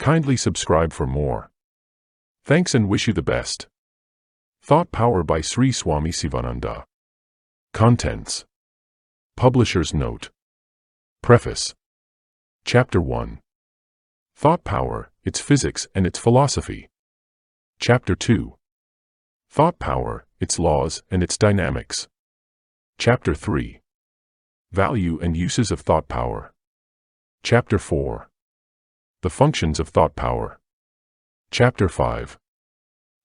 Kindly subscribe for more. Thanks and wish you the best. Thought Power by Sri Swami Sivananda. Contents. Publisher's Note. Preface. Chapter 1. Thought Power, its Physics and its Philosophy. Chapter 2. Thought Power, its Laws and its Dynamics. Chapter 3. Value and Uses of Thought Power. Chapter 4. The Functions of Thought Power. Chapter 5.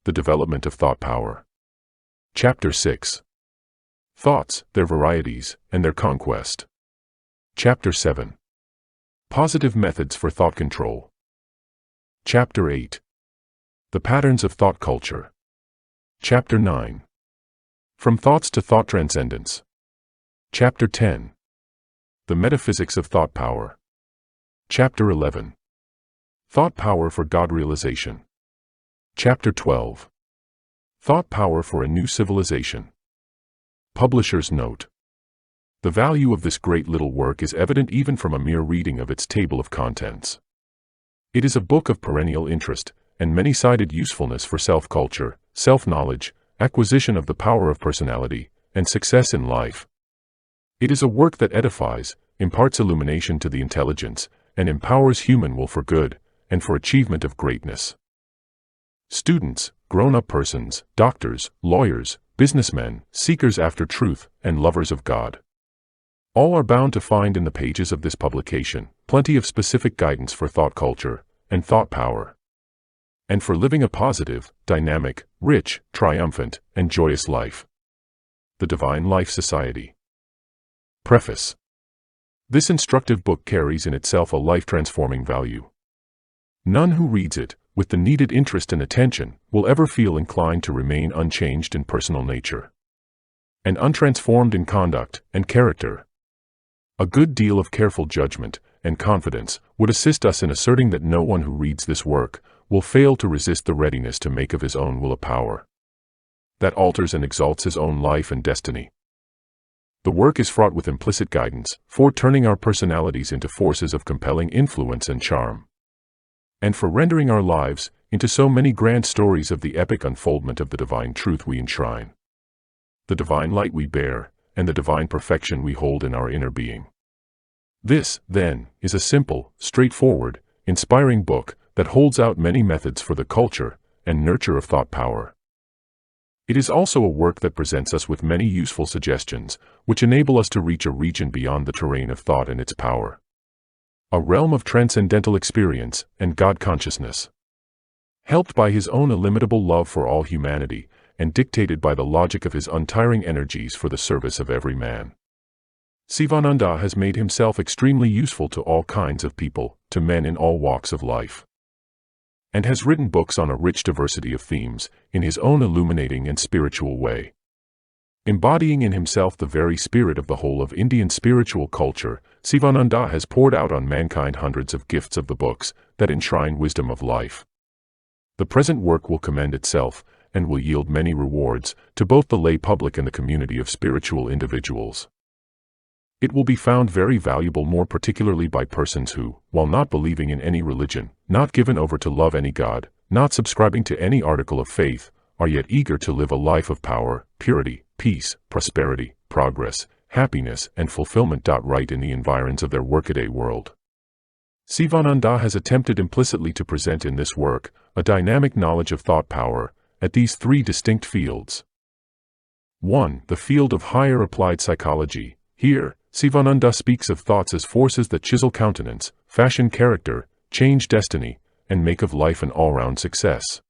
The Development of Thought Power. Chapter 6. Thoughts, their varieties, and their conquest. Chapter 7. Positive Methods for Thought Control. Chapter 8. The Patterns of Thought Culture. Chapter 9. From Thoughts to Thought Transcendence. Chapter 10. The Metaphysics of Thought Power. Chapter 11. Thought Power for God Realization. Chapter 12. Thought Power for a New Civilization. Publisher's Note. The value of this great little work is evident even from a mere reading of its table of contents. It is a book of perennial interest and many-sided usefulness for self-culture, self-knowledge, acquisition of the power of personality, and success in life. It is a work that edifies, imparts illumination to the intelligence, and empowers human will for good, and for achievement of greatness. Students, grown-up persons, doctors, lawyers, businessmen, seekers after truth, and lovers of God. All are bound to find in the pages of this publication plenty of specific guidance for thought culture and thought power, and for living a positive, dynamic, rich, triumphant, and joyous life. The Divine Life Society. Preface. This instructive book carries in itself a life-transforming value. None who reads it, with the needed interest and attention, will ever feel inclined to remain unchanged in personal nature and untransformed in conduct and character. A good deal of careful judgment and confidence would assist us in asserting that no one who reads this work will fail to resist the readiness to make of his own will a power that alters and exalts his own life and destiny. The work is fraught with implicit guidance for turning our personalities into forces of compelling influence and charm, and for rendering our lives into so many grand stories of the epic unfoldment of the divine truth we enshrine, the divine light we bear, and the divine perfection we hold in our inner being. This, then, is a simple, straightforward, inspiring book that holds out many methods for the culture and nurture of thought power. It is also a work that presents us with many useful suggestions, which enable us to reach a region beyond the terrain of thought and its power, a realm of transcendental experience and God consciousness. Helped by his own illimitable love for all humanity, and dictated by the logic of his untiring energies for the service of every man, Sivananda has made himself extremely useful to all kinds of people, to men in all walks of life, and has written books on a rich diversity of themes, in his own illuminating and spiritual way. Embodying in himself the very spirit of the whole of Indian spiritual culture, Sivananda has poured out on mankind hundreds of gifts of the books that enshrine wisdom of life. The present work will commend itself, and will yield many rewards, to both the lay public and the community of spiritual individuals. It will be found very valuable more particularly by persons who, while not believing in any religion, not given over to love any God, not subscribing to any article of faith, are yet eager to live a life of power, purity, peace, prosperity, progress, happiness, and fulfillment. Right in the environs of their workaday world. Sivananda has attempted implicitly to present in this work a dynamic knowledge of thought power at these three distinct fields. 1. The field of higher applied psychology. Here, Sivananda speaks of thoughts as forces that chisel countenance, fashion character, change destiny, and make of life an all-round success.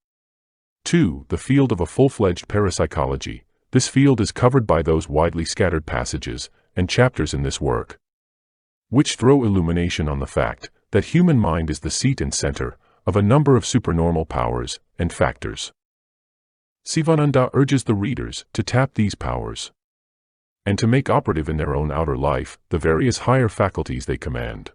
2. The field of a full-fledged parapsychology. This field is covered by those widely scattered passages and chapters in this work, which throw illumination on the fact that human mind is the seat and center of a number of supernormal powers and factors. Sivananda urges the readers to tap these powers and to make operative in their own outer life the various higher faculties they command.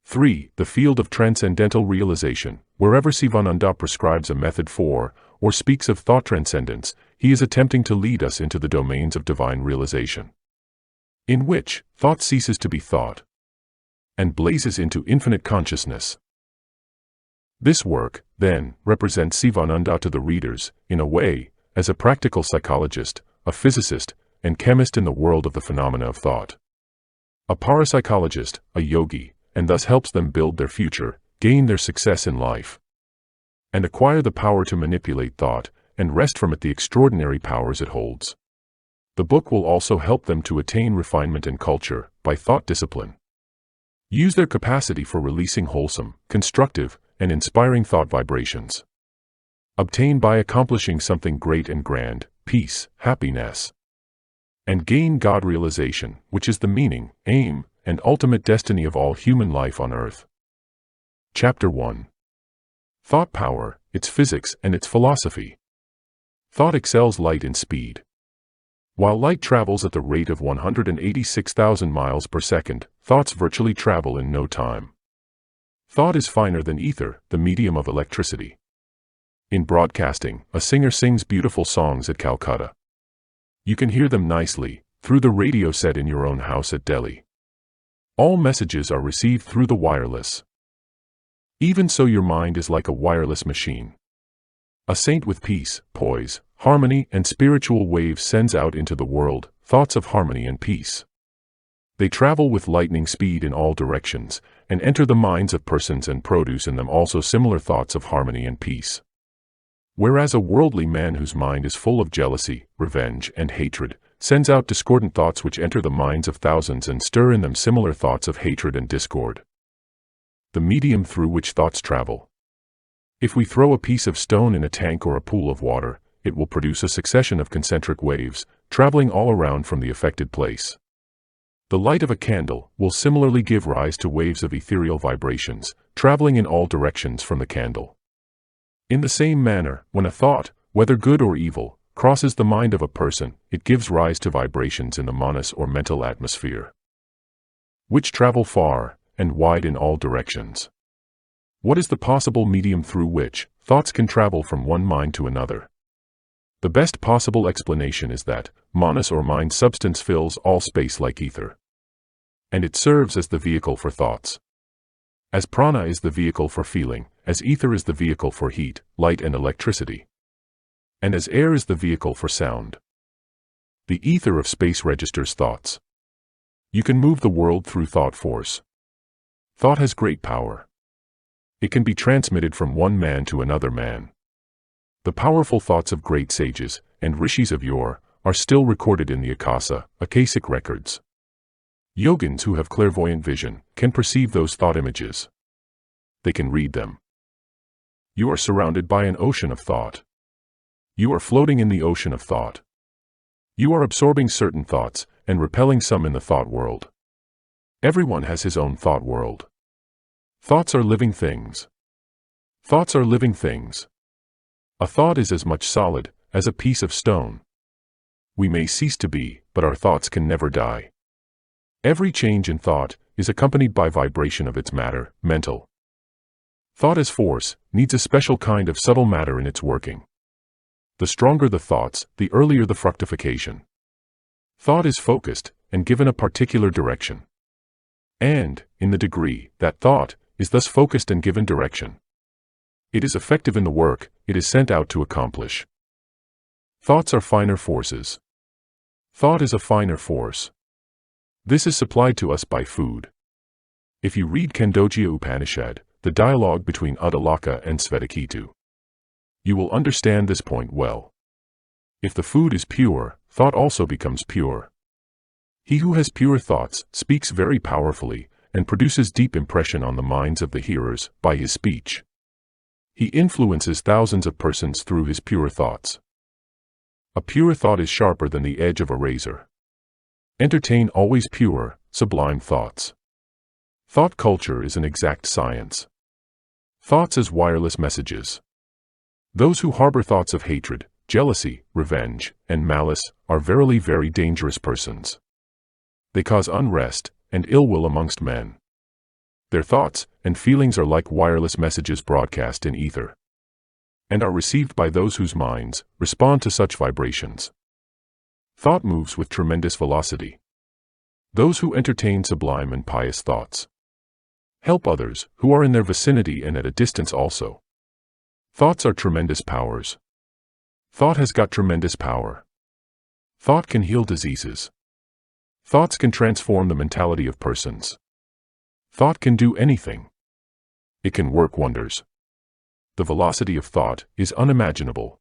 3. The field of transcendental realization. Wherever Sivananda prescribes a method for, or speaks of thought transcendence, he is attempting to lead us into the domains of divine realization, in which thought ceases to be thought and blazes into infinite consciousness. This work, then, represents Sivananda to the readers, in a way, as a practical psychologist, a physicist, and chemist in the world of the phenomena of thought. A parapsychologist, a yogi, and thus helps them build their future, gain their success in life, and acquire the power to manipulate thought, and wrest from it the extraordinary powers it holds. The book will also help them to attain refinement and culture, by thought discipline. Use their capacity for releasing wholesome, constructive, and inspiring thought vibrations. Obtain by accomplishing something great and grand, peace, happiness. And gain God realization, which is the meaning, aim, and ultimate destiny of all human life on earth. Chapter 1. Thought Power, its Physics and its Philosophy. Thought excels light in speed. While light travels at the rate of 186,000 miles per second, thoughts virtually travel in no time. Thought is finer than ether, the medium of electricity. In broadcasting, a singer sings beautiful songs at Calcutta. You can hear them nicely, through the radio set in your own house at Delhi. All messages are received through the wireless. Even so, your mind is like a wireless machine. A saint with peace, poise, harmony, and spiritual waves sends out into the world thoughts of harmony and peace. They travel with lightning speed in all directions, and enter the minds of persons and produce in them also similar thoughts of harmony and peace. Whereas a worldly man whose mind is full of jealousy, revenge, and hatred, sends out discordant thoughts which enter the minds of thousands and stir in them similar thoughts of hatred and discord. The medium through which thoughts travel. If we throw a piece of stone in a tank or a pool of water, it will produce a succession of concentric waves, traveling all around from the affected place. The light of a candle will similarly give rise to waves of ethereal vibrations, traveling in all directions from the candle. In the same manner, when a thought, whether good or evil, crosses the mind of a person, it gives rise to vibrations in the manas or mental atmosphere, which travel far and wide in all directions. What is the possible medium through which thoughts can travel from one mind to another? The best possible explanation is that manas or mind substance fills all space like ether, and it serves as the vehicle for thoughts. As prana is the vehicle for feeling, as ether is the vehicle for heat, light, and electricity, and as air is the vehicle for sound. The ether of space registers thoughts. You can move the world through thought force. Thought has great power. It can be transmitted from one man to another man. The powerful thoughts of great sages and rishis of yore are still recorded in the Akasic records. Yogins who have clairvoyant vision can perceive those thought images. They can read them. You are surrounded by an ocean of thought. You are floating in the ocean of thought. You are absorbing certain thoughts and repelling some in the thought world. Everyone has his own thought world. Thoughts are living things. Thoughts are living things. A thought is as much solid as a piece of stone. We may cease to be, but our thoughts can never die. Every change in thought is accompanied by vibration of its matter, mental. Thought as force needs a special kind of subtle matter in its working. The stronger the thoughts, the earlier the fructification. Thought is focused and given a particular direction. And, in the degree that thought is thus focused and given direction, it is effective in the work it is sent out to accomplish. Thoughts are finer forces. Thought is a finer force. This is supplied to us by food. If you read Khandogya Upanishad, the dialogue between Uddalaka and Svetaketu, you will understand this point well. If the food is pure, thought also becomes pure. He who has pure thoughts speaks very powerfully and produces deep impression on the minds of the hearers by his speech. He influences thousands of persons through his pure thoughts. A pure thought is sharper than the edge of a razor. Entertain always pure, sublime thoughts. Thought culture is an exact science. Thoughts as wireless messages. Those who harbor thoughts of hatred, jealousy, revenge, and malice are verily very dangerous persons. They cause unrest and ill will amongst men. Their thoughts and feelings are like wireless messages broadcast in ether, and are received by those whose minds respond to such vibrations. Thought moves with tremendous velocity. Those who entertain sublime and pious thoughts Help others who are in their vicinity and at a distance also. Thoughts are tremendous powers. Thought has got tremendous power. Thought can heal diseases. Thoughts can transform the mentality of persons. Thought can do anything. It can work wonders. The velocity of thought is unimaginable.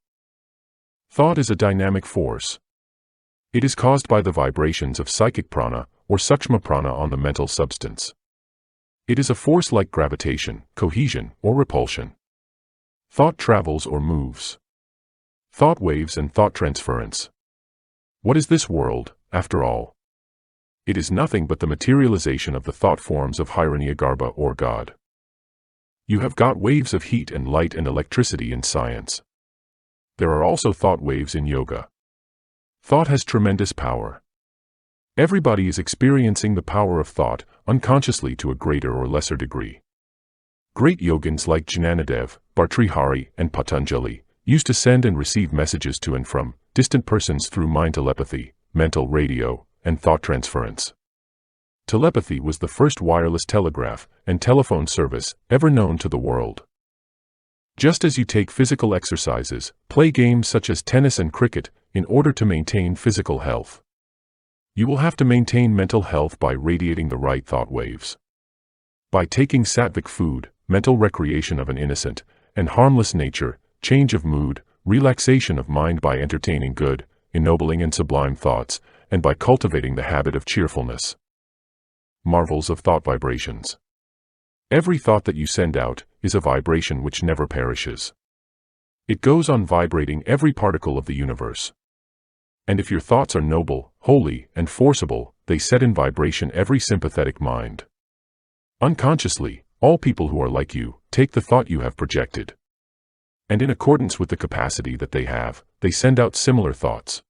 Thought is a dynamic force. It is caused by the vibrations of psychic prana or sukshma prana on the mental substance. It is a force like gravitation, cohesion, or repulsion. Thought travels or moves. Thought waves and thought transference. What is this world, after all? It is nothing but the materialization of the thought forms of Hiranyagarbha or God. You have got waves of heat and light and electricity in science. There are also thought waves in yoga. Thought has tremendous power. Everybody is experiencing the power of thought, unconsciously to a greater or lesser degree. Great yogins like Jnanadev, Bhartrihari, and Patanjali used to send and receive messages to and from distant persons through mind telepathy, mental radio, and thought transference. Telepathy was the first wireless telegraph and telephone service ever known to the world. Just as you take physical exercises, play games such as tennis and cricket, in order to maintain physical health, you will have to maintain mental health by radiating the right thought waves. By taking sattvic food, mental recreation of an innocent and harmless nature, change of mood, relaxation of mind by entertaining good, ennobling and sublime thoughts, and by cultivating the habit of cheerfulness. Marvels of thought vibrations. Every thought that you send out is a vibration which never perishes. It goes on vibrating every particle of the universe. And if your thoughts are noble, holy, and forcible, they set in vibration every sympathetic mind. Unconsciously, all people who are like you take the thought you have projected. And in accordance with the capacity that they have, they send out similar thoughts.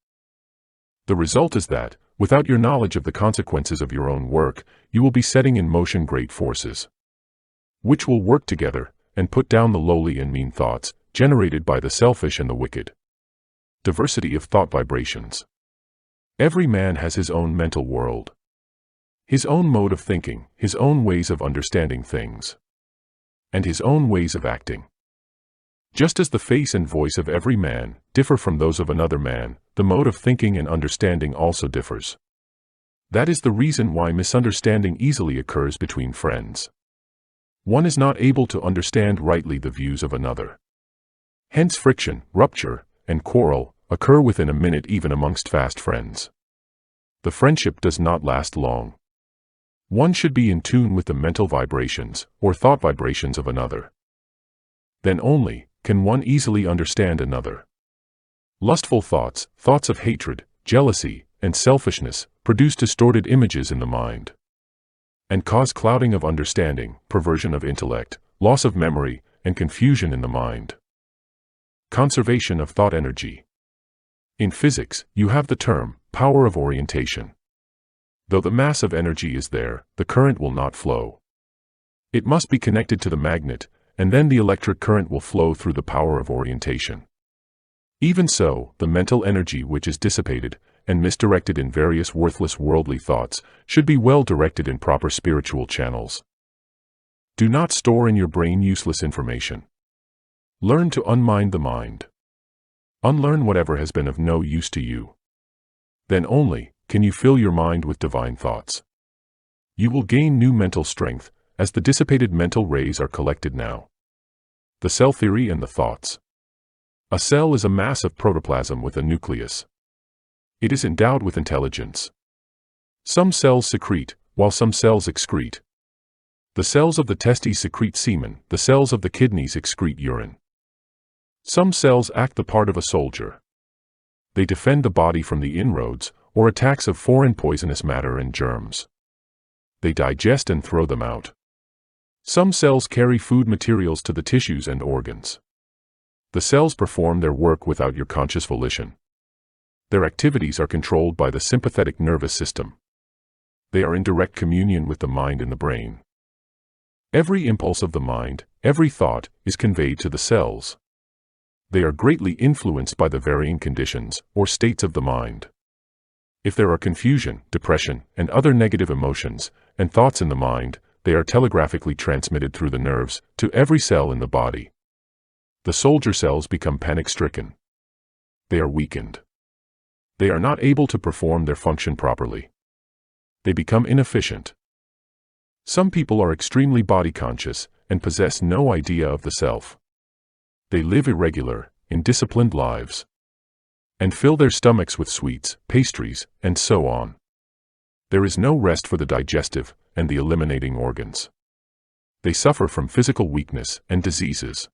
The result is that, without your knowledge of the consequences of your own work, you will be setting in motion great forces, which will work together and put down the lowly and mean thoughts generated by the selfish and the wicked. Diversity of thought vibrations. Every man has his own mental world, his own mode of thinking, his own ways of understanding things, and his own ways of acting. Just as the face and voice of every man differ from those of another man, the mode of thinking and understanding also differs. That is the reason why misunderstanding easily occurs between friends. One is not able to understand rightly the views of another. Hence friction, rupture, and quarrel occur within a minute even amongst fast friends. The friendship does not last long. One should be in tune with the mental vibrations or thought vibrations of another. Then only can one easily understand another. Lustful thoughts, thoughts of hatred, jealousy, and selfishness produce distorted images in the mind and cause clouding of understanding, perversion of intellect, loss of memory, and confusion in the mind. Conservation of thought energy. In physics, you have the term power of orientation. Though the mass of energy is there, the current will not flow. It must be connected to the magnet, and then the electric current will flow through the power of orientation. Even so, the mental energy which is dissipated and misdirected in various worthless worldly thoughts should be well directed in proper spiritual channels. Do not store in your brain useless information. Learn to unmind the mind. Unlearn whatever has been of no use to you. Then only can you fill your mind with divine thoughts. You will gain new mental strength, as the dissipated mental rays are collected now. The cell theory and the thoughts. A cell is a mass of protoplasm with a nucleus. It is endowed with intelligence. Some cells secrete, while some cells excrete. The cells of the testes secrete semen, the cells of the kidneys excrete urine. Some cells act the part of a soldier. They defend the body from the inroads or attacks of foreign poisonous matter and germs. They digest and throw them out. Some cells carry food materials to the tissues and organs. The cells perform their work without your conscious volition. Their activities are controlled by the sympathetic nervous system. They are in direct communion with the mind in the brain. Every impulse of the mind, every thought, is conveyed to the cells. They are greatly influenced by the varying conditions or states of the mind. If there are confusion, depression, and other negative emotions and thoughts in the mind, they are telegraphically transmitted through the nerves to every cell in the body. The soldier cells become panic-stricken. They are weakened. They are not able to perform their function properly. They become inefficient. Some people are extremely body-conscious and possess no idea of the self. They live irregular, indisciplined lives, and fill their stomachs with sweets, pastries, and so on. There is no rest for the digestive and the eliminating organs. They suffer from physical weakness and diseases.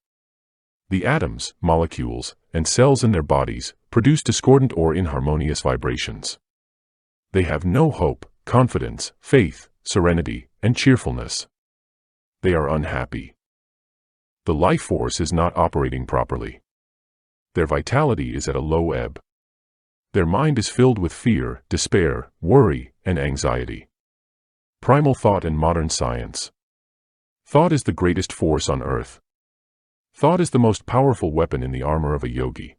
The atoms, molecules, and cells in their bodies produce discordant or inharmonious vibrations. They have no hope, confidence, faith, serenity, and cheerfulness. They are unhappy. The life force is not operating properly. Their vitality is at a low ebb. Their mind is filled with fear, despair, worry, and anxiety. Primal thought and modern science. Thought is the greatest force on earth. Thought is the most powerful weapon in the armor of a yogi.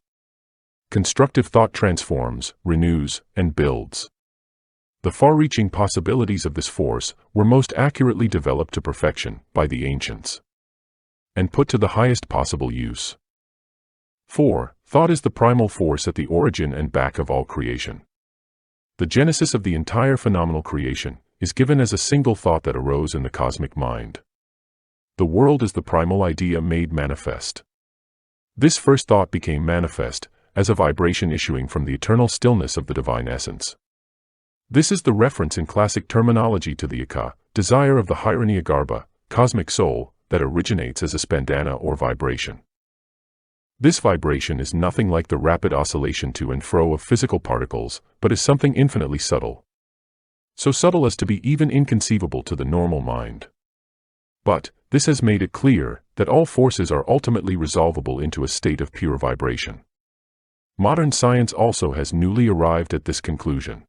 Constructive thought transforms, renews, and builds. The far-reaching possibilities of this force were most accurately developed to perfection by the ancients and put to the highest possible use. 4. Thought is the primal force at the origin and back of all creation. The genesis of the entire phenomenal creation is given as a single thought that arose in the cosmic mind. The world is the primal idea made manifest. This first thought became manifest as a vibration issuing from the eternal stillness of the divine essence. This is the reference in classic terminology to the Ika, desire of the Hiranyagarbha, cosmic soul, that originates as a spandana or vibration. This vibration is nothing like the rapid oscillation to and fro of physical particles, but is something infinitely subtle. So subtle as to be even inconceivable to the normal mind. But this has made it clear that all forces are ultimately resolvable into a state of pure vibration. Modern science also has newly arrived at this conclusion,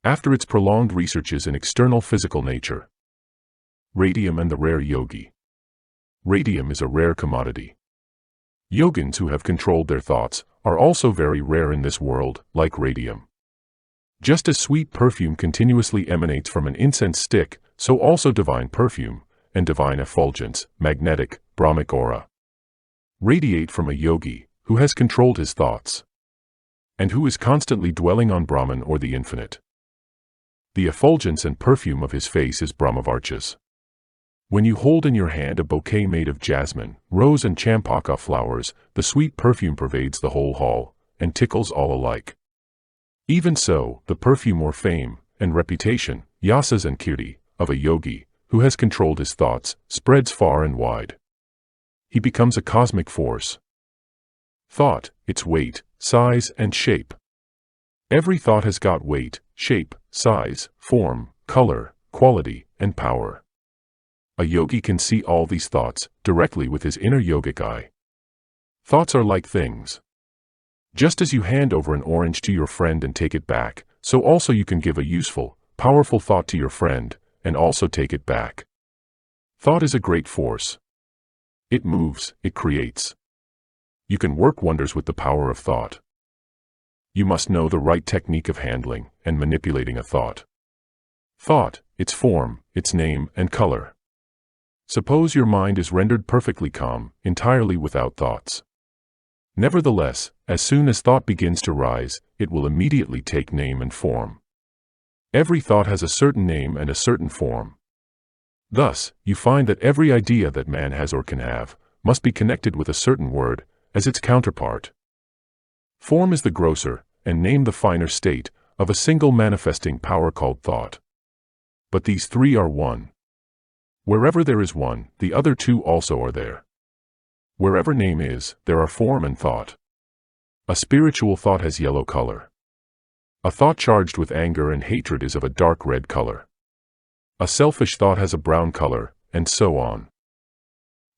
after its prolonged researches in external physical nature. Radium and the rare yogi. Radium is a rare commodity. Yogins who have controlled their thoughts are also very rare in this world, like radium. Just as sweet perfume continuously emanates from an incense stick, so also divine perfume and divine effulgence, magnetic, Brahmic aura, radiate from a yogi who has controlled his thoughts and who is constantly dwelling on Brahman or the infinite. The effulgence and perfume of his face is Brahmavarchas. When you hold in your hand a bouquet made of jasmine, rose and champaka flowers, the sweet perfume pervades the whole hall and tickles all alike. Even so, the perfume or fame and reputation, yasas and kirti, of a yogi who has controlled his thoughts spreads far and wide. He becomes a cosmic force. Thought, its weight, size, and shape. Every thought has got weight, shape, size, form, color, quality, and power. A yogi can see all these thoughts directly with his inner yogic eye. Thoughts are like things. Just as you hand over an orange to your friend and take it back, so also you can give a useful, powerful thought to your friend and also take it back. Thought is a great force. It moves, it creates. You can work wonders with the power of thought. You must know the right technique of handling and manipulating a thought. Thought, its form, its name, and color. Suppose your mind is rendered perfectly calm, entirely without thoughts. Nevertheless, as soon as thought begins to rise, it will immediately take name and form. Every thought has a certain name and a certain form. Thus, you find that every idea that man has or can have must be connected with a certain word as its counterpart. Form is the grosser, and name the finer state, of a single manifesting power called thought. But these three are one. Wherever there is one, the other two also are there. Wherever name is, there are form and thought. A spiritual thought has yellow color. A thought charged with anger and hatred is of a dark red color. A selfish thought has a brown color, and so on.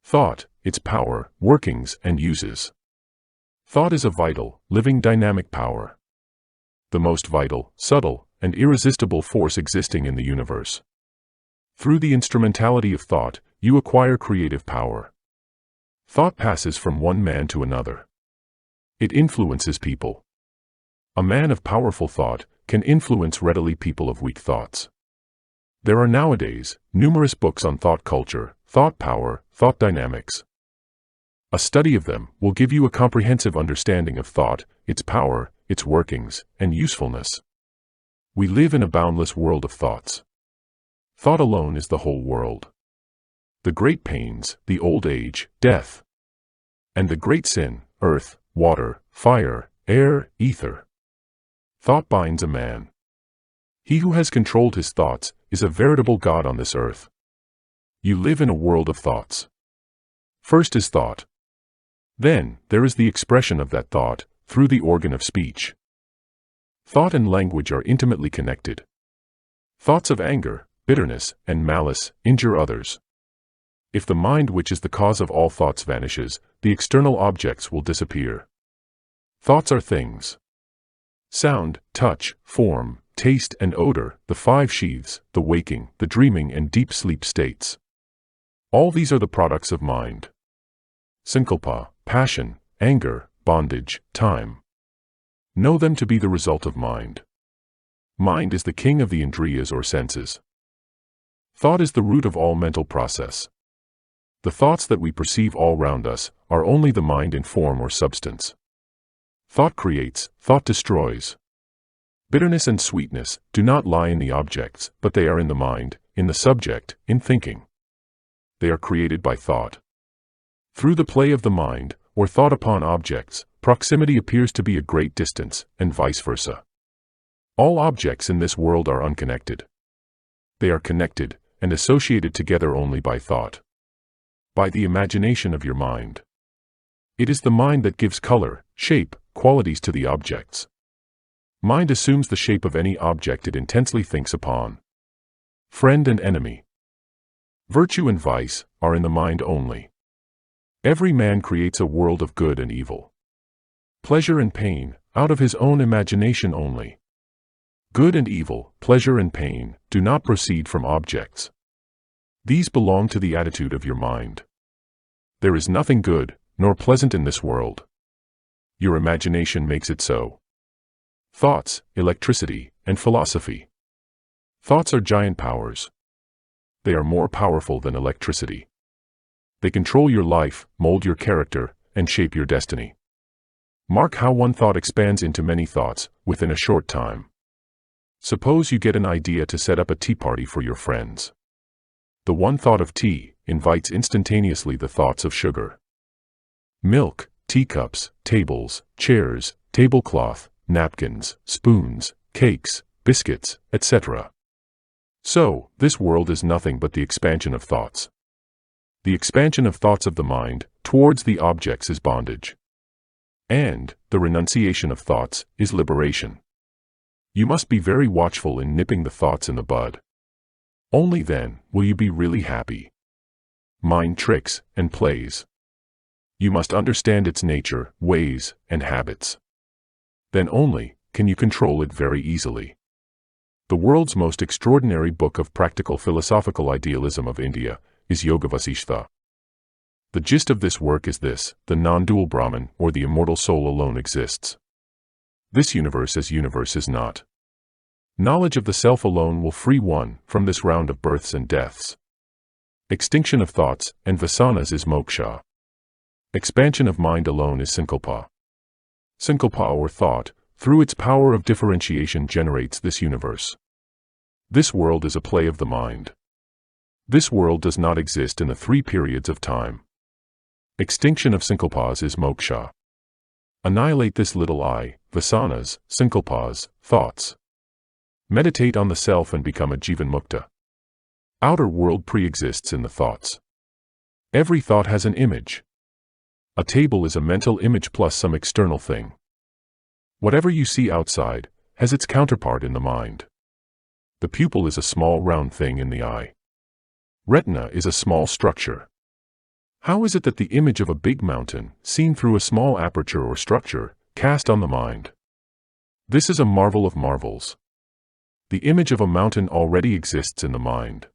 Thought, its power, workings, and uses. Thought is a vital, living dynamic power. The most vital, subtle, and irresistible force existing in the universe. Through the instrumentality of thought, you acquire creative power. Thought passes from one man to another. It influences people. A man of powerful thought can influence readily people of weak thoughts. There are nowadays numerous books on thought culture, thought power, thought dynamics. A study of them will give you a comprehensive understanding of thought, its power, its workings, and usefulness. We live in a boundless world of thoughts. Thought alone is the whole world. The great pains, the old age, death, and the great sin, earth, water, fire, air, ether. Thought binds a man. He who has controlled his thoughts is a veritable god on this earth. You live in a world of thoughts. First is thought. Then, there is the expression of that thought, through the organ of speech. Thought and language are intimately connected. Thoughts of anger, bitterness, and malice injure others. If the mind which is the cause of all thoughts vanishes, the external objects will disappear. Thoughts are things. Sound, touch, form, taste and odor, the five sheaths, the waking, the dreaming and deep sleep states. All these are the products of mind. Sankalpa, passion, anger, bondage, time. Know them to be the result of mind. Mind is the king of the indriyas or senses. Thought is the root of all mental process. The thoughts that we perceive all round us are only the mind in form or substance. Thought creates, thought destroys. Bitterness and sweetness do not lie in the objects, but they are in the mind, in the subject, in thinking. They are created by thought. Through the play of the mind, or thought upon objects, proximity appears to be a great distance, and vice versa. All objects in this world are unconnected. They are connected, and associated together only by thought. By the imagination of your mind. It is the mind that gives color, shape, qualities to the objects. Mind assumes the shape of any object it intensely thinks upon. Friend and enemy. Virtue and vice are in the mind only. Every man creates a world of good and evil. Pleasure and pain, out of his own imagination only. Good and evil, pleasure and pain, do not proceed from objects. These belong to the attitude of your mind. There is nothing good, nor pleasant in this world. Your imagination makes it so. Thoughts, electricity, and philosophy. Thoughts are giant powers. They are more powerful than electricity. They control your life, mold your character, and shape your destiny. Mark how one thought expands into many thoughts within a short time. Suppose you get an idea to set up a tea party for your friends. The one thought of tea invites instantaneously the thoughts of sugar, milk, teacups, tables, chairs, tablecloth, napkins, spoons, cakes, biscuits, etc. So, this world is nothing but the expansion of thoughts. The expansion of thoughts of the mind towards the objects is bondage. And the renunciation of thoughts is liberation. You must be very watchful in nipping the thoughts in the bud. Only then will you be really happy. Mind tricks and plays. You must understand its nature, ways, and habits. Then only can you control it very easily. The world's most extraordinary book of practical philosophical idealism of India is Yoga Vasishtha. The gist of this work is this: the non-dual Brahman or the immortal soul alone exists. This universe as universe is not. Knowledge of the self alone will free one from this round of births and deaths. Extinction of thoughts and vasanas is moksha. Expansion of mind alone is sankalpa. Sankalpa or thought, through its power of differentiation generates this universe. This world is a play of the mind. This world does not exist in the three periods of time. Extinction of sankalpas is moksha. Annihilate this little I, vasanas, sankalpas, thoughts. Meditate on the self and become a jivan mukta. Outer world pre-exists in the thoughts. Every thought has an image. A table is a mental image plus some external thing. Whatever you see outside has its counterpart in the mind. The pupil is a small round thing in the eye. Retina is a small structure. How is it that the image of a big mountain, seen through a small aperture or structure, cast on the mind? This is a marvel of marvels. The image of a mountain already exists in the mind.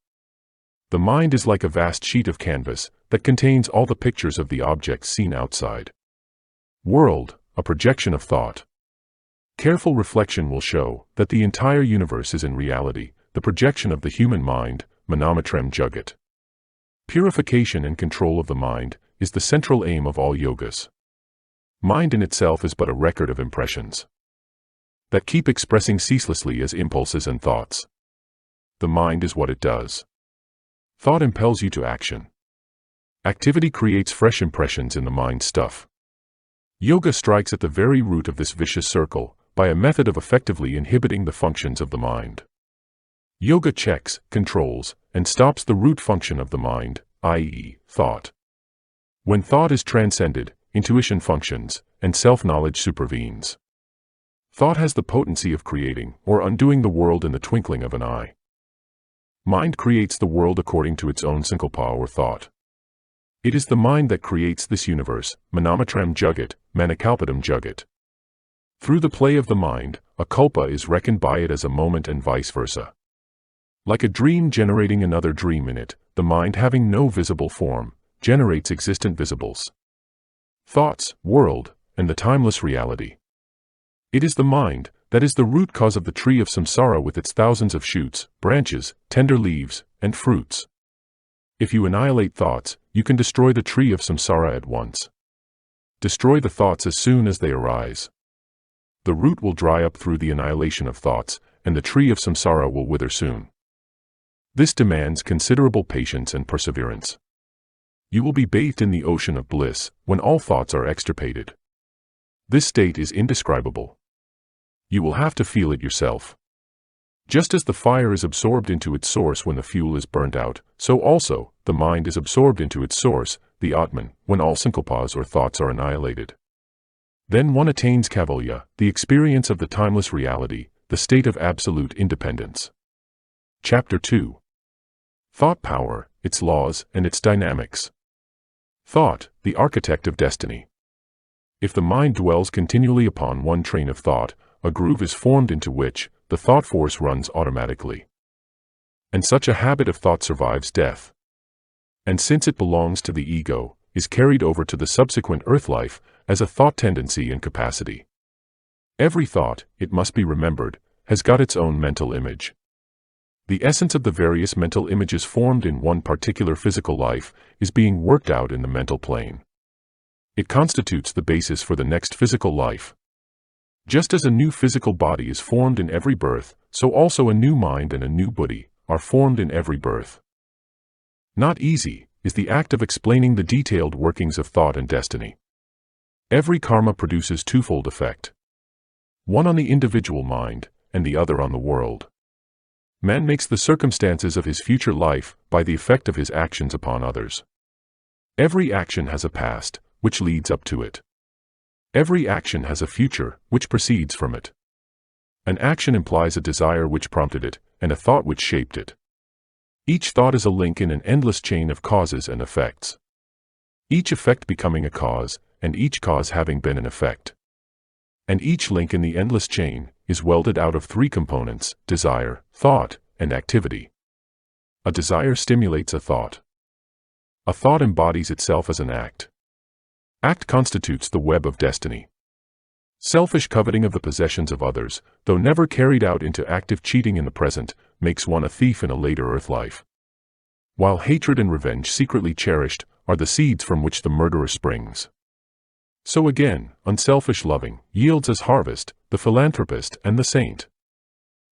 The mind is like a vast sheet of canvas that contains all the pictures of the objects seen outside. World, a projection of thought. Careful reflection will show that the entire universe is in reality the projection of the human mind, manamatrem jagat. Purification and control of the mind is the central aim of all yogas. Mind in itself is but a record of impressions that keep expressing ceaselessly as impulses and thoughts. The mind is what it does. Thought impels you to action. Activity creates fresh impressions in the mind stuff. Yoga strikes at the very root of this vicious circle by a method of effectively inhibiting the functions of the mind. Yoga checks, controls, and stops the root function of the mind, i.e., thought. When thought is transcended, intuition functions, and self-knowledge supervenes. Thought has the potency of creating or undoing the world in the twinkling of an eye. Mind creates the world according to its own sankalpa or thought. It is the mind that creates this universe, manamatram jagat, manikalpadam jagat. Through the play of the mind, a kalpa is reckoned by it as a moment and vice versa. Like a dream generating another dream in it, the mind having no visible form, generates existent visibles. Thoughts, world, and the timeless reality. It is the mind that is the root cause of the tree of samsara with its thousands of shoots, branches, tender leaves, and fruits. If you annihilate thoughts, you can destroy the tree of samsara at once. Destroy the thoughts as soon as they arise. The root will dry up through the annihilation of thoughts, and the tree of samsara will wither soon. This demands considerable patience and perseverance. You will be bathed in the ocean of bliss when all thoughts are extirpated. This state is indescribable. You will have to feel it yourself. Just as the fire is absorbed into its source when the fuel is burnt out, so also, the mind is absorbed into its source, the Atman, when all sankalpas or thoughts are annihilated. Then one attains kaivalya, the experience of the timeless reality, the state of absolute independence. Chapter 2. Thought power, its laws, and its dynamics. Thought, the architect of destiny. If the mind dwells continually upon one train of thought, a groove is formed into which the thought force runs automatically. And such a habit of thought survives death. And since it belongs to the ego, is carried over to the subsequent earth life as a thought tendency and capacity. Every thought, it must be remembered, has got its own mental image. The essence of the various mental images formed in one particular physical life is being worked out in the mental plane. It constitutes the basis for the next physical life. Just as a new physical body is formed in every birth, so also a new mind and a new buddhi are formed in every birth. Not easy is the act of explaining the detailed workings of thought and destiny. Every karma produces twofold effect. One on the individual mind, and the other on the world. Man makes the circumstances of his future life by the effect of his actions upon others. Every action has a past, which leads up to it. Every action has a future, which proceeds from it. An action implies a desire which prompted it, and a thought which shaped it. Each thought is a link in an endless chain of causes and effects. Each effect becoming a cause, and each cause having been an effect. And each link in the endless chain is welded out of three components: desire, thought, and activity. A desire stimulates a thought. A thought embodies itself as an act. Act constitutes the web of destiny. Selfish coveting of the possessions of others, though never carried out into active cheating in the present, makes one a thief in a later earth life. While hatred and revenge secretly cherished are the seeds from which the murderer springs. So again, unselfish loving yields as harvest the philanthropist and the saint.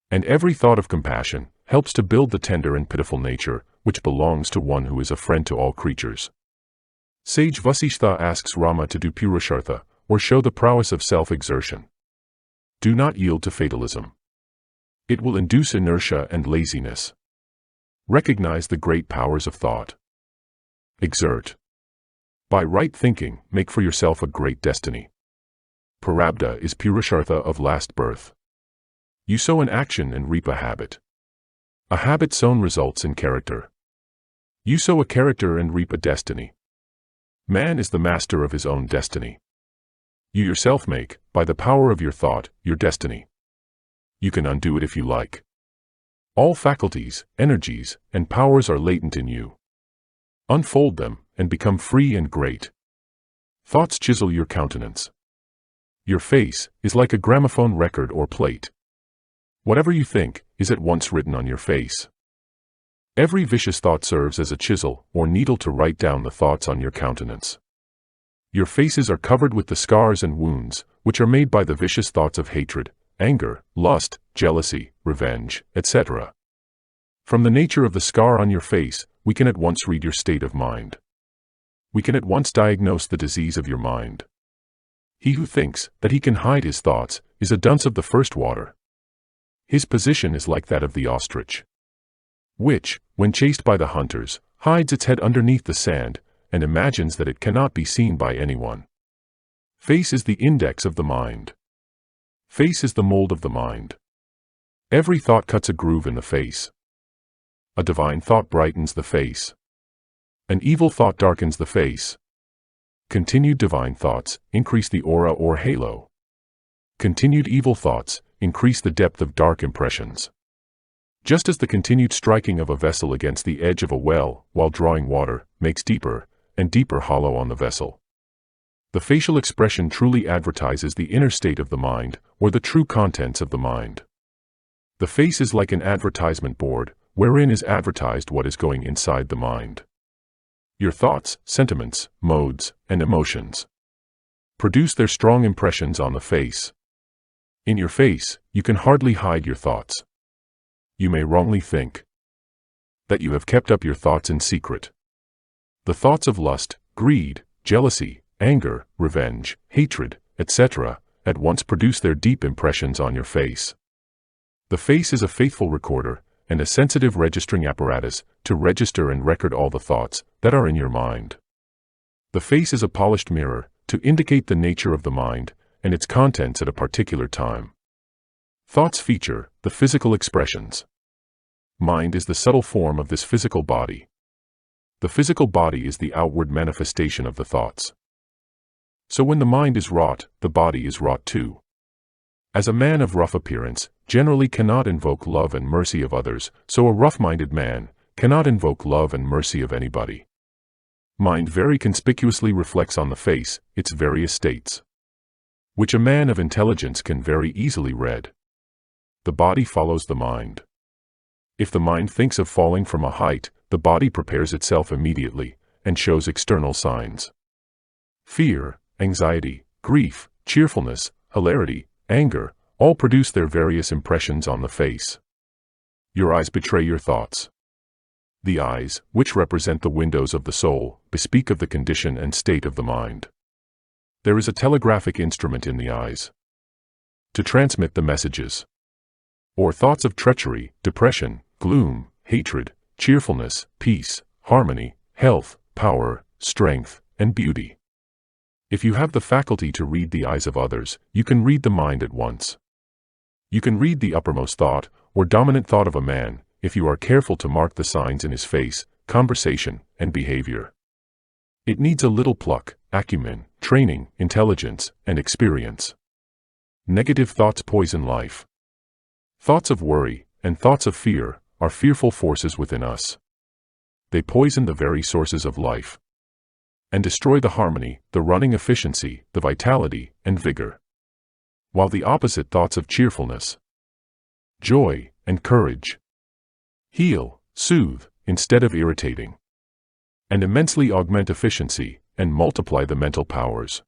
And every thought of compassion helps to build the tender and pitiful nature which belongs to one who is a friend to all creatures. Sage Vasishtha asks Rama to do purushartha, or show the prowess of self-exertion. Do not yield to fatalism. It will induce inertia and laziness. Recognize the great powers of thought. Exert. By right thinking, make for yourself a great destiny. Prarabdha is purushartha of last birth. You sow an action and reap a habit. A habit sown results in character. You sow a character and reap a destiny. Man is the master of his own destiny. You yourself make, by the power of your thought, your destiny. You can undo it if you like. All faculties, energies, and powers are latent in you. Unfold them, and become free and great. Thoughts chisel your countenance. Your face is like a gramophone record or plate. Whatever you think, is at once written on your face. Every vicious thought serves as a chisel or needle to write down the thoughts on your countenance. Your faces are covered with the scars and wounds, which are made by the vicious thoughts of hatred, anger, lust, jealousy, revenge, etc. From the nature of the scar on your face, we can at once read your state of mind. We can at once diagnose the disease of your mind. He who thinks that he can hide his thoughts is a dunce of the first water. His position is like that of the ostrich, which, when chased by the hunters, hides its head underneath the sand, and imagines that it cannot be seen by anyone. Face is the index of the mind. Face is the mold of the mind. Every thought cuts a groove in the face. A divine thought brightens the face. An evil thought darkens the face. Continued divine thoughts increase the aura or halo. Continued evil thoughts increase the depth of dark impressions. Just as the continued striking of a vessel against the edge of a well while drawing water makes deeper and deeper hollow on the vessel, the facial expression truly advertises the inner state of the mind or the true contents of the mind. The face is like an advertisement board wherein is advertised what is going inside the mind. Your thoughts, sentiments, modes, and emotions produce their strong impressions on the face. In your face, you can hardly hide your thoughts. You may wrongly think that you have kept up your thoughts in secret. The thoughts of lust, greed, jealousy, anger, revenge, hatred, etc., at once produce their deep impressions on your face. The face is a faithful recorder and a sensitive registering apparatus to register and record all the thoughts that are in your mind. The face is a polished mirror to indicate the nature of the mind and its contents at a particular time. Thoughts feature the physical expressions. Mind is the subtle form of this physical body. The physical body is the outward manifestation of the thoughts. So when the mind is wrought, the body is wrought too. As a man of rough appearance generally cannot invoke love and mercy of others, so a rough-minded man cannot invoke love and mercy of anybody. Mind very conspicuously reflects on the face its various states, which a man of intelligence can very easily read. The body follows the mind. If the mind thinks of falling from a height, the body prepares itself immediately and shows external signs. Fear, anxiety, grief, cheerfulness, hilarity, anger, all produce their various impressions on the face. Your eyes betray your thoughts. The eyes, which represent the windows of the soul, bespeak of the condition and state of the mind. There is a telegraphic instrument in the eyes to transmit the messages, or thoughts of treachery, depression, gloom, hatred, cheerfulness, peace, harmony, health, power, strength, and beauty. If you have the faculty to read the eyes of others, you can read the mind at once. You can read the uppermost thought or dominant thought of a man if you are careful to mark the signs in his face, conversation, and behavior. It needs a little pluck, acumen, training, intelligence, and experience. Negative thoughts poison life. Thoughts of worry and thoughts of fear are fearful forces within us. They poison the very sources of life and destroy the harmony, the running efficiency, the vitality, and vigor. While the opposite thoughts of cheerfulness, joy, and courage heal, soothe, instead of irritating, and immensely augment efficiency and multiply the mental powers.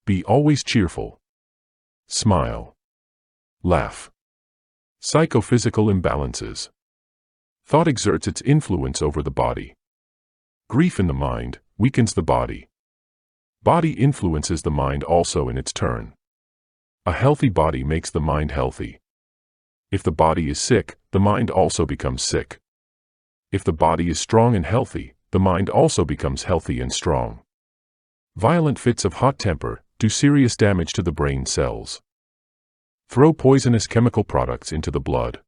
Be always cheerful. Smile. Laugh. Psychophysical imbalances. Thought exerts its influence over the body. Grief in the mind weakens the body. Body influences the mind also in its turn. A healthy body makes the mind healthy. If the body is sick, the mind also becomes sick. If the body is strong and healthy, the mind also becomes healthy and strong. Violent fits of hot temper do serious damage to the brain cells. Throw poisonous chemical products into the blood.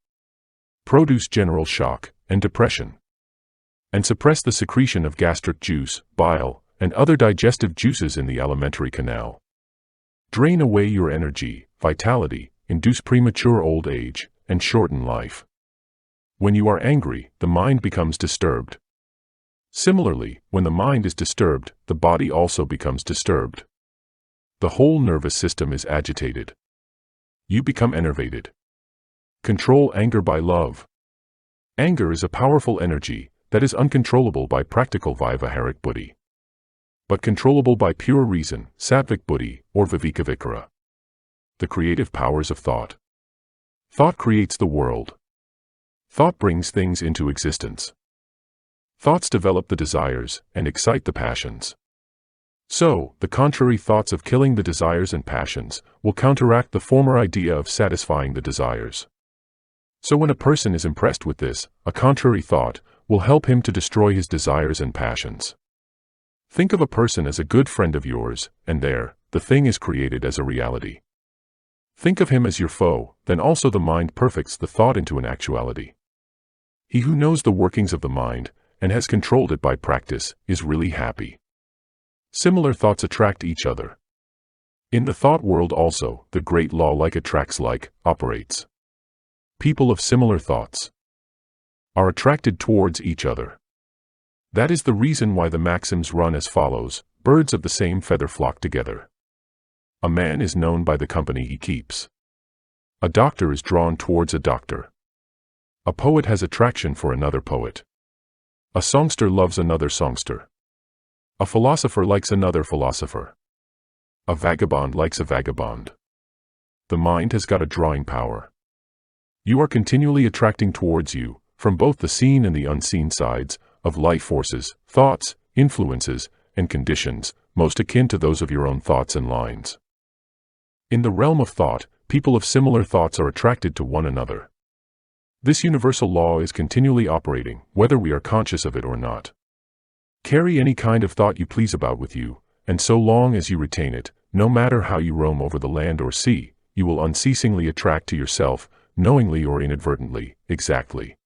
Produce general shock and depression. And suppress the secretion of gastric juice, bile, and other digestive juices in the alimentary canal. Drain away your energy, vitality, induce premature old age, and shorten life. When you are angry, the mind becomes disturbed. Similarly, when the mind is disturbed, the body also becomes disturbed. The whole nervous system is agitated. You become enervated. Control anger by love. Anger is a powerful energy that is uncontrollable by practical Vyavaharic buddhi, but controllable by pure reason, Sattvic buddhi, or Vivekavikara. The creative powers of thought. Thought creates the world. Thought brings things into existence. Thoughts develop the desires and excite the passions. So, the contrary thoughts of killing the desires and passions will counteract the former idea of satisfying the desires. So when a person is impressed with this, a contrary thought will help him to destroy his desires and passions. Think of a person as a good friend of yours, and there, the thing is created as a reality. Think of him as your foe, then also the mind perfects the thought into an actuality. He who knows the workings of the mind, and has controlled it by practice, is really happy. Similar thoughts attract each other. In the thought world also, the great law like attracts like, operates. People of similar thoughts are attracted towards each other. That is the reason why the maxims run as follows: birds of the same feather flock together. A man is known by the company he keeps. A doctor is drawn towards a doctor. A poet has attraction for another poet. A songster loves another songster. A philosopher likes another philosopher. A vagabond likes a vagabond. The mind has got a drawing power. You are continually attracting towards you, from both the seen and the unseen sides, of life forces, thoughts, influences, and conditions, most akin to those of your own thoughts and lines. In the realm of thought, people of similar thoughts are attracted to one another. This universal law is continually operating, whether we are conscious of it or not. Carry any kind of thought you please about with you, and so long as you retain it, no matter how you roam over the land or sea, you will unceasingly attract to yourself, knowingly or inadvertently, exactly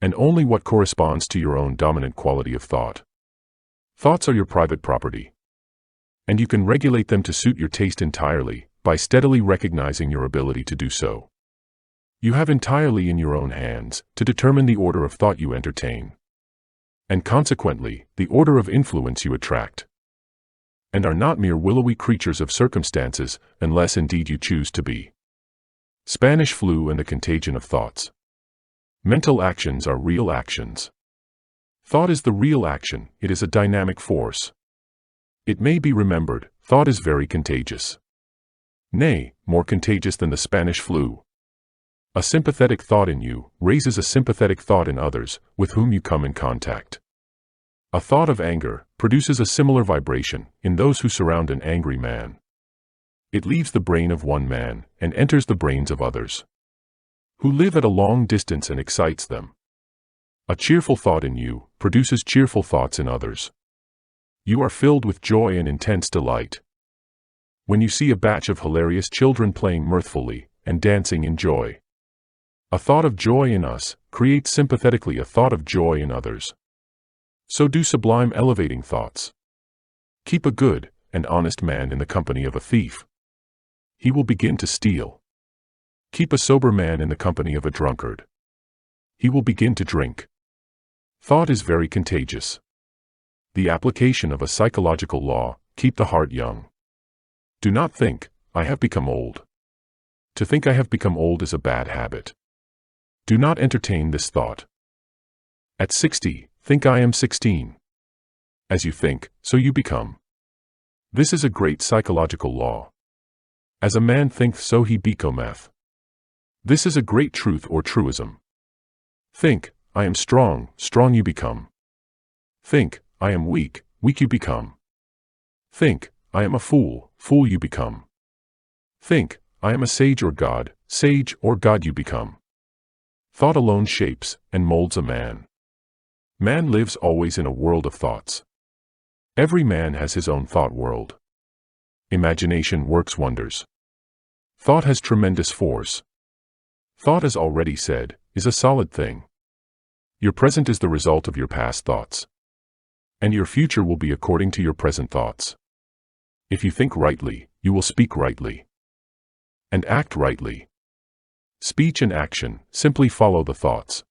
and only what corresponds to your own dominant quality of thought. Thoughts are your private property, and you can regulate them to suit your taste entirely, by steadily recognizing your ability to do so. You have entirely in your own hands to determine the order of thought you entertain, and consequently, the order of influence you attract, and are not mere willowy creatures of circumstances, unless indeed you choose to be. Spanish flu and the contagion of thoughts. Mental actions are real actions. Thought is the real action, it is a dynamic force. It may be remembered, thought is very contagious. Nay, more contagious than the Spanish flu. A sympathetic thought in you raises a sympathetic thought in others with whom you come in contact. A thought of anger produces a similar vibration in those who surround an angry man. It leaves the brain of one man and enters the brains of others, who live at a long distance and excites them. A cheerful thought in you produces cheerful thoughts in others. You are filled with joy and intense delight when you see a batch of hilarious children playing mirthfully and dancing in joy. A thought of joy in us creates sympathetically a thought of joy in others. So do sublime elevating thoughts. Keep a good and honest man in the company of a thief. He will begin to steal. Keep a sober man in the company of a drunkard. He will begin to drink. Thought is very contagious. The application of a psychological law: keep the heart young. Do not think, I have become old. To think I have become old is a bad habit. Do not entertain this thought. At 60, think I am 16. As you think, so you become. This is a great psychological law. As a man thinketh, so he becometh. This is a great truth or truism. Think, I am strong, strong you become. Think, I am weak, weak you become. Think, I am a fool, fool you become. Think, I am a sage or God you become. Thought alone shapes and molds a man. Man lives always in a world of thoughts. Every man has his own thought world. Imagination works wonders. Thought has tremendous force. Thought, as already said, is a solid thing. Your present is the result of your past thoughts, and your future will be according to your present thoughts. If you think rightly, you will speak rightly, and act rightly. Speech and action simply follow the thoughts.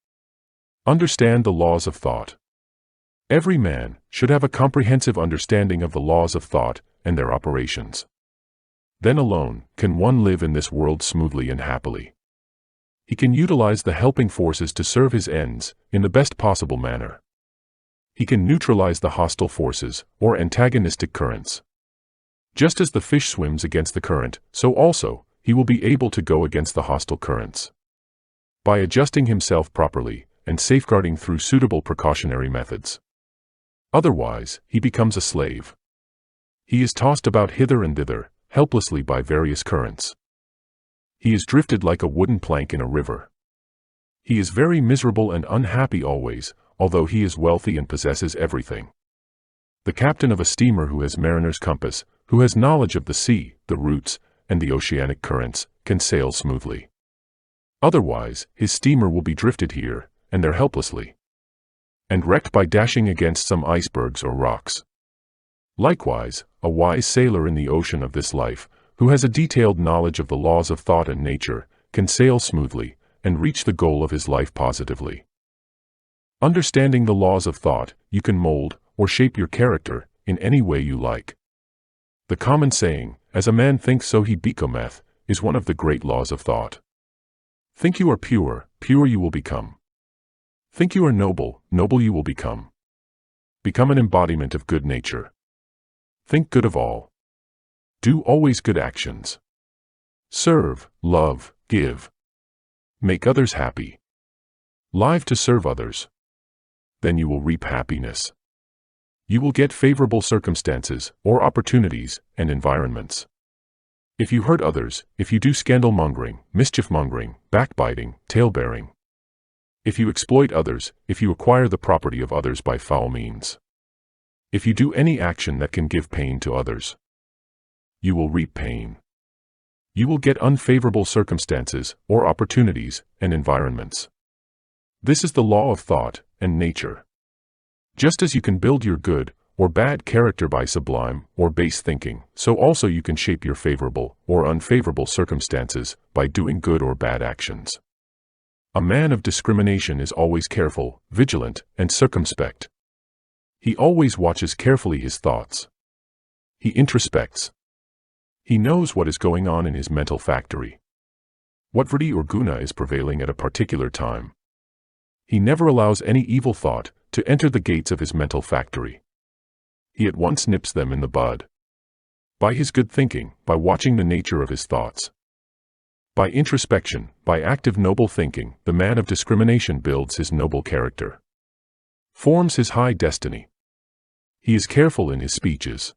Understand the laws of thought. Every man should have a comprehensive understanding of the laws of thought and their operations. Then alone can one live in this world smoothly and happily. He can utilize the helping forces to serve his ends in the best possible manner. He can neutralize the hostile forces or antagonistic currents. Just as the fish swims against the current, so also he will be able to go against the hostile currents. By adjusting himself properly and safeguarding through suitable precautionary methods. Otherwise, he becomes a slave. He is tossed about hither and thither, helplessly by various currents. He is drifted like a wooden plank in a river. He is very miserable and unhappy always, although he is wealthy and possesses everything. The captain of a steamer who has mariner's compass, who has knowledge of the sea, the roots, and the oceanic currents, can sail smoothly. Otherwise, his steamer will be drifted here and there helplessly, and wrecked by dashing against some icebergs or rocks. Likewise, a wise sailor in the ocean of this life, who has a detailed knowledge of the laws of thought and nature, can sail smoothly and reach the goal of his life positively. Understanding the laws of thought, you can mold or shape your character in any way you like. The common saying, "As a man thinks so he becometh," is one of the great laws of thought. Think you are pure, pure you will become. Think you are noble, noble you will become. Become an embodiment of good nature. Think good of all. Do always good actions. Serve, love, give. Make others happy. Live to serve others. Then you will reap happiness. You will get favorable circumstances or opportunities and environments. If you hurt others, if you do scandal-mongering, mischief-mongering, backbiting, tale-bearing. If you exploit others, if you acquire the property of others by foul means. If you do any action that can give pain to others, you will reap pain. You will get unfavorable circumstances or opportunities and environments. This is the law of thought and nature. Just as you can build your good or bad character by sublime or base thinking, so also you can shape your favorable or unfavorable circumstances by doing good or bad actions. A man of discrimination is always careful, vigilant, and circumspect. He always watches carefully his thoughts. He introspects. He knows what is going on in his mental factory. What vritti or guna is prevailing at a particular time. He never allows any evil thought to enter the gates of his mental factory. He at once nips them in the bud. By his good thinking, by watching the nature of his thoughts. By introspection, by active noble thinking, the man of discrimination builds his noble character. Forms his high destiny. He is careful in his speeches.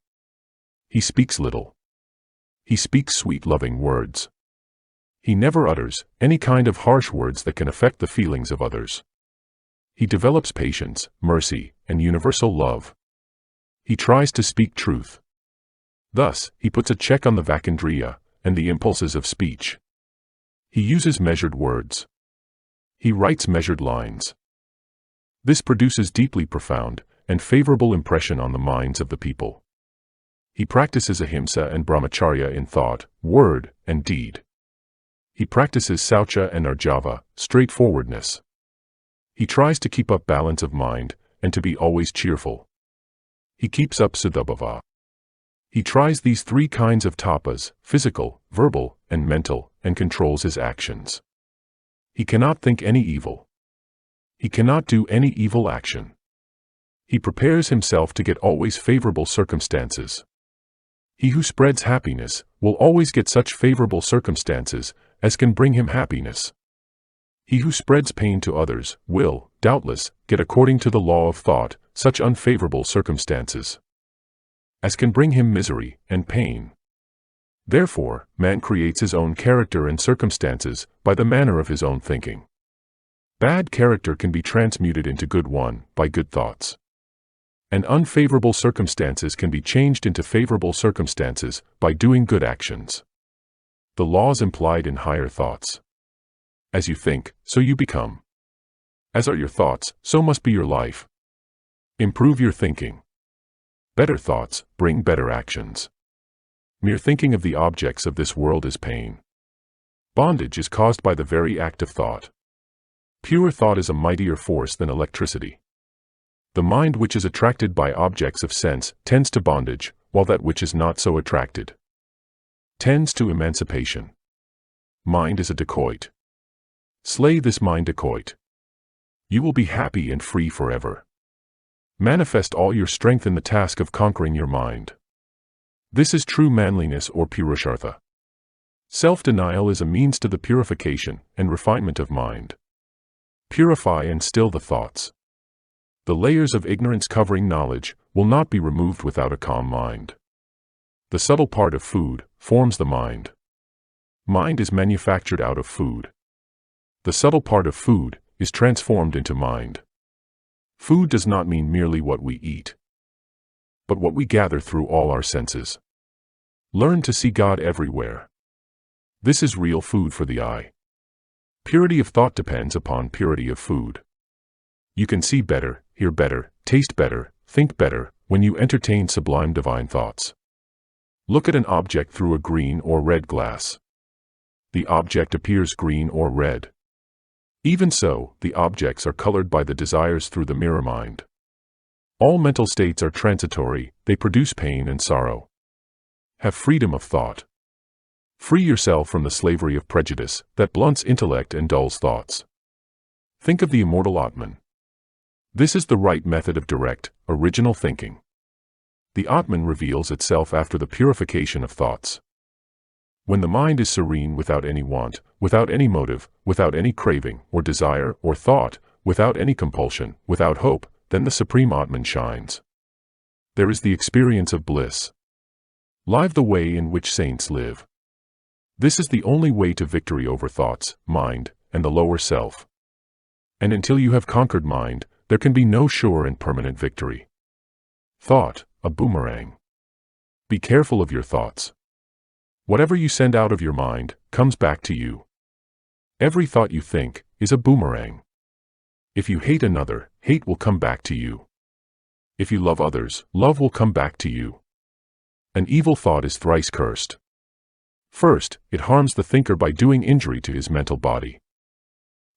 He speaks little. He speaks sweet loving words. He never utters any kind of harsh words that can affect the feelings of others. He develops patience, mercy, and universal love. He tries to speak truth. Thus, he puts a check on the vakindriya and the impulses of speech. He uses measured words. He writes measured lines. This produces deeply profound and favorable impression on the minds of the people. He practices ahimsa and brahmacharya in thought, word, and deed. He practices saucha and arjava, straightforwardness. He tries to keep up balance of mind and to be always cheerful. He keeps up siddhabhava. He tries these three kinds of tapas, physical, verbal, and mental, and controls his actions. He cannot think any evil. He cannot do any evil action. He prepares himself to get always favorable circumstances. He who spreads happiness will always get such favorable circumstances as can bring him happiness. He who spreads pain to others will, doubtless, get according to the law of thought, such unfavorable circumstances as can bring him misery and pain. Therefore, man creates his own character and circumstances by the manner of his own thinking. Bad character can be transmuted into good one by good thoughts. And unfavorable circumstances can be changed into favorable circumstances by doing good actions. The laws implied in higher thoughts. As you think, so you become. As are your thoughts, so must be your life. Improve your thinking. Better thoughts bring better actions. Mere thinking of the objects of this world is pain. Bondage is caused by the very act of thought. Pure thought is a mightier force than electricity. The mind which is attracted by objects of sense tends to bondage, while that which is not so attracted tends to emancipation. Mind is a dacoit. Slay this mind dacoit. You will be happy and free forever. Manifest all your strength in the task of conquering your mind. This is true manliness or purushartha. Self-denial is a means to the purification and refinement of mind. Purify and still the thoughts. The layers of ignorance covering knowledge will not be removed without a calm mind. The subtle part of food forms the mind. Mind is manufactured out of food. The subtle part of food is transformed into mind. Food does not mean merely what we eat, but what we gather through all our senses. Learn to see God everywhere. This is real food for the eye. Purity of thought depends upon purity of food. You can see better, hear better, taste better, think better, when you entertain sublime divine thoughts. Look at an object through a green or red glass. The object appears green or red. Even so, the objects are colored by the desires through the mirror mind. All mental states are transitory, they produce pain and sorrow. Have freedom of thought. Free yourself from the slavery of prejudice that blunts intellect and dulls thoughts. Think of the immortal Atman. This is the right method of direct, original thinking. The Atman reveals itself after the purification of thoughts. When the mind is serene without any want, without any motive, without any craving or desire or thought, without any compulsion, without hope, then the Supreme Atman shines. There is the experience of bliss. Live the way in which saints live. This is the only way to victory over thoughts, mind, and the lower self. And until you have conquered mind, there can be no sure and permanent victory. Thought, a boomerang. Be careful of your thoughts. Whatever you send out of your mind comes back to you. Every thought you think is a boomerang. If you hate another, hate will come back to you. If you love others, love will come back to you. An evil thought is thrice cursed. First, it harms the thinker by doing injury to his mental body.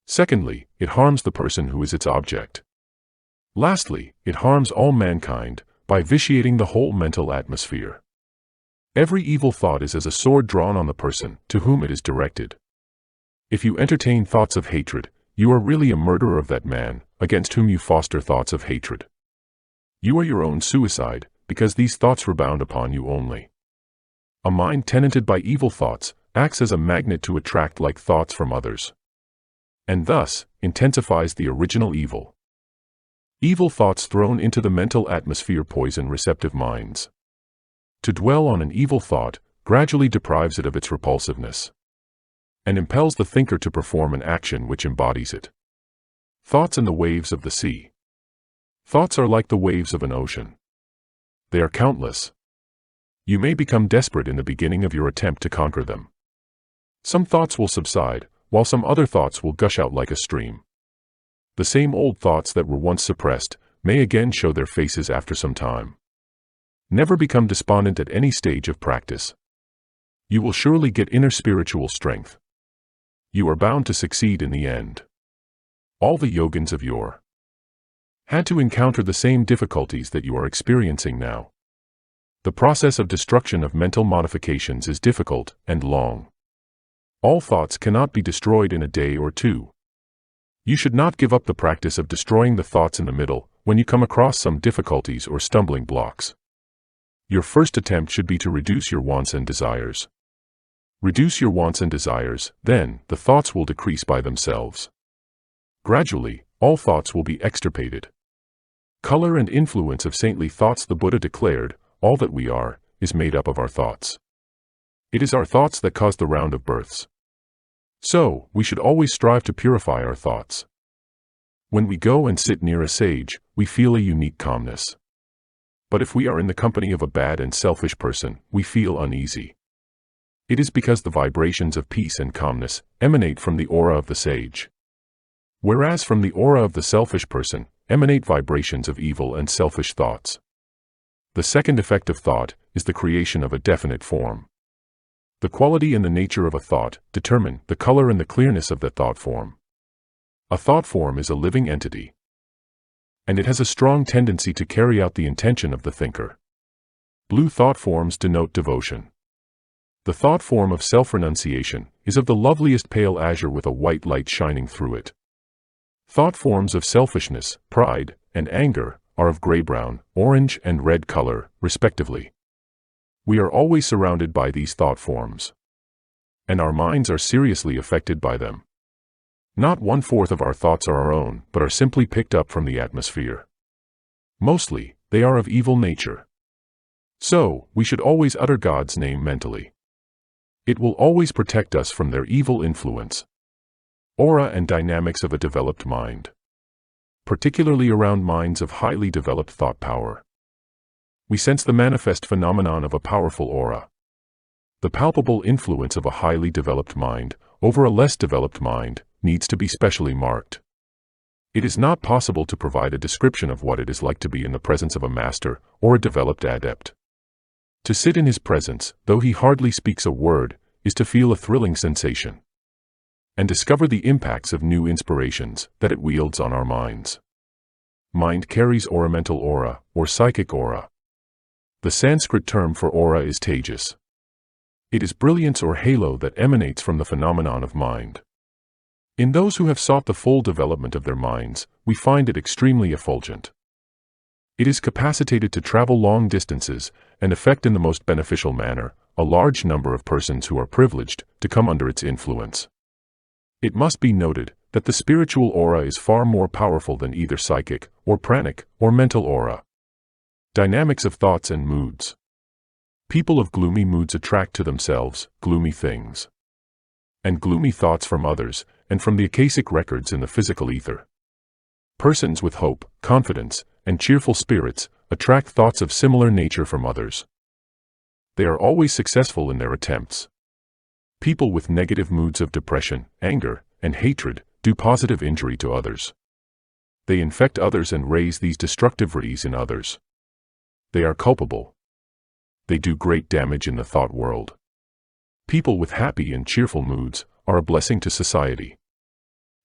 Secondly, it harms the person who is its object. Lastly, it harms all mankind by vitiating the whole mental atmosphere. Every evil thought is as a sword drawn on the person to whom it is directed. If you entertain thoughts of hatred, you are really a murderer of that man against whom you foster thoughts of hatred. You are your own suicide, because these thoughts rebound upon you only. A mind tenanted by evil thoughts acts as a magnet to attract like thoughts from others, and thus intensifies the original evil. Evil thoughts thrown into the mental atmosphere poison receptive minds. To dwell on an evil thought gradually deprives it of its repulsiveness, and impels the thinker to perform an action which embodies it. Thoughts and the waves of the sea. Thoughts are like the waves of an ocean. They are countless. You may become desperate in the beginning of your attempt to conquer them. Some thoughts will subside, while some other thoughts will gush out like a stream. The same old thoughts that were once suppressed may again show their faces after some time. Never become despondent at any stage of practice. You will surely get inner spiritual strength. You are bound to succeed in the end. All the yogins of yore had to encounter the same difficulties that you are experiencing now. The process of destruction of mental modifications is difficult and long. All thoughts cannot be destroyed in a day or two. You should not give up the practice of destroying the thoughts in the middle when you come across some difficulties or stumbling blocks. Your first attempt should be to reduce your wants and desires. Reduce your wants and desires, then the thoughts will decrease by themselves. Gradually, all thoughts will be extirpated. Color and influence of saintly thoughts. The Buddha declared, all that we are is made up of our thoughts. It is our thoughts that cause the round of births. So, we should always strive to purify our thoughts. When we go and sit near a sage, we feel a unique calmness. But if we are in the company of a bad and selfish person, we feel uneasy. It is because the vibrations of peace and calmness emanate from the aura of the sage. Whereas from the aura of the selfish person emanate vibrations of evil and selfish thoughts. The second effect of thought is the creation of a definite form. The quality and the nature of a thought determine the color and the clearness of that thought form. A thought form is a living entity, and it has a strong tendency to carry out the intention of the thinker. Blue thought forms denote devotion. The thought form of self-renunciation is of the loveliest pale azure with a white light shining through it. Thought forms of selfishness, pride, and anger are of gray-brown, orange, and red color, respectively. We are always surrounded by these thought forms, and our minds are seriously affected by them. Not 1/4 of our thoughts are our own, but are simply picked up from the atmosphere. Mostly, they are of evil nature. So, we should always utter God's name mentally. It will always protect us from their evil influence. Aura and dynamics of a developed mind. Particularly around minds of highly developed thought power. We sense the manifest phenomenon of a powerful aura. The palpable influence of a highly developed mind over a less developed mind needs to be specially marked. It is not possible to provide a description of what it is like to be in the presence of a master or a developed adept. To sit in his presence, though he hardly speaks a word, is to feel a thrilling sensation and discover the impacts of new inspirations that it wields on our minds. Mind carries mental aura, or psychic aura. The Sanskrit term for aura is tejas. It is brilliance or halo that emanates from the phenomenon of mind. In those who have sought the full development of their minds, we find it extremely effulgent. It is capacitated to travel long distances and affect in the most beneficial manner a large number of persons who are privileged to come under its influence. It must be noted that the spiritual aura is far more powerful than either psychic, or pranic, or mental aura. Dynamics of thoughts and moods. People of gloomy moods attract to themselves gloomy things and gloomy thoughts from others, and from the akashic records in the physical ether. Persons with hope, confidence, and cheerful spirits attract thoughts of similar nature from others. They are always successful in their attempts. People with negative moods of depression, anger, and hatred do positive injury to others. They infect others and raise these destructive rays in others. They are culpable. They do great damage in the thought world. People with happy and cheerful moods are a blessing to society.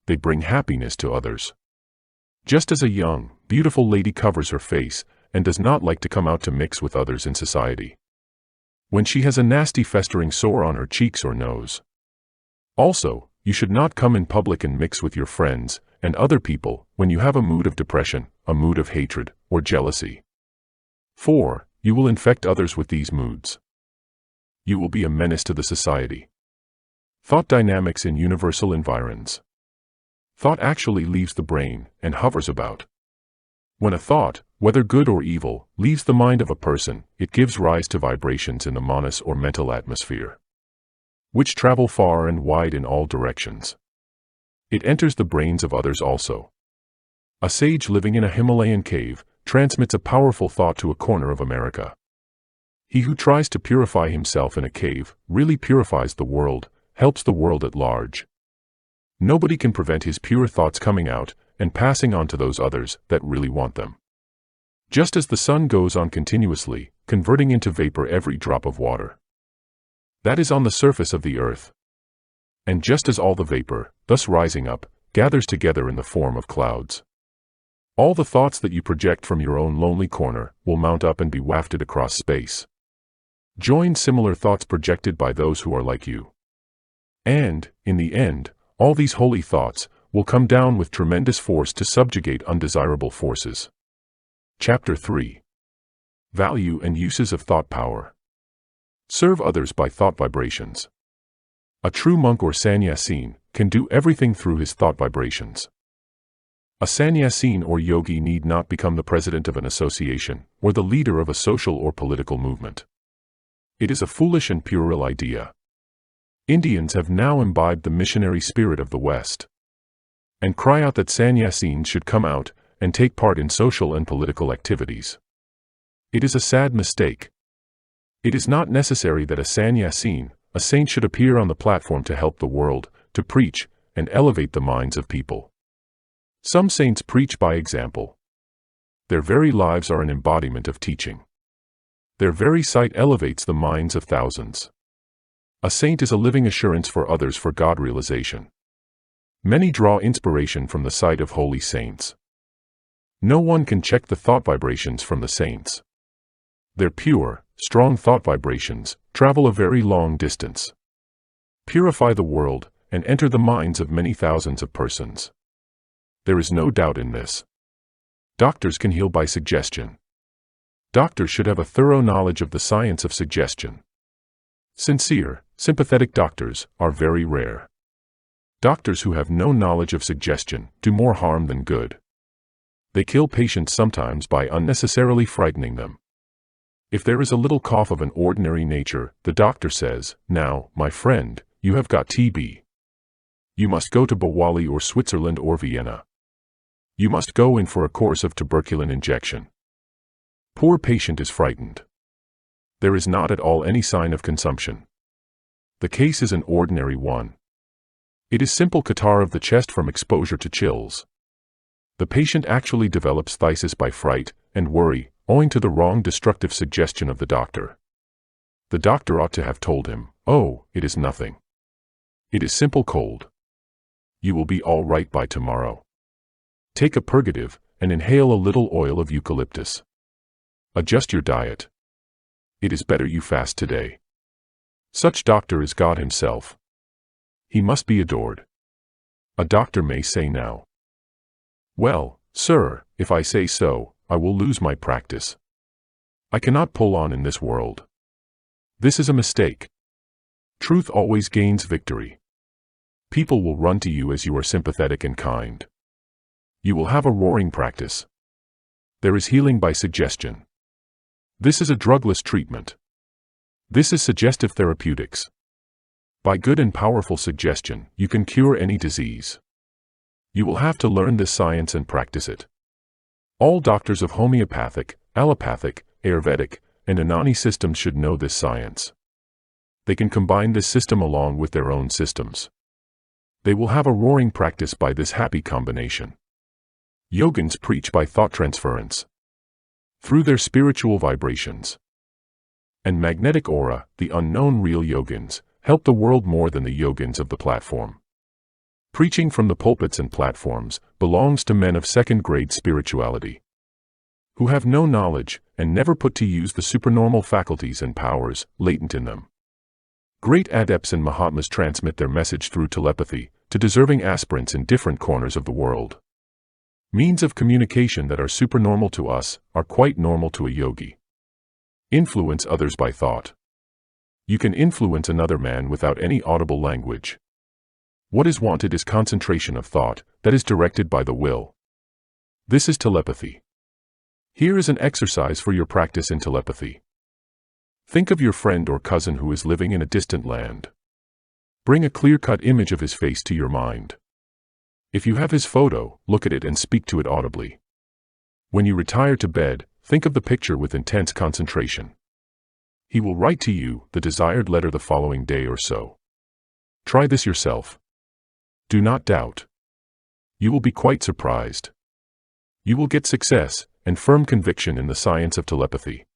They bring happiness to others. Just as a young, beautiful lady covers her face and does not like to come out to mix with others in society when she has a nasty festering sore on her cheeks or nose. Also, you should not come in public and mix with your friends and other people when you have a mood of depression, a mood of hatred, or jealousy. For, you will infect others with these moods. You will be a menace to the society. Thought dynamics in universal environs. Thought actually leaves the brain and hovers about. When a thought, whether good or evil, leaves the mind of a person, it gives rise to vibrations in the manas or mental atmosphere, which travel far and wide in all directions. It enters the brains of others also. A sage living in a Himalayan cave transmits a powerful thought to a corner of America. He who tries to purify himself in a cave really purifies the world, helps the world at large. Nobody can prevent his pure thoughts coming out and passing on to those others that really want them. Just as the sun goes on continuously, converting into vapor every drop of water that is on the surface of the earth. And just as all the vapor, thus rising up, gathers together in the form of clouds, all the thoughts that you project from your own lonely corner will mount up and be wafted across space. Join similar thoughts projected by those who are like you. And, in the end, all these holy thoughts will come down with tremendous force to subjugate undesirable forces. Chapter 3. Value and uses of thought power. Serve others by thought vibrations. A true monk or sannyasin can do everything through his thought vibrations. A sannyasin or yogi need not become the president of an association or the leader of a social or political movement. It is a foolish and puerile idea. Indians have now imbibed the missionary spirit of the West and cry out that sannyasins should come out and take part in social and political activities. It is a sad mistake. It is not necessary that a sannyasin, a saint, should appear on the platform to help the world, to preach, and elevate the minds of people. Some saints preach by example. Their very lives are an embodiment of teaching. Their very sight elevates the minds of thousands. A saint is a living assurance for others for God realization. Many draw inspiration from the sight of holy saints. No one can check the thought vibrations from the saints. Their pure, strong thought vibrations travel a very long distance. purify the world, and enter the minds of many thousands of persons. There is no doubt in this. Doctors can heal by suggestion. Doctors should have a thorough knowledge of the science of suggestion. Sincere, sympathetic doctors are very rare. Doctors who have no knowledge of suggestion do more harm than good. They kill patients sometimes by unnecessarily frightening them. If there is a little cough of an ordinary nature, the doctor says, "Now, my friend, you have got TB. You must go to Bawali or Switzerland or Vienna. You must go in for a course of tuberculin injection." Poor patient is frightened. There is not at all any sign of consumption. The case is an ordinary one. It is simple catarrh of the chest from exposure to chills. The patient actually develops phthisis by fright and worry, owing to the wrong destructive suggestion of the doctor. The doctor ought to have told him, "Oh, it is nothing. It is simple cold. You will be all right by tomorrow. Take a purgative and inhale a little oil of eucalyptus. Adjust your diet. It is better you fast today." Such doctor is God himself. He must be adored. A doctor may say now, "Well, sir, if I say so, I will lose my practice. I cannot pull on in this world." This is a mistake. Truth always gains victory. People will run to you as you are sympathetic and kind. You will have a roaring practice. There is healing by suggestion. This is a drugless treatment. This is suggestive therapeutics. By good and powerful suggestion, you can cure any disease. You will have to learn this science and practice it. All doctors of homeopathic, allopathic, Ayurvedic, and Unani systems should know this science. They can combine this system along with their own systems. They will have a roaring practice by this happy combination. Yogins preach by thought transference through their spiritual vibrations. And magnetic aura, the unknown real yogins, help the world more than the yogins of the platform. Preaching from the pulpits and platforms belongs to men of second-grade spirituality, who have no knowledge and never put to use the supernormal faculties and powers latent in them. Great adepts and Mahatmas transmit their message through telepathy to deserving aspirants in different corners of the world. Means of communication that are supernormal to us are quite normal to a yogi. Influence others by thought. You can influence another man without any audible language. What is wanted is concentration of thought that is directed by the will. This is telepathy. Here is an exercise for your practice in telepathy. Think of your friend or cousin who is living in a distant land. Bring a clear-cut image of his face to your mind. If you have his photo, look at it and speak to it audibly. When you retire to bed, think of the picture with intense concentration. He will write to you the desired letter the following day or so. Try this yourself. Do not doubt. You will be quite surprised. You will get success and firm conviction in the science of telepathy.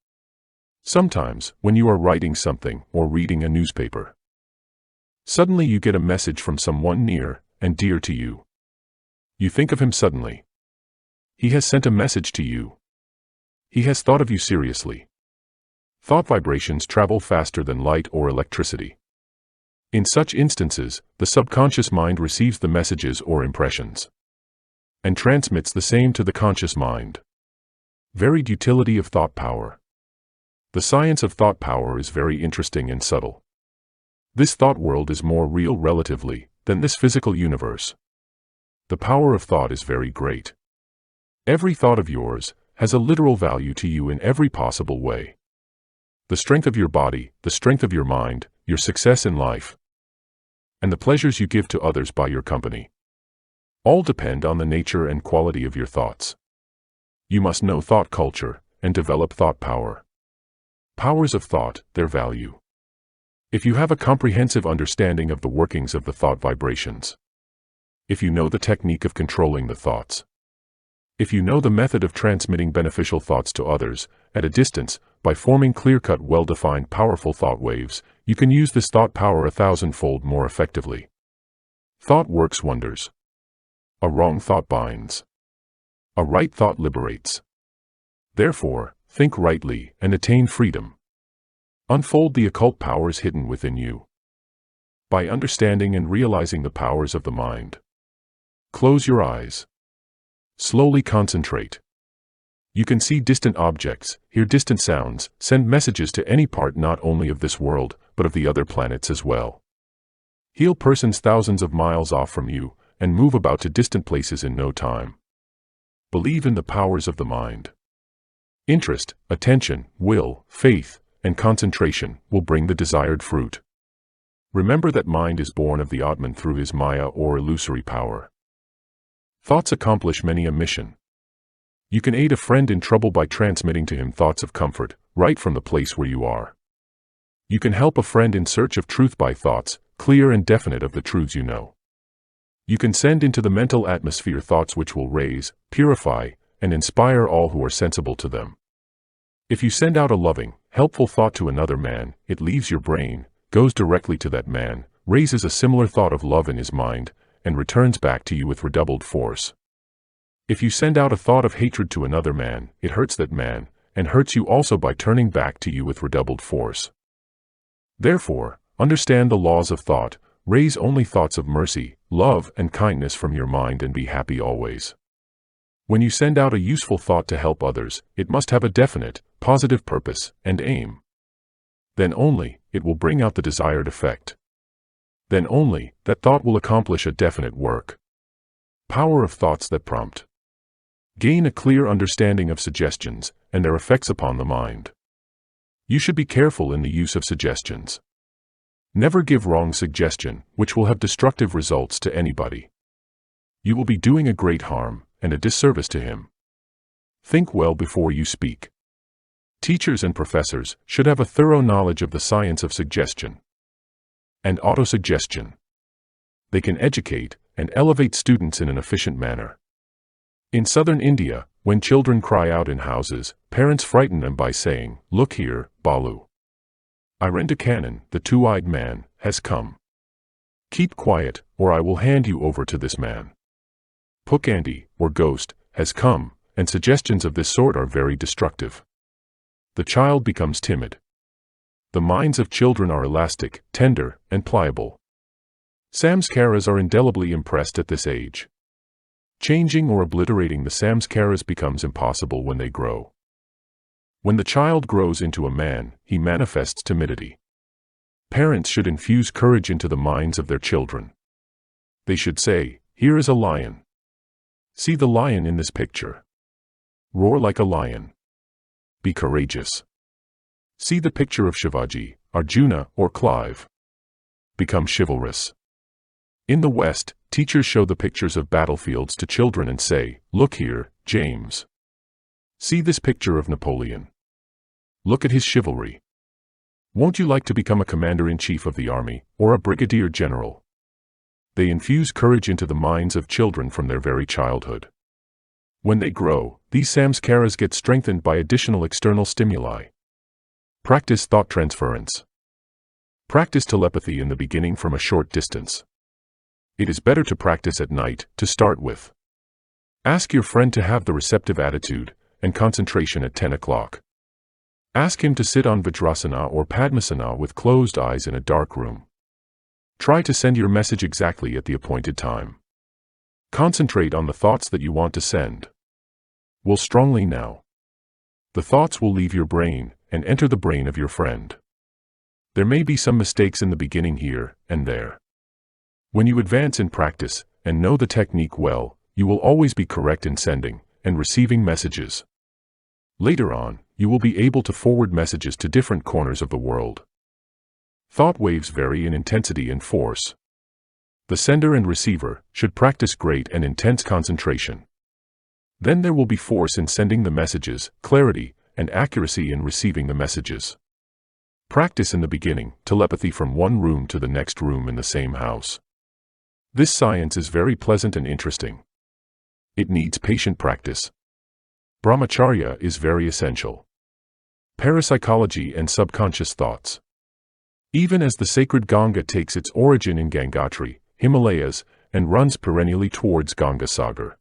Sometimes, when you are writing something or reading a newspaper, suddenly you get a message from someone near and dear to you. You think of him suddenly. He has sent a message to you. He has thought of you seriously. Thought vibrations travel faster than light or electricity. In such instances, the subconscious mind receives the messages or impressions and transmits the same to the conscious mind. Varied utility of thought power. The science of thought power is very interesting and subtle. This thought world is more real relatively than this physical universe. The power of thought is very great. Every thought of yours has a literal value to you in every possible way. The strength of your body, the strength of your mind, your success in life, and the pleasures you give to others by your company, all depend on the nature and quality of your thoughts. You must know thought culture and develop thought power. Powers of thought, their value. If you have a comprehensive understanding of the workings of the thought vibrations, if you know the technique of controlling the thoughts, if you know the method of transmitting beneficial thoughts to others at a distance by forming clear-cut, well-defined, powerful thought waves, you can use this thought power 1,000-fold more effectively. Thought works wonders. A wrong thought binds. A right thought liberates. Therefore, think rightly and attain freedom. Unfold the occult powers hidden within you. by understanding and realizing the powers of the mind. Close your eyes. Slowly concentrate. You can see distant objects, hear distant sounds, send messages to any part not only of this world, but of the other planets as well. Heal persons thousands of miles off from you, and move about to distant places in no time. Believe in the powers of the mind. Interest, attention, will, faith, and concentration will bring the desired fruit. Remember that mind is born of the Atman through his Maya or illusory power. Thoughts accomplish many a mission. You can aid a friend in trouble by transmitting to him thoughts of comfort, right from the place where you are. You can help a friend in search of truth by thoughts, clear and definite of the truths you know. You can send into the mental atmosphere thoughts which will raise, purify, and inspire all who are sensible to them. If you send out a loving, helpful thought to another man, it leaves your brain, goes directly to that man, raises a similar thought of love in his mind, and returns back to you with redoubled force. If you send out a thought of hatred to another man, it hurts that man, and hurts you also by turning back to you with redoubled force. Therefore, understand the laws of thought, raise only thoughts of mercy, love, and kindness from your mind and be happy always. When you send out a useful thought to help others, it must have a definite, positive purpose and aim. Then only, it will bring out the desired effect. Then only, that thought will accomplish a definite work. Power of thoughts that prompt. Gain a clear understanding of suggestions and their effects upon the mind. You should be careful in the use of suggestions. Never give wrong suggestion, which will have destructive results to anybody. You will be doing a great harm and a disservice to him. Think well before you speak. Teachers and professors should have a thorough knowledge of the science of suggestion and autosuggestion. They can educate and elevate students in an efficient manner. In southern India, when children cry out in houses, parents frighten them by saying, "Look here, Balu. Irendukanan, the two-eyed man, has come. Keep quiet, or I will hand you over to this man. Pukandi, or ghost, has come," and suggestions of this sort are very destructive. The child becomes timid. The minds of children are elastic, tender, and pliable. Samskaras are indelibly impressed at this age. Changing or obliterating the samskaras becomes impossible when they grow. When the child grows into a man, he manifests timidity. Parents should infuse courage into the minds of their children. They should say, "Here is a lion. See the lion in this picture. Roar like a lion. Be courageous. See the picture of Shivaji, Arjuna, or Clive. Become chivalrous." In the West, teachers show the pictures of battlefields to children and say, "Look here, James. See this picture of Napoleon. Look at his chivalry. Won't you like to become a commander-in-chief of the army, or a brigadier general?" They infuse courage into the minds of children from their very childhood. When they grow, these samskaras get strengthened by additional external stimuli. Practice thought transference. Practice telepathy in the beginning from a short distance. It is better to practice at night, to start with. Ask your friend to have the receptive attitude and concentration at 10 o'clock. Ask him to sit on Vajrasana or Padmasana with closed eyes in a dark room. Try to send your message exactly at the appointed time. Concentrate on the thoughts that you want to send. Will strongly now. The thoughts will leave your brain and enter the brain of your friend. There may be some mistakes in the beginning here and there. When you advance in practice and know the technique well, you will always be correct in sending and receiving messages. Later on, you will be able to forward messages to different corners of the world. Thought waves vary in intensity and force. The sender and receiver should practice great and intense concentration. Then there will be force in sending the messages, clarity, and accuracy in receiving the messages. Practice in the beginning, telepathy from one room to the next room in the same house. This science is very pleasant and interesting. It needs patient practice. Brahmacharya is very essential. Parapsychology and subconscious thoughts. Even as the sacred Ganga takes its origin in Gangotri, Himalayas, and runs perennially towards Ganga Sagar,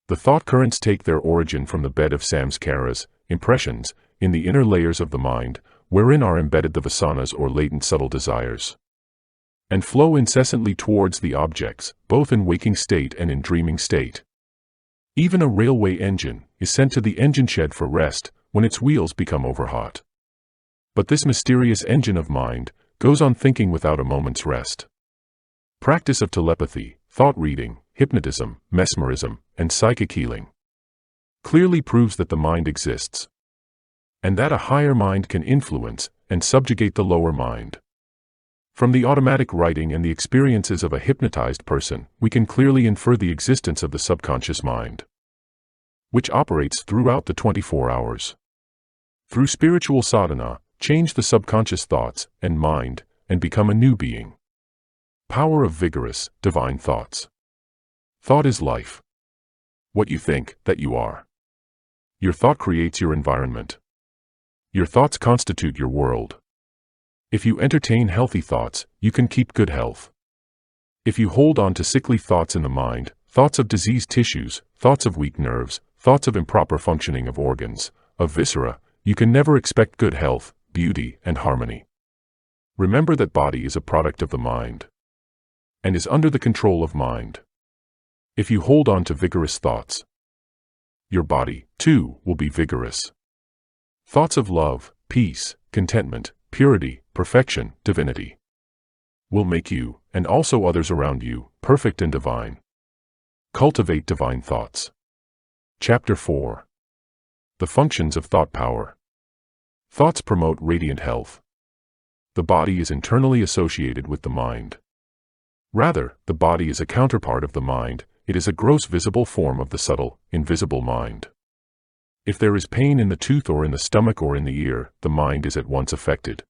the thought currents take their origin from the bed of samskaras, impressions, in the inner layers of the mind, wherein are embedded the vasanas or latent subtle desires. and flow incessantly towards the objects, both in waking state and in dreaming state. Even a railway engine is sent to the engine shed for rest when its wheels become overhot. But this mysterious engine of mind goes on thinking without a moment's rest. Practice of telepathy, thought reading, hypnotism, mesmerism, and psychic healing clearly proves that the mind exists, and that a higher mind can influence and subjugate the lower mind. From the automatic writing and the experiences of a hypnotized person, we can clearly infer the existence of the subconscious mind, which operates throughout the 24 hours. Through spiritual sadhana, change the subconscious thoughts and mind and become a new being. Power of vigorous, divine thoughts. Thought is life. What you think, that you are. Your thought creates your environment. Your thoughts constitute your world. If you entertain healthy thoughts, you can keep good health. If you hold on to sickly thoughts in the mind, thoughts of diseased tissues, thoughts of weak nerves, thoughts of improper functioning of organs, of viscera, you can never expect good health, beauty, and harmony. Remember that body is a product of the mind, and is under the control of mind. If you hold on to vigorous thoughts, your body, too, will be vigorous. Thoughts of love, peace, contentment, purity, perfection, divinity will make you, and also others around you, perfect and divine. Cultivate divine thoughts. Chapter 4. The functions of thought power. Thoughts promote radiant health. The body is internally associated with the mind. Rather, the body is a counterpart of the mind. It is a gross visible form of the subtle, invisible mind. If there is pain in the tooth or in the stomach or in the ear, the mind is at once affected.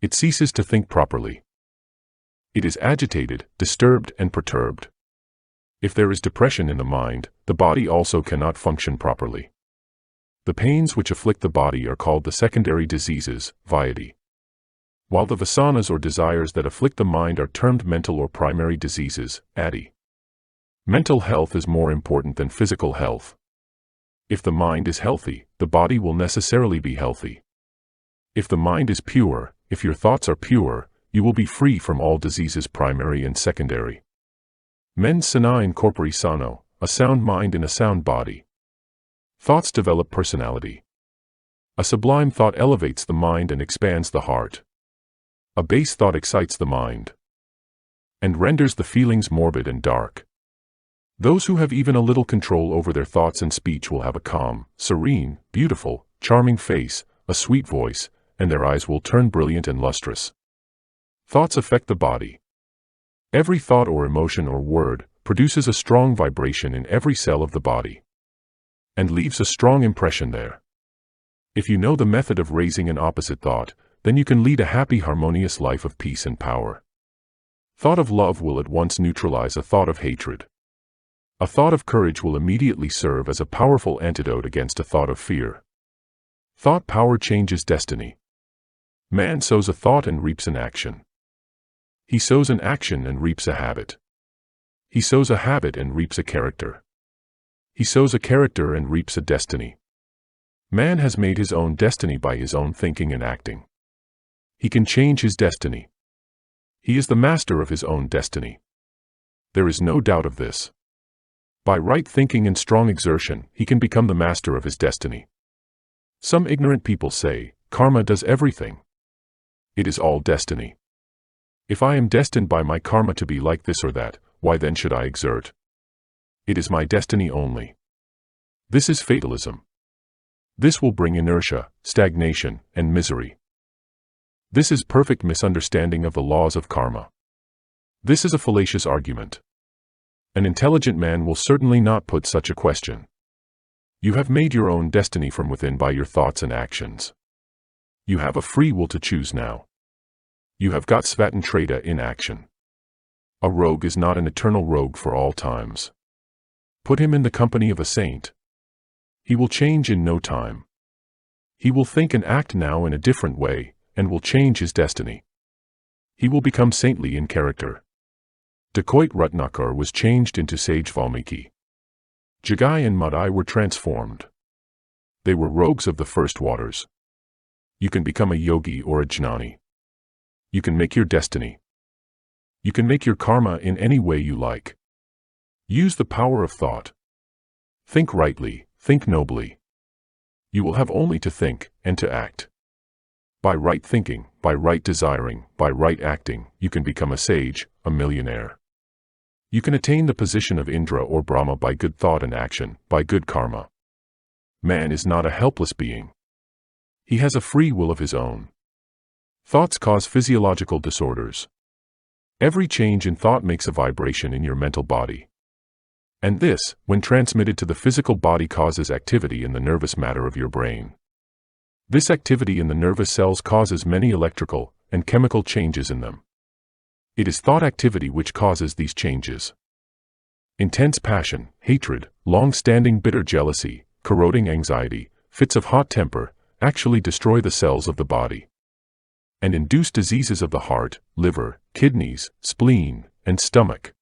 It ceases to think properly. It is agitated, disturbed, and perturbed. If there is depression in the mind, the body also cannot function properly. The pains which afflict the body are called the secondary diseases, vyadi, while the vasanas or desires that afflict the mind are termed mental or primary diseases, adi. Mental health is more important than physical health. If the mind is healthy, the body will necessarily be healthy. If the mind is pure, if your thoughts are pure, you will be free from all diseases primary and secondary. Mens sana in corpore sano, a sound mind in a sound body. Thoughts develop personality. A sublime thought elevates the mind and expands the heart. A base thought excites the mind and renders the feelings morbid and dark. Those who have even a little control over their thoughts and speech will have a calm, serene, beautiful, charming face, a sweet voice, and their eyes will turn brilliant and lustrous. Thoughts affect the body. Every thought or emotion or word produces a strong vibration in every cell of the body and leaves a strong impression there. If you know the method of raising an opposite thought, then you can lead a happy, harmonious life of peace and power. Thought of love will at once neutralize a thought of hatred. A thought of courage will immediately serve as a powerful antidote against a thought of fear. Thought power changes destiny. Man sows a thought and reaps an action. He sows an action and reaps a habit. He sows a habit and reaps a character. He sows a character and reaps a destiny. Man has made his own destiny by his own thinking and acting. He can change his destiny. He is the master of his own destiny. There is no doubt of this. By right thinking and strong exertion, he can become the master of his destiny. Some ignorant people say, karma does everything. It is all destiny. If I am destined by my karma to be like this or that, why then should I exert? It is my destiny only. This is fatalism. This will bring inertia, stagnation, and misery. This is perfect misunderstanding of the laws of karma. This is a fallacious argument. An intelligent man will certainly not put such a question. You have made your own destiny from within by your thoughts and actions. You have a free will to choose now. You have got Svatantrada in action. A rogue is not an eternal rogue for all times. Put him in the company of a saint. He will change in no time. He will think and act now in a different way, and will change his destiny. He will become saintly in character. Dacoit Ratnakar was changed into sage Valmiki. Jagai and Madai were transformed. They were rogues of the first waters. You can become a yogi or a jnani. You can make your destiny. You can make your karma in any way you like. Use the power of thought. Think rightly, think nobly. You will have only to think and to act. By right thinking, by right desiring, by right acting, you can become a sage, a millionaire. You can attain the position of Indra or Brahma by good thought and action, by good karma. Man is not a helpless being. He has a free will of his own. Thoughts cause physiological disorders. Every change in thought makes a vibration in your mental body. And this, when transmitted to the physical body, causes activity in the nervous matter of your brain. This activity in the nervous cells causes many electrical and chemical changes in them. It is thought activity which causes these changes. Intense passion, hatred, long-standing bitter jealousy, corroding anxiety, fits of hot temper, actually destroy the cells of the body and induce diseases of the heart, liver, kidneys, spleen, and stomach.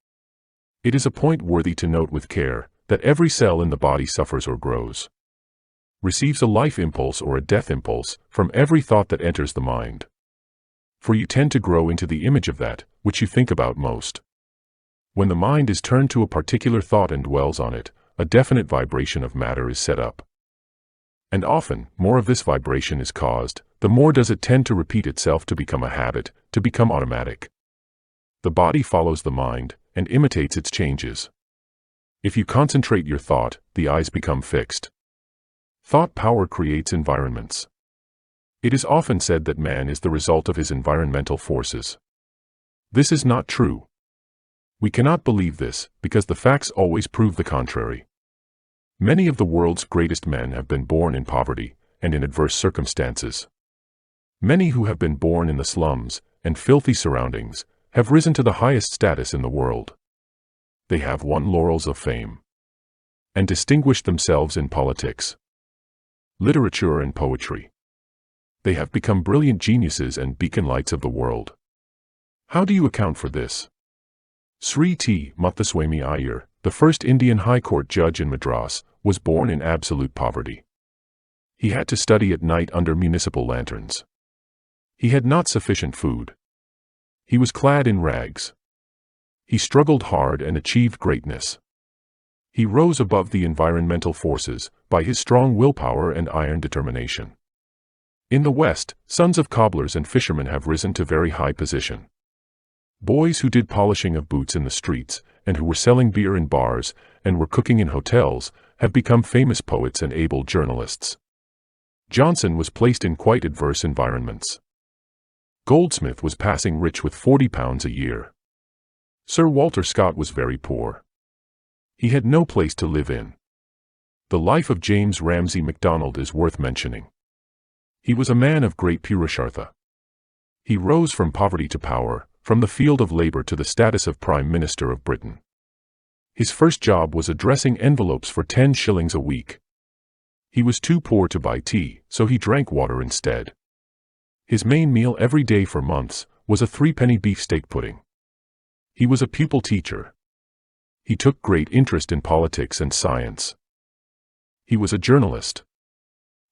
It is a point worthy to note with care that every cell in the body suffers or grows, receives a life impulse or a death impulse from every thought that enters the mind. For you tend to grow into the image of that which you think about most. When the mind is turned to a particular thought and dwells on it, a definite vibration of matter is set up. And often, more of this vibration is caused, the more does it tend to repeat itself, to become a habit, to become automatic. The body follows the mind and imitates its changes. If you concentrate your thought, the eyes become fixed. Thought power creates environments. It is often said that man is the result of his environmental forces. This is not true. We cannot believe this, because the facts always prove the contrary. Many of the world's greatest men have been born in poverty and in adverse circumstances. Many who have been born in the slums and filthy surroundings have risen to the highest status in the world. They have won laurels of fame and distinguished themselves in politics, literature, and poetry. They have become brilliant geniuses and beacon lights of the world. How do you account for this? Sri Muthuswami Iyer, the first Indian High Court judge in Madras, was born in absolute poverty. He had to study at night under municipal lanterns. He had not sufficient food. He was clad in rags. He struggled hard and achieved greatness. He rose above the environmental forces by his strong willpower and iron determination. In the West, sons of cobblers and fishermen have risen to very high position. Boys who did polishing of boots in the streets, and who were selling beer in bars, and were cooking in hotels, have become famous poets and able journalists. Johnson was placed in quite adverse environments. Goldsmith was passing rich with £40 a year. Sir Walter Scott was very poor. He had no place to live in. The life of James Ramsay MacDonald is worth mentioning. He was a man of great purushartha. He rose from poverty to power, from the field of labor to the status of Prime Minister of Britain. His first job was addressing envelopes for 10 shillings a week. He was too poor to buy tea, so he drank water instead. His main meal every day for months was a 3-penny beefsteak pudding. He was a pupil teacher. He took great interest in politics and science. He was a journalist.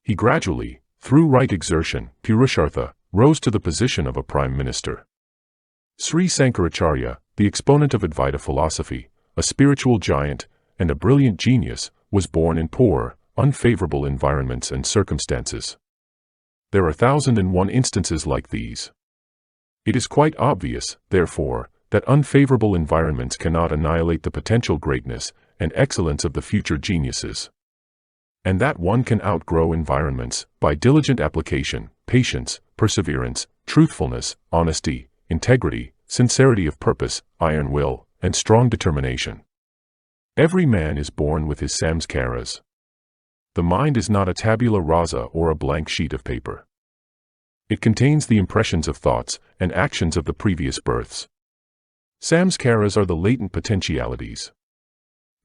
He gradually, through right exertion, purushartha, rose to the position of a prime minister. Sri Sankaracharya, the exponent of Advaita philosophy, a spiritual giant, and a brilliant genius, was born in poor, unfavorable environments and circumstances. There are 1,001 instances like these. It is quite obvious, therefore, that unfavorable environments cannot annihilate the potential greatness and excellence of the future geniuses. And that one can outgrow environments by diligent application, patience, perseverance, truthfulness, honesty, integrity, sincerity of purpose, iron will, and strong determination. Every man is born with his samskaras. The mind is not a tabula rasa or a blank sheet of paper. It contains the impressions of thoughts and actions of the previous births. Samskaras are the latent potentialities.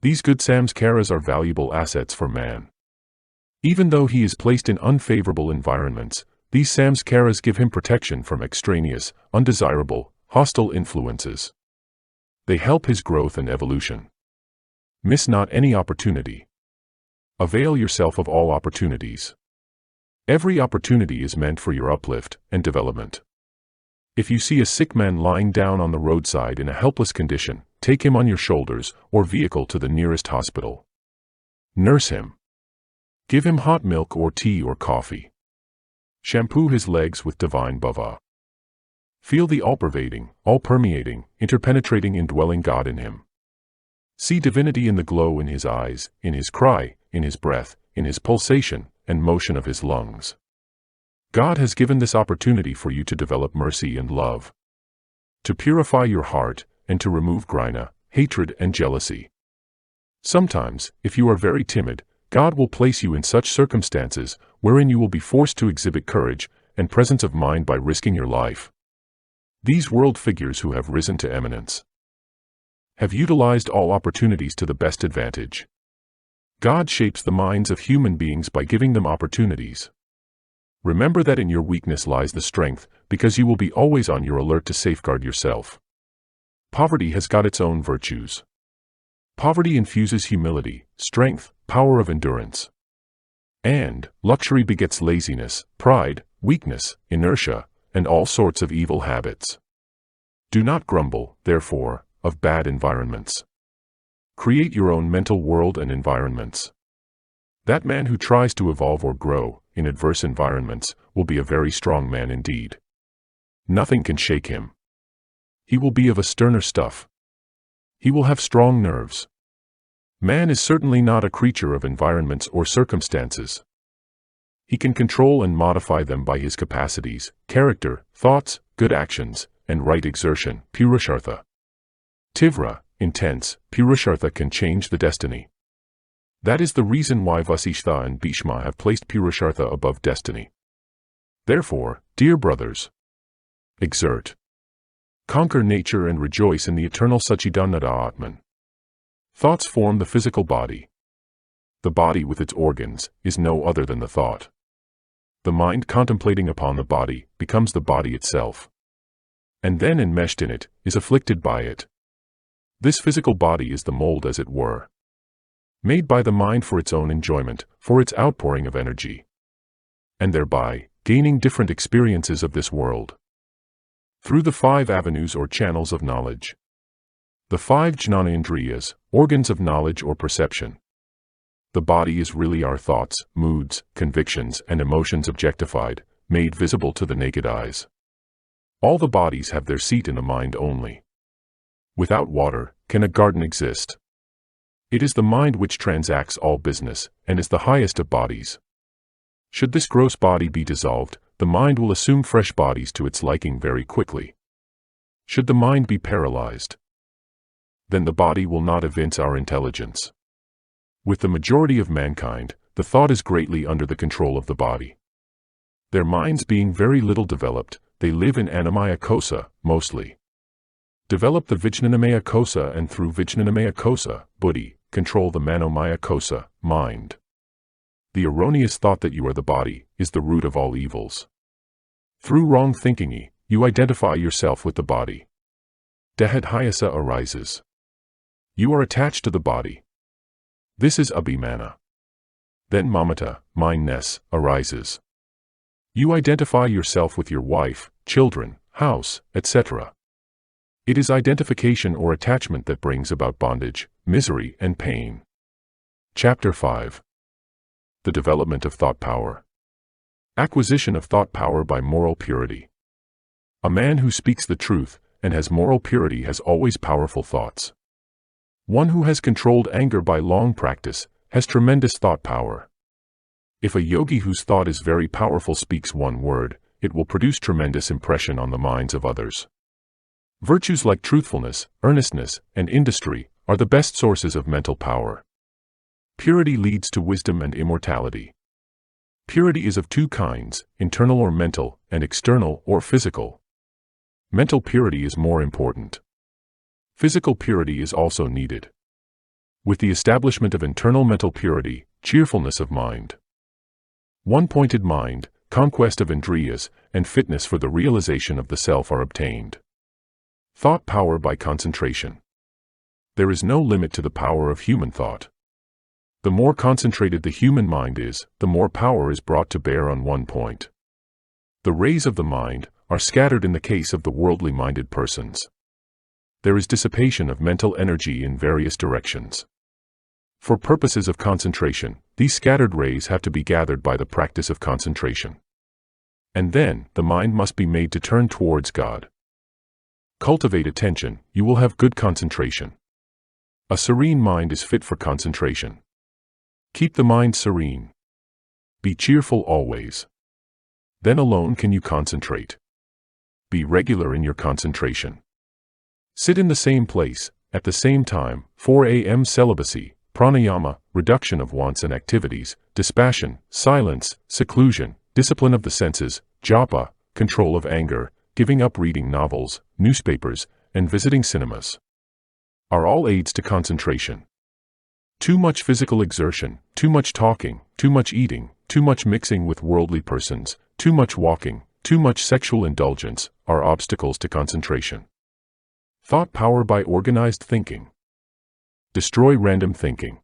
These good samskaras are valuable assets for man. Even though he is placed in unfavorable environments, these samskaras give him protection from extraneous, undesirable, hostile influences. They help his growth and evolution. Miss not any opportunity. Avail yourself of all opportunities. Every opportunity is meant for your uplift and development. If you see a sick man lying down on the roadside in a helpless condition, take him on your shoulders or vehicle to the nearest hospital. Nurse him. Give him hot milk or tea or coffee. Shampoo his legs with divine bhava. Feel the all-pervading, all-permeating, interpenetrating indwelling God in him. See divinity in the glow in his eyes, in his cry, in his breath, in his pulsation and motion of his lungs. God has given this opportunity for you to develop mercy and love, to purify your heart, and to remove grina, hatred and jealousy. Sometimes, if you are very timid, God will place you in such circumstances wherein you will be forced to exhibit courage and presence of mind by risking your life. These world figures who have risen to eminence have utilized all opportunities to the best advantage. God shapes the minds of human beings by giving them opportunities. Remember that in your weakness lies the strength, because you will be always on your alert to safeguard yourself. Poverty has got its own virtues. Poverty infuses humility, strength, power of endurance. And luxury begets laziness, pride, weakness, inertia, and all sorts of evil habits. Do not grumble, therefore, of bad environments. Create your own mental world and environments. That man who tries to evolve or grow in adverse environments will be a very strong man indeed. Nothing can shake him. He will be of a sterner stuff. He will have strong nerves. Man is certainly not a creature of environments or circumstances. He can control and modify them by his capacities, character, thoughts, good actions, and right exertion, Purushartha. Tivra, intense, Purushartha can change the destiny. That is the reason why Vasishtha and Bhishma have placed Purushartha above destiny. Therefore, dear brothers, exert. Conquer nature and rejoice in the eternal Satchidananda Atman. Thoughts form the physical body. The body with its organs is no other than the thought. The mind contemplating upon the body becomes the body itself. And then enmeshed in it, is afflicted by it. This physical body is the mold, as it were, made by the mind for its own enjoyment, for its outpouring of energy, and thereby gaining different experiences of this world. Through the 5 avenues or channels of knowledge. The 5 jnana-indriyas, organs of knowledge or perception. The body is really our thoughts, moods, convictions, and emotions objectified, made visible to the naked eyes. All the bodies have their seat in the mind only. Without water, can a garden exist? It is the mind which transacts all business, and is the highest of bodies. Should this gross body be dissolved, the mind will assume fresh bodies to its liking very quickly. Should the mind be paralyzed, then the body will not evince our intelligence. With the majority of mankind, the thought is greatly under the control of the body. Their minds being very little developed, they live in Annamaya Kosa, mostly. Develop the Vijnanamaya Kosa, and through Vijnanamaya Kosa, Buddhi, control the Manomaya Kosa, mind. The erroneous thought that you are the body is the root of all evils. Through wrong thinking, you identify yourself with the body. Dehadhyasa arises. You are attached to the body. This is abhimana. Then mamata, mindness, arises. You identify yourself with your wife, children, house, etc. It is identification or attachment that brings about bondage, misery, and pain. Chapter 5. The development of thought power. Acquisition of thought power by moral purity. A man who speaks the truth and has moral purity has always powerful thoughts. One who has controlled anger by long practice has tremendous thought power. If a yogi whose thought is very powerful speaks one word, it will produce tremendous impression on the minds of others. Virtues like truthfulness, earnestness, and industry are the best sources of mental power. Purity leads to wisdom and immortality. Purity is of 2 kinds, internal or mental, and external or physical. Mental purity is more important. Physical purity is also needed. With the establishment of internal mental purity, cheerfulness of mind, one-pointed mind, conquest of indriyas, and fitness for the realization of the self are obtained. Thought power by concentration. There is no limit to the power of human thought. The more concentrated the human mind is, the more power is brought to bear on one point. The rays of the mind are scattered in the case of the worldly-minded persons. There is dissipation of mental energy in various directions. For purposes of concentration, these scattered rays have to be gathered by the practice of concentration. And then, the mind must be made to turn towards God. Cultivate attention, you will have good concentration. A serene mind is fit for concentration. Keep the mind serene. Be cheerful always. Then alone can you concentrate. Be regular in your concentration. Sit in the same place, at the same time, 4 a.m. celibacy, pranayama, reduction of wants and activities, dispassion, silence, seclusion, discipline of the senses, japa, control of anger, giving up reading novels, newspapers, and visiting cinemas, are all aids to concentration. Too much physical exertion, too much talking, too much eating, too much mixing with worldly persons, too much walking, too much sexual indulgence, are obstacles to concentration. Thought power by organized thinking. Destroy random thinking.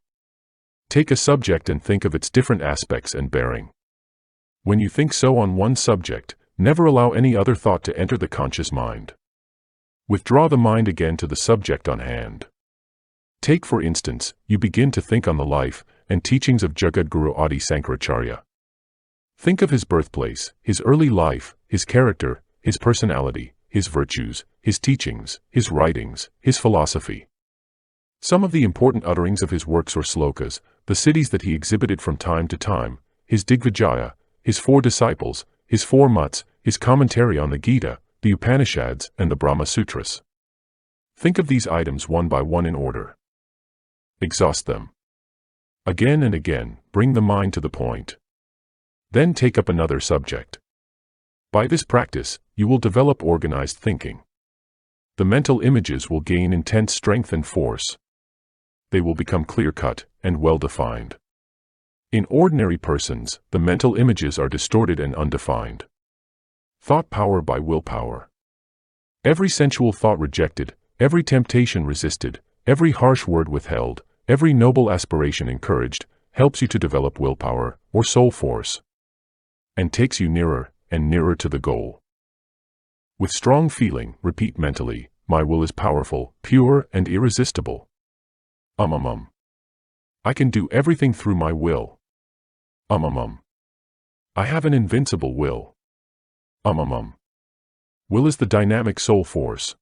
Take a subject and think of its different aspects and bearing. When you think so on one subject, never allow any other thought to enter the conscious mind. Withdraw the mind again to the subject on hand. Take for instance, you begin to think on the life and teachings of Jagadguru Adi Sankaracharya. Think of his birthplace, his early life, his character, his personality, his virtues, his teachings, his writings, his philosophy. Some of the important utterings of his works or slokas, the cities that he exhibited from time to time, his Digvijaya, his 4 disciples, his 4 mutts, his commentary on the Gita, the Upanishads, and the Brahma Sutras. Think of these items one by one in order. Exhaust them. Again and again, bring the mind to the point. Then take up another subject. By this practice, you will develop organized thinking. The mental images will gain intense strength and force. They will become clear-cut and well-defined. In ordinary persons, the mental images are distorted and undefined. Thought power by willpower. Every sensual thought rejected, every temptation resisted, every harsh word withheld, every noble aspiration encouraged, helps you to develop willpower, or soul force, and takes you nearer and nearer to the goal. With strong feeling, repeat mentally, my will is powerful, pure, and irresistible. I can do everything through my will. I have an invincible will. Will is the dynamic soul force.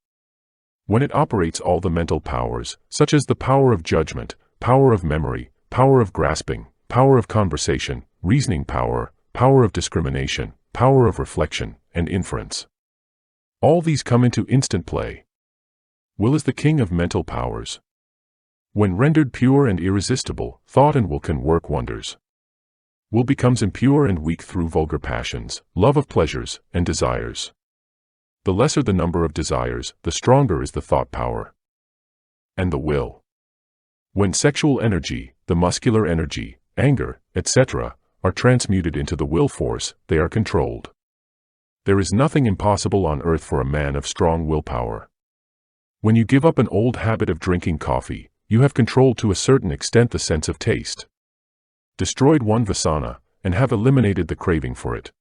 When it operates, all the mental powers, such as the power of judgment, power of memory, power of grasping, power of conversation, reasoning power, power of discrimination, power of reflection, and inference. All these come into instant play. Will is the king of mental powers. When rendered pure and irresistible, thought and will can work wonders. Will becomes impure and weak through vulgar passions, love of pleasures, and desires. The lesser the number of desires, the stronger is the thought power. And the will. When sexual energy, the muscular energy, anger, etc., are transmuted into the will force, they are controlled. There is nothing impossible on earth for a man of strong willpower. When you give up an old habit of drinking coffee, you have controlled to a certain extent the sense of taste. Destroyed one vasana, and have eliminated the craving for it.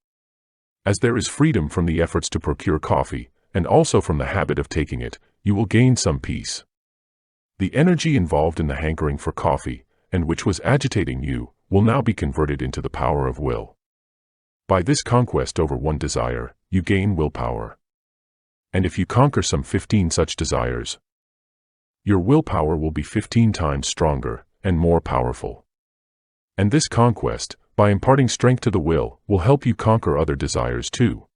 As there is freedom from the efforts to procure coffee, and also from the habit of taking it, you will gain some peace. The energy involved in the hankering for coffee, and which was agitating you, will now be converted into the power of will. By this conquest over one desire, you gain willpower. And if you conquer some 15 such desires, your willpower will be 15 times stronger and more powerful. And this conquest, by imparting strength to the will help you conquer other desires too.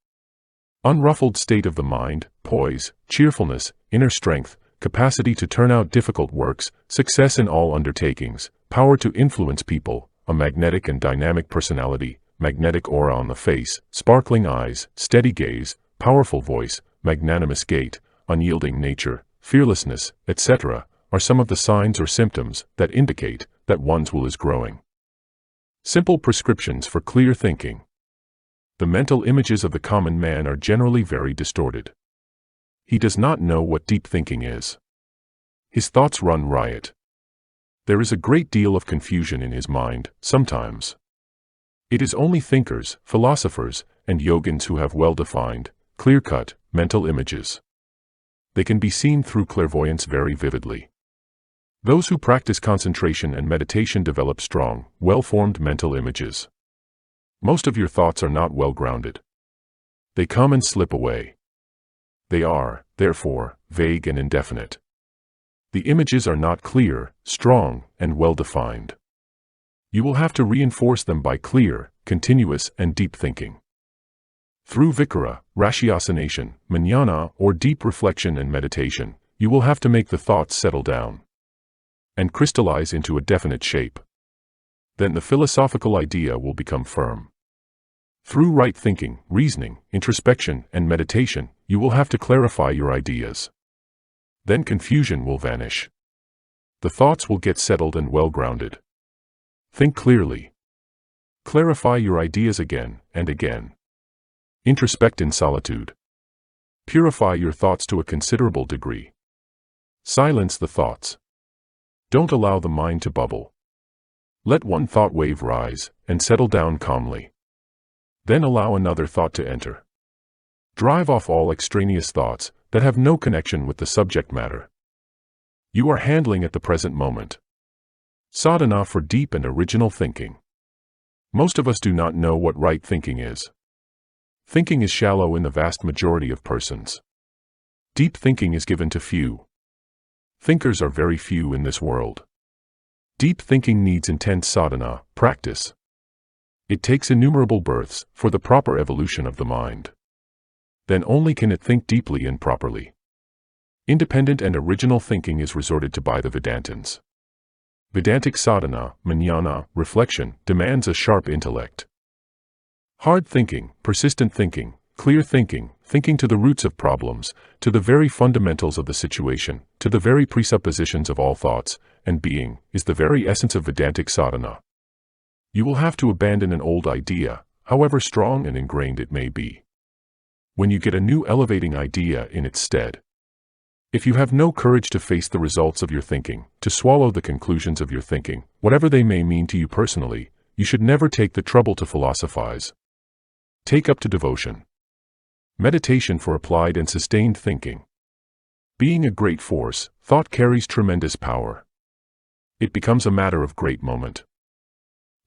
Unruffled state of the mind, poise, cheerfulness, inner strength, capacity to turn out difficult works, success in all undertakings, power to influence people, a magnetic and dynamic personality, magnetic aura on the face, sparkling eyes, steady gaze, powerful voice, magnanimous gait, unyielding nature, fearlessness, etc., are some of the signs or symptoms that indicate that one's will is growing. Simple prescriptions for clear thinking. The mental images of the common man are generally very distorted. He does not know what deep thinking is. His thoughts run riot. There is a great deal of confusion in his mind, sometimes. It is only thinkers, philosophers, and yogins who have well-defined, clear-cut, mental images. They can be seen through clairvoyance very vividly. Those who practice concentration and meditation develop strong, well-formed mental images. Most of your thoughts are not well-grounded. They come and slip away. They are, therefore, vague and indefinite. The images are not clear, strong, and well-defined. You will have to reinforce them by clear, continuous, and deep thinking. Through vikara, ratiocination, jnana, or deep reflection and meditation, you will have to make the thoughts settle down and crystallize into a definite shape. Then the philosophical idea will become firm. Through right thinking, reasoning, introspection, and meditation, you will have to clarify your ideas. Then confusion will vanish. The thoughts will get settled and well-grounded. Think clearly. Clarify your ideas again and again. Introspect in solitude. Purify your thoughts to a considerable degree. Silence the thoughts. Don't allow the mind to bubble. Let one thought wave rise and settle down calmly. Then allow another thought to enter. Drive off all extraneous thoughts that have no connection with the subject matter. You are handling at the present moment. Sadhana for deep and original thinking. Most of us do not know what right thinking is. Thinking is shallow in the vast majority of persons. Deep thinking is given to few. Thinkers are very few in this world. Deep thinking needs intense sadhana, practice. It takes innumerable births for the proper evolution of the mind. Then only can it think deeply and properly. Independent and original thinking is resorted to by the Vedantins. Vedantic sadhana, jnana, reflection, demands a sharp intellect. Hard thinking, persistent thinking, clear thinking, thinking to the roots of problems, to the very fundamentals of the situation, to the very presuppositions of all thoughts and being, is the very essence of Vedantic sadhana. You will have to abandon an old idea, however strong and ingrained it may be, when you get a new elevating idea in its stead. If you have no courage to face the results of your thinking, to swallow the conclusions of your thinking, whatever they may mean to you personally, you should never take the trouble to philosophize. Take up to devotion. Meditation for applied and sustained thinking. Being a great force, thought carries tremendous power. It becomes a matter of great moment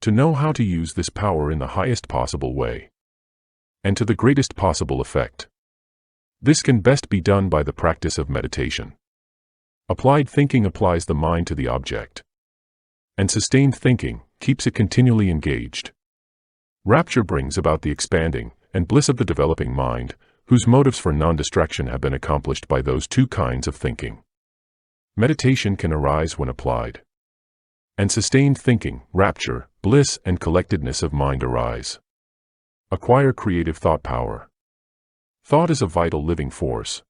to know how to use this power in the highest possible way and to the greatest possible effect. This can best be done by the practice of meditation. Applied thinking applies the mind to the object, and sustained thinking keeps it continually engaged. Rapture brings about the expanding and bliss of the developing mind, whose motives for non-distraction have been accomplished by those two kinds of thinking. Meditation can arise when applied, and sustained thinking, rapture, bliss, and collectedness of mind arise. Acquire creative thought power. Thought is a vital living force.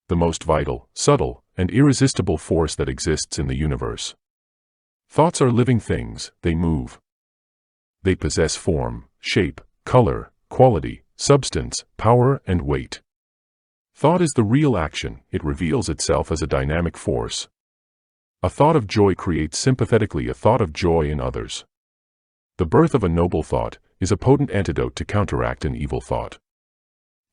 The most vital, subtle, and irresistible force that exists in the universe. Thoughts are living things, they move. They possess form, shape, color, quality, substance, power, and weight. Thought is the real action, it reveals itself as a dynamic force. A thought of joy creates sympathetically a thought of joy in others. The birth of a noble thought is a potent antidote to counteract an evil thought.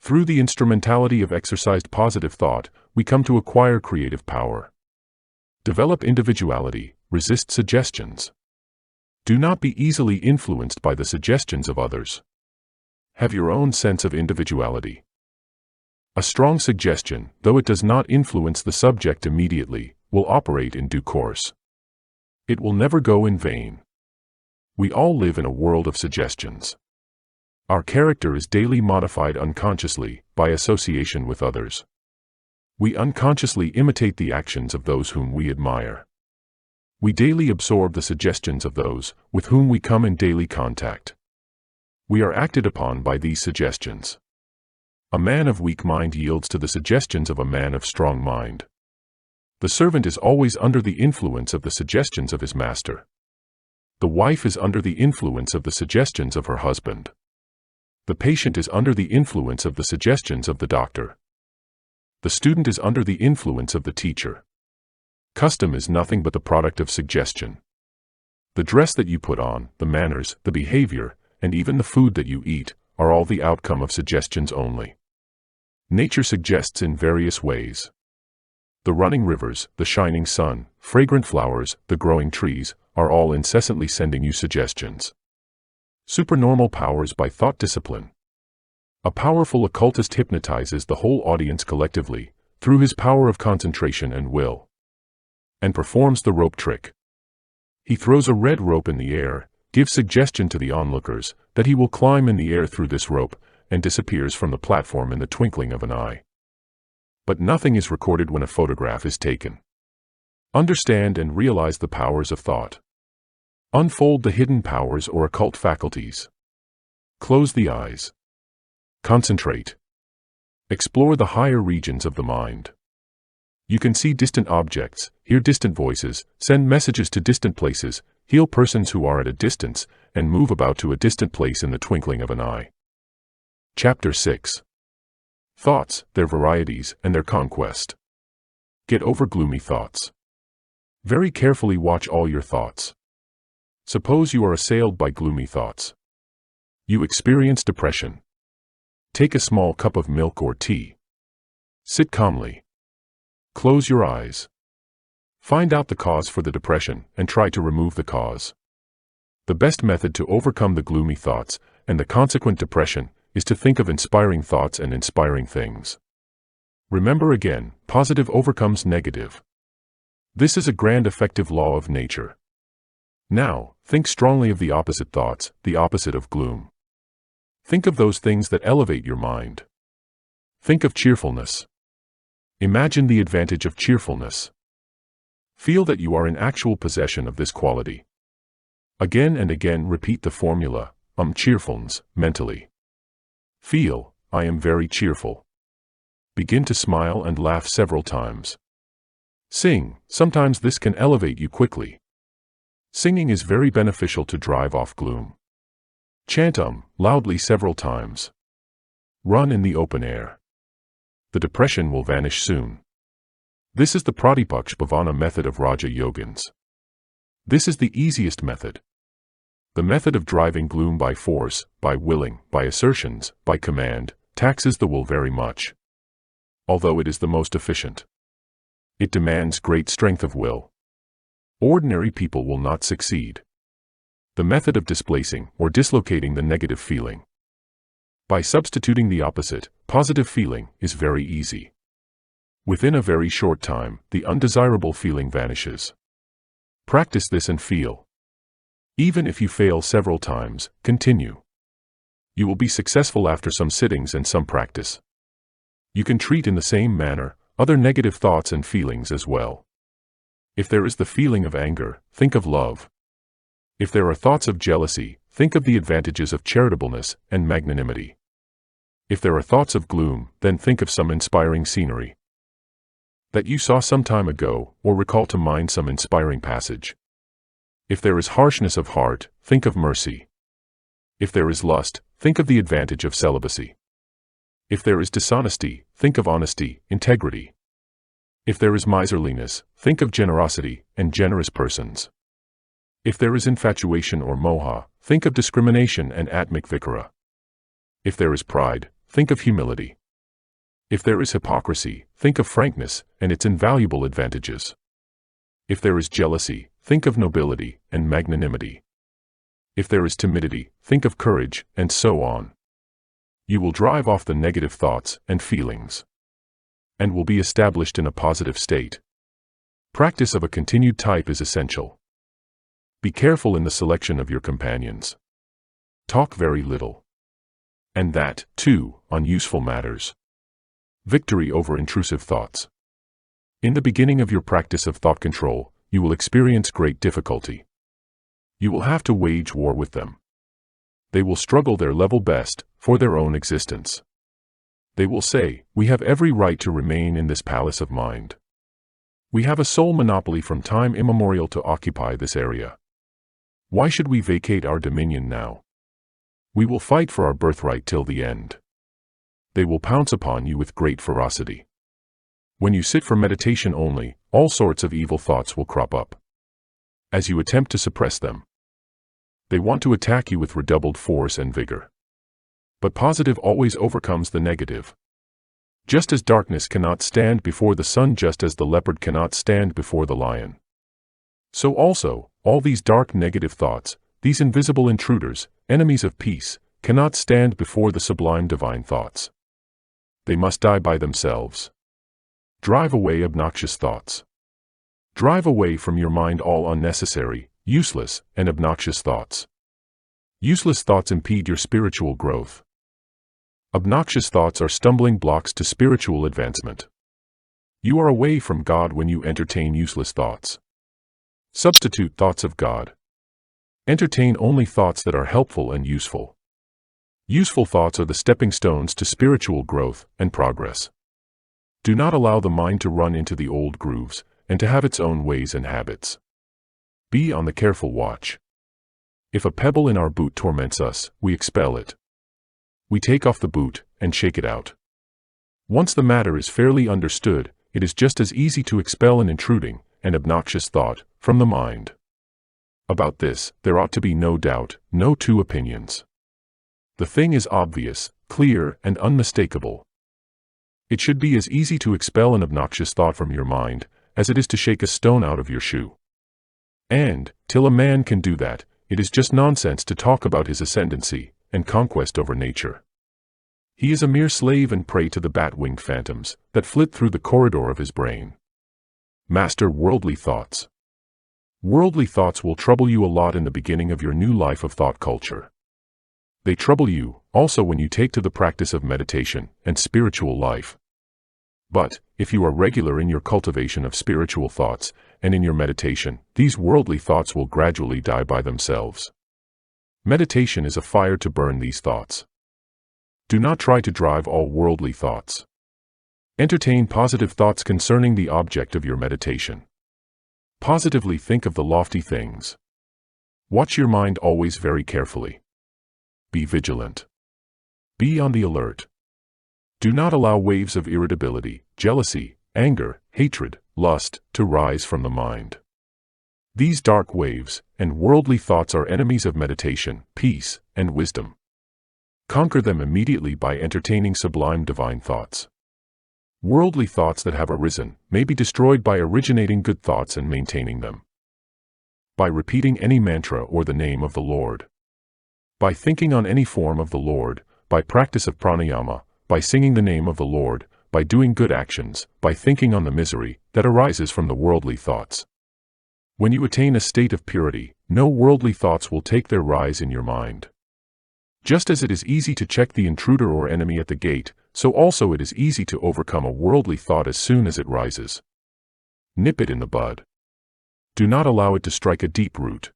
Through the instrumentality of exercised positive thought, we come to acquire creative power. Develop individuality, resist suggestions. Do not be easily influenced by the suggestions of others. Have your own sense of individuality. A strong suggestion, though it does not influence the subject immediately, will operate in due course. It will never go in vain. We all live in a world of suggestions. Our character is daily modified unconsciously by association with others. We unconsciously imitate the actions of those whom we admire. We daily absorb the suggestions of those with whom we come in daily contact. We are acted upon by these suggestions. A man of weak mind yields to the suggestions of a man of strong mind. The servant is always under the influence of the suggestions of his master. The wife is under the influence of the suggestions of her husband. The patient is under the influence of the suggestions of the doctor. The student is under the influence of the teacher. Custom is nothing but the product of suggestion. The dress that you put on, the manners, the behavior, and even the food that you eat, are all the outcome of suggestions only. Nature suggests in various ways. The running rivers, the shining sun, fragrant flowers, the growing trees, are all incessantly sending you suggestions. Supernormal powers by thought discipline. A powerful occultist hypnotizes the whole audience collectively, through his power of concentration and will, and performs the rope trick. He throws a red rope in the air, gives suggestion to the onlookers that he will climb in the air through this rope, and disappears from the platform in the twinkling of an eye. But nothing is recorded when a photograph is taken. Understand and realize the powers of thought. Unfold the hidden powers or occult faculties. Close the eyes. Concentrate. Explore the higher regions of the mind. You can see distant objects, hear distant voices, send messages to distant places, heal persons who are at a distance, and move about to a distant place in the twinkling of an eye. Chapter 6. Thoughts, their varieties, and their conquest. Get over gloomy thoughts. Very carefully watch all your thoughts. Suppose you are assailed by gloomy thoughts. You experience depression. Take a small cup of milk or tea. Sit calmly. Close your eyes. Find out the cause for the depression and try to remove the cause. The best method to overcome the gloomy thoughts and the consequent depression is to think of inspiring thoughts and inspiring things. Remember again, positive overcomes negative. This is a grand effective law of nature. Now, think strongly of the opposite thoughts, the opposite of gloom. Think of those things that elevate your mind. Think of cheerfulness. Imagine the advantage of cheerfulness. Feel that you are in actual possession of this quality. Again and again repeat the formula, cheerfulness, mentally. Feel, I am very cheerful. Begin to smile and laugh several times. Sing, sometimes this can elevate you quickly. Singing is very beneficial to drive off gloom. Chant loudly several times. Run in the open air. The depression will vanish soon. This is the Pratipaksh method of Raja Yogins. This is the easiest method. The method of driving gloom by force, by willing, by assertions, by command, taxes the will very much. Although it is the most efficient. It demands great strength of will. Ordinary people will not succeed. The method of displacing or dislocating the negative feeling by substituting the opposite, positive feeling, is very easy. Within a very short time, the undesirable feeling vanishes. Practice this and feel. Even if you fail several times, continue. You will be successful after some sittings and some practice. You can treat in the same manner other negative thoughts and feelings as well. If there is the feeling of anger, think of love. If there are thoughts of jealousy, think of the advantages of charitableness and magnanimity. If there are thoughts of gloom, then think of some inspiring scenery that you saw some time ago, or recall to mind some inspiring passage. If there is harshness of heart, think of mercy. If there is lust, think of the advantage of celibacy. If there is dishonesty, think of honesty, integrity. If there is miserliness, think of generosity and generous persons. If there is infatuation or moha, think of discrimination and atmic vikara. If there is pride, think of humility. If there is hypocrisy, think of frankness and its invaluable advantages. If there is jealousy, think of nobility and magnanimity. If there is timidity, think of courage, and so on. You will drive off the negative thoughts and feelings, and will be established in a positive state. Practice of a continued type is essential. Be careful in the selection of your companions. Talk very little. And that, too, on useful matters. Victory over intrusive thoughts. In the beginning of your practice of thought control, you will experience great difficulty. You will have to wage war with them. They will struggle their level best for their own existence. They will say, we have every right to remain in this palace of mind. We have a sole monopoly from time immemorial to occupy this area. Why should we vacate our dominion now? We will fight for our birthright till the end. They will pounce upon you with great ferocity. When you sit for meditation only, all sorts of evil thoughts will crop up. As you attempt to suppress them, they want to attack you with redoubled force and vigor. But positive always overcomes the negative. Just as darkness cannot stand before the sun, just as the leopard cannot stand before the lion. So also, all these dark negative thoughts, these invisible intruders, enemies of peace, cannot stand before the sublime divine thoughts. They must die by themselves. Drive away obnoxious thoughts. Drive away from your mind all unnecessary, useless, and obnoxious thoughts. Useless thoughts impede your spiritual growth. Obnoxious thoughts are stumbling blocks to spiritual advancement. You are away from God when you entertain useless thoughts. Substitute thoughts of God. Entertain only thoughts that are helpful and useful. Useful thoughts are the stepping stones to spiritual growth and progress. Do not allow the mind to run into the old grooves and to have its own ways and habits. Be on the careful watch. If a pebble in our boot torments us, we expel it. We take off the boot and shake it out. Once the matter is fairly understood, it is just as easy to expel an intruding and obnoxious thought from the mind. About this, there ought to be no doubt, no two opinions. The thing is obvious, clear, and unmistakable. It should be as easy to expel an obnoxious thought from your mind as it is to shake a stone out of your shoe. And, till a man can do that, it is just nonsense to talk about his ascendancy and conquest over nature. He is a mere slave and prey to the bat-winged phantoms that flit through the corridor of his brain. Master worldly thoughts. Worldly thoughts will trouble you a lot in the beginning of your new life of thought culture. They trouble you also when you take to the practice of meditation and spiritual life. But, if you are regular in your cultivation of spiritual thoughts and in your meditation, these worldly thoughts will gradually die by themselves. Meditation is a fire to burn these thoughts. Do not try to drive all worldly thoughts. Entertain positive thoughts concerning the object of your meditation. Positively think of the lofty things. Watch your mind always very carefully. Be vigilant. Be on the alert. Do not allow waves of irritability, jealousy, anger, hatred, lust to rise from the mind. These dark waves and worldly thoughts are enemies of meditation, peace, and wisdom. Conquer them immediately by entertaining sublime divine thoughts. Worldly thoughts that have arisen may be destroyed by originating good thoughts and maintaining them. By repeating any mantra or the name of the Lord. By thinking on any form of the Lord, by practice of pranayama, by singing the name of the Lord, by doing good actions, by thinking on the misery that arises from the worldly thoughts. When you attain a state of purity, no worldly thoughts will take their rise in your mind. Just as it is easy to check the intruder or enemy at the gate, so also it is easy to overcome a worldly thought as soon as it rises. Nip it in the bud. Do not allow it to strike a deep root.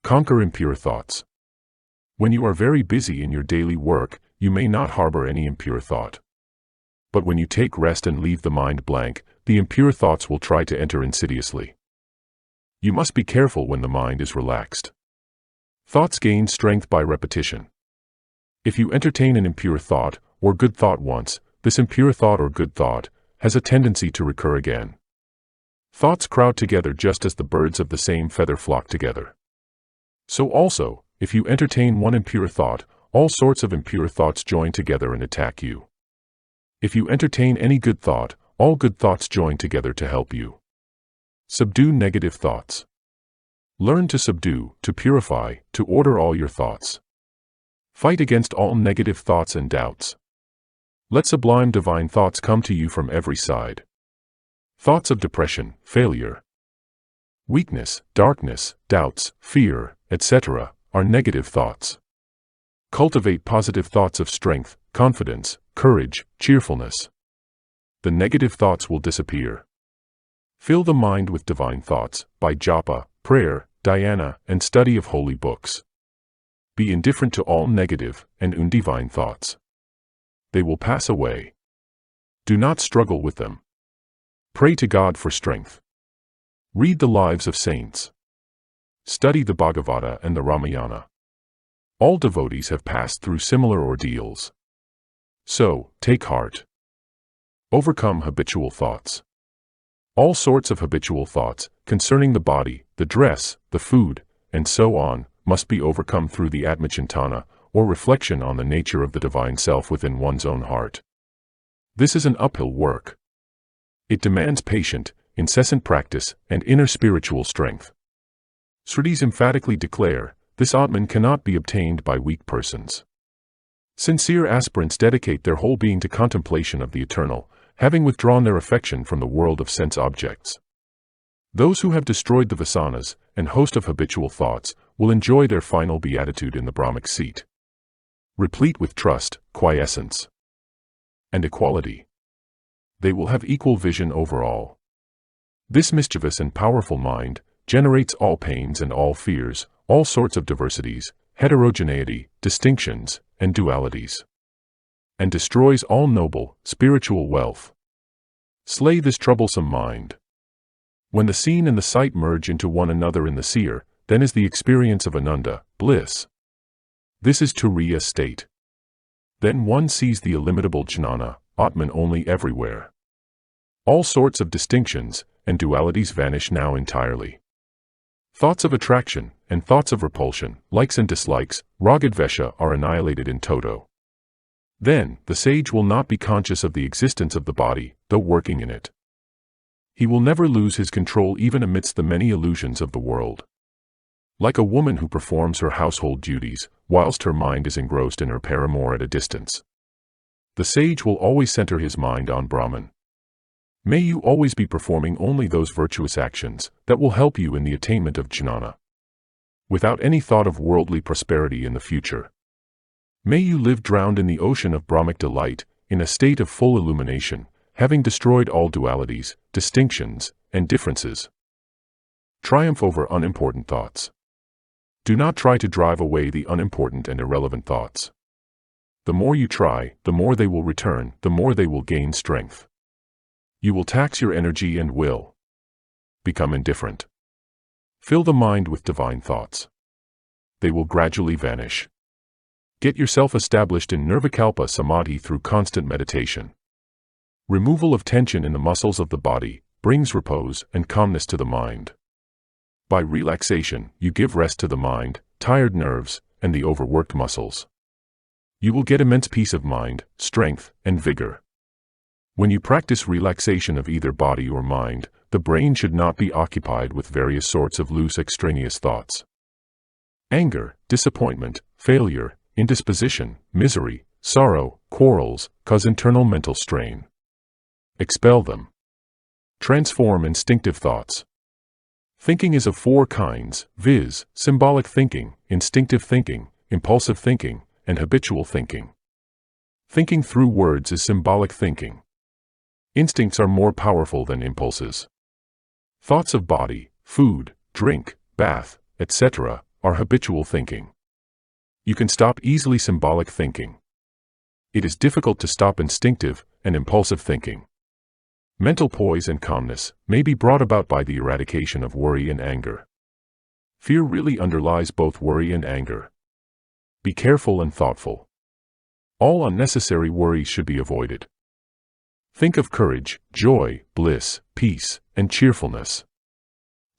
Conquer impure thoughts. When you are very busy in your daily work, you may not harbor any impure thought. But when you take rest and leave the mind blank, the impure thoughts will try to enter insidiously. You must be careful when the mind is relaxed. Thoughts gain strength by repetition. If you entertain an impure thought or good thought once, this impure thought or good thought has a tendency to recur again. Thoughts crowd together just as the birds of the same feather flock together. So also, if you entertain one impure thought, all sorts of impure thoughts join together and attack you. If you entertain any good thought, all good thoughts join together to help you. Subdue negative thoughts. Learn to subdue, to purify, to order all your thoughts. Fight against all negative thoughts and doubts. Let sublime divine thoughts come to you from every side. Thoughts of depression, failure, weakness, darkness, doubts, fear, etc. are negative thoughts. Cultivate positive thoughts of strength, confidence, courage, cheerfulness. The negative thoughts will disappear. Fill the mind with divine thoughts by japa, prayer, dhyana, and study of holy books. Be indifferent to all negative and undivine thoughts. They will pass away. Do not struggle with them. Pray to God for strength. Read the lives of saints. Study the Bhagavata and the Ramayana. All devotees have passed through similar ordeals. So, take heart. Overcome habitual thoughts. All sorts of habitual thoughts, concerning the body, the dress, the food, and so on, must be overcome through the Atmachintana, or reflection on the nature of the divine self within one's own heart. This is an uphill work. It demands patient, incessant practice and inner spiritual strength. Sridis emphatically declare, this Atman cannot be obtained by weak persons. Sincere aspirants dedicate their whole being to contemplation of the eternal, having withdrawn their affection from the world of sense objects. Those who have destroyed the vasanas and host of habitual thoughts will enjoy their final beatitude in the Brahmic seat, replete with trust, quiescence, and equality. They will have equal vision over all. This mischievous and powerful mind generates all pains and all fears, all sorts of diversities, heterogeneity, distinctions, and dualities, and destroys all noble, spiritual wealth. Slay this troublesome mind. When the seen and the sight merge into one another in the seer, then is the experience of Ananda, bliss. This is Turiya state. Then one sees the illimitable jnana, Atman only everywhere. All sorts of distinctions and dualities vanish now entirely. Thoughts of attraction and thoughts of repulsion, likes and dislikes, ragadvesha are annihilated in toto. Then, the sage will not be conscious of the existence of the body, though working in it. He will never lose his control even amidst the many illusions of the world. Like a woman who performs her household duties, whilst her mind is engrossed in her paramour at a distance. The sage will always center his mind on Brahman. May you always be performing only those virtuous actions that will help you in the attainment of jnana, without any thought of worldly prosperity in the future. May you live drowned in the ocean of Brahmic delight, in a state of full illumination, having destroyed all dualities, distinctions, and differences. Triumph over unimportant thoughts. Do not try to drive away the unimportant and irrelevant thoughts. The more you try, the more they will return, the more they will gain strength. You will tax your energy and will become indifferent. Fill the mind with divine thoughts. They will gradually vanish. Get yourself established in nirvikalpa samadhi through constant meditation. Removal of tension in the muscles of the body brings repose and calmness to the mind. By relaxation, you give rest to the mind, tired nerves, and the overworked muscles. You will get immense peace of mind, strength, and vigor. When you practice relaxation of either body or mind, the brain should not be occupied with various sorts of loose extraneous thoughts. Anger, disappointment, failure, indisposition, misery, sorrow, quarrels, cause internal mental strain. Expel them. Transform instinctive thoughts. Thinking is of four kinds, viz., symbolic thinking, instinctive thinking, impulsive thinking, and habitual thinking. Thinking through words is symbolic thinking. Instincts are more powerful than impulses. Thoughts of body, food, drink, bath, etc. are habitual thinking. You can stop easily symbolic thinking. It is difficult to stop instinctive and impulsive thinking. Mental poise and calmness may be brought about by the eradication of worry and anger. Fear really underlies both worry and anger. Be careful and thoughtful. All unnecessary worries should be avoided. Think of courage, joy, bliss, peace, and cheerfulness.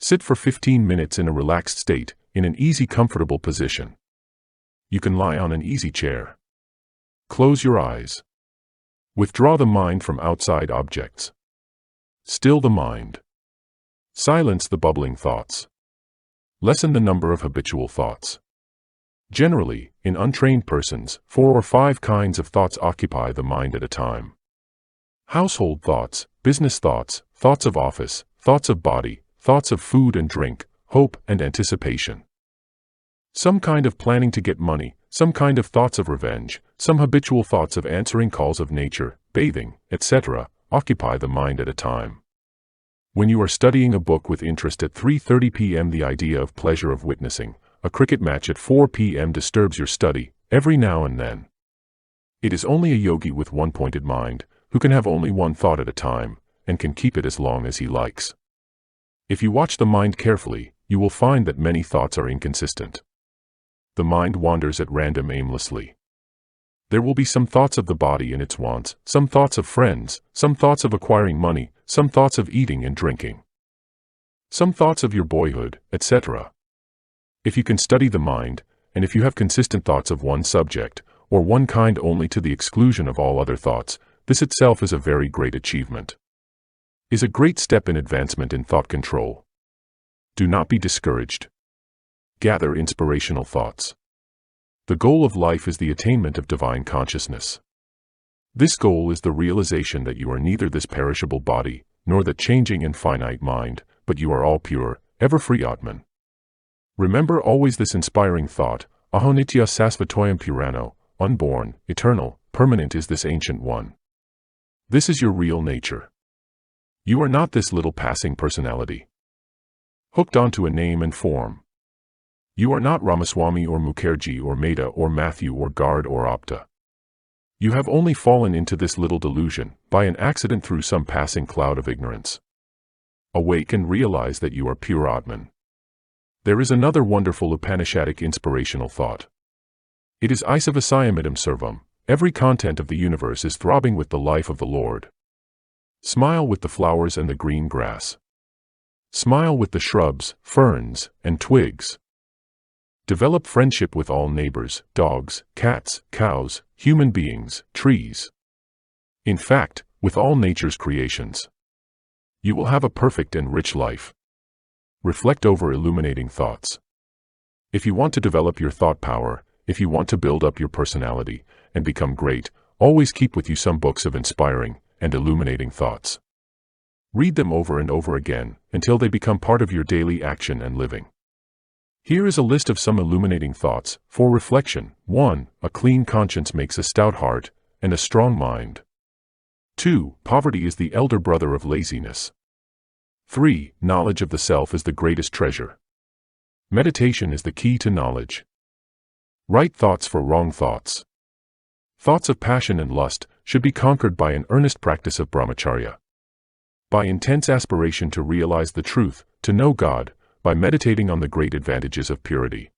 Sit for 15 minutes in a relaxed state, in an easy, comfortable position. You can lie on an easy chair. Close your eyes. Withdraw the mind from outside objects. Still the mind. Silence the bubbling thoughts. Lessen the number of habitual thoughts. Generally, in untrained persons, 4 or 5 kinds of thoughts occupy the mind at a time. Household thoughts, business thoughts, thoughts of office, thoughts of body, thoughts of food and drink, hope and anticipation. Some kind of planning to get money, some kind of thoughts of revenge, some habitual thoughts of answering calls of nature, bathing, etc., occupy the mind at a time. When you are studying a book with interest at 3:30 p.m., the idea of pleasure of witnessing a cricket match at 4 p.m. disturbs your study, every now and then. It is only a yogi with one pointed mind, who can have only one thought at a time, and can keep it as long as he likes. If you watch the mind carefully, you will find that many thoughts are inconsistent. The mind wanders at random aimlessly. There will be some thoughts of the body and its wants, some thoughts of friends, some thoughts of acquiring money, some thoughts of eating and drinking, some thoughts of your boyhood, etc. If you can study the mind, and if you have consistent thoughts of one subject, or one kind only to the exclusion of all other thoughts, this itself is a very great achievement. Is a great step in advancement in thought control. Do not be discouraged. Gather inspirational thoughts. The goal of life is the attainment of divine consciousness. This goal is the realization that you are neither this perishable body, nor the changing and finite mind, but you are all pure, ever-free Atman. Remember always this inspiring thought, Ahonitya Sasvatoyam Purano, unborn, eternal, permanent is this ancient one. This is your real nature. You are not this little passing personality, hooked onto a name and form. You are not Ramaswamy or Mukherjee or Mehta or Matthew or Gard or Apta. You have only fallen into this little delusion, by an accident through some passing cloud of ignorance. Awake and realize that you are pure Atman. There is another wonderful Upanishadic inspirational thought. It is Isavasayamidam Sarvam, every content of the universe is throbbing with the life of the Lord. Smile with the flowers and the green grass. Smile with the shrubs, ferns, and twigs. Develop friendship with all neighbors, dogs, cats, cows, human beings, trees. In fact, with all nature's creations. You will have a perfect and rich life. Reflect over illuminating thoughts. If you want to develop your thought power, if you want to build up your personality, and become great, always keep with you some books of inspiring and illuminating thoughts. Read them over and over again, until they become part of your daily action and living. Here is a list of some illuminating thoughts, for reflection. 1. A clean conscience makes a stout heart, and a strong mind. 2. Poverty is the elder brother of laziness. 3. Knowledge of the self is the greatest treasure. Meditation is the key to knowledge. Right thoughts for wrong thoughts. Thoughts of passion and lust should be conquered by an earnest practice of brahmacharya. By intense aspiration to realize the truth, to know God, by meditating on the great advantages of purity.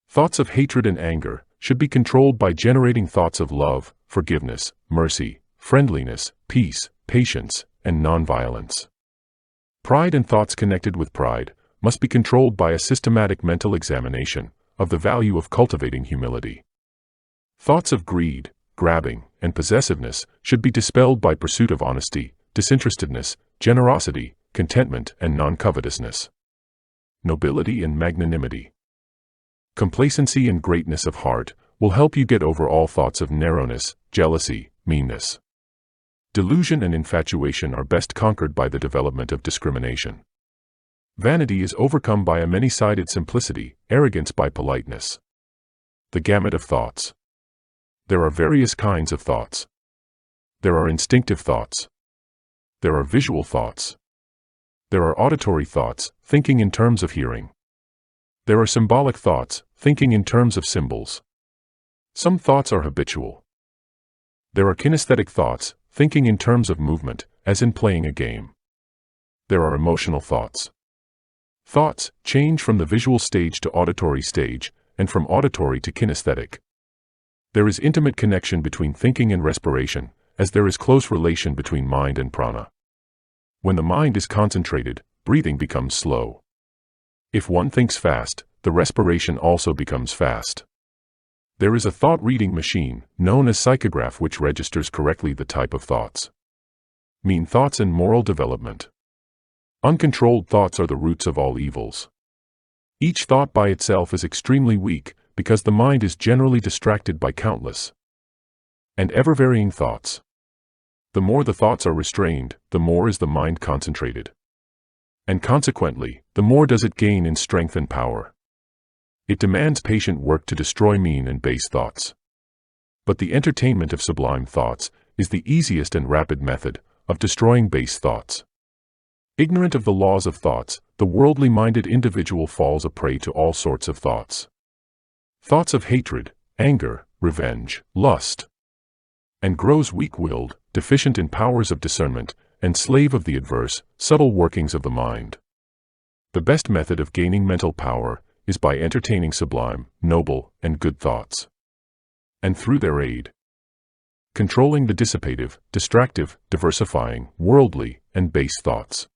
Thoughts of hatred and anger should be controlled by generating thoughts of love, forgiveness, mercy, friendliness, peace, patience, and non-violence. Pride and thoughts connected with pride must be controlled by a systematic mental examination of the value of cultivating humility. Thoughts of greed, grabbing, and possessiveness should be dispelled by pursuit of honesty, disinterestedness, generosity, contentment, and non-covetousness. Nobility and magnanimity. Complacency and greatness of heart will help you get over all thoughts of narrowness, jealousy, meanness. Delusion and infatuation are best conquered by the development of discrimination. Vanity is overcome by a many-sided simplicity, arrogance by politeness. The gamut of thoughts. There are various kinds of thoughts. There are instinctive thoughts. There are visual thoughts. There are auditory thoughts, thinking in terms of hearing. There are symbolic thoughts, thinking in terms of symbols. Some thoughts are habitual. There are kinesthetic thoughts, thinking in terms of movement, as in playing a game. There are emotional thoughts. Thoughts change from the visual stage to auditory stage, and from auditory to kinesthetic. There is intimate connection between thinking and respiration, as there is close relation between mind and prana. When the mind is concentrated, breathing becomes slow. If one thinks fast, the respiration also becomes fast. There is a thought-reading machine, known as psychograph, which registers correctly the type of thoughts. Mean thoughts and moral development. Uncontrolled thoughts are the roots of all evils. Each thought by itself is extremely weak, because the mind is generally distracted by countless and ever-varying thoughts. The more the thoughts are restrained, the more is the mind concentrated. And consequently, the more does it gain in strength and power. It demands patient work to destroy mean and base thoughts. But the entertainment of sublime thoughts is the easiest and rapid method of destroying base thoughts. Ignorant of the laws of thoughts, the worldly-minded individual falls a prey to all sorts of thoughts. Thoughts of hatred, anger, revenge, lust, and grows weak-willed, deficient in powers of discernment, and slave of the adverse, subtle workings of the mind. The best method of gaining mental power is by entertaining sublime, noble, and good thoughts. And through their aid, controlling the dissipative, distractive, diversifying, worldly, and base thoughts.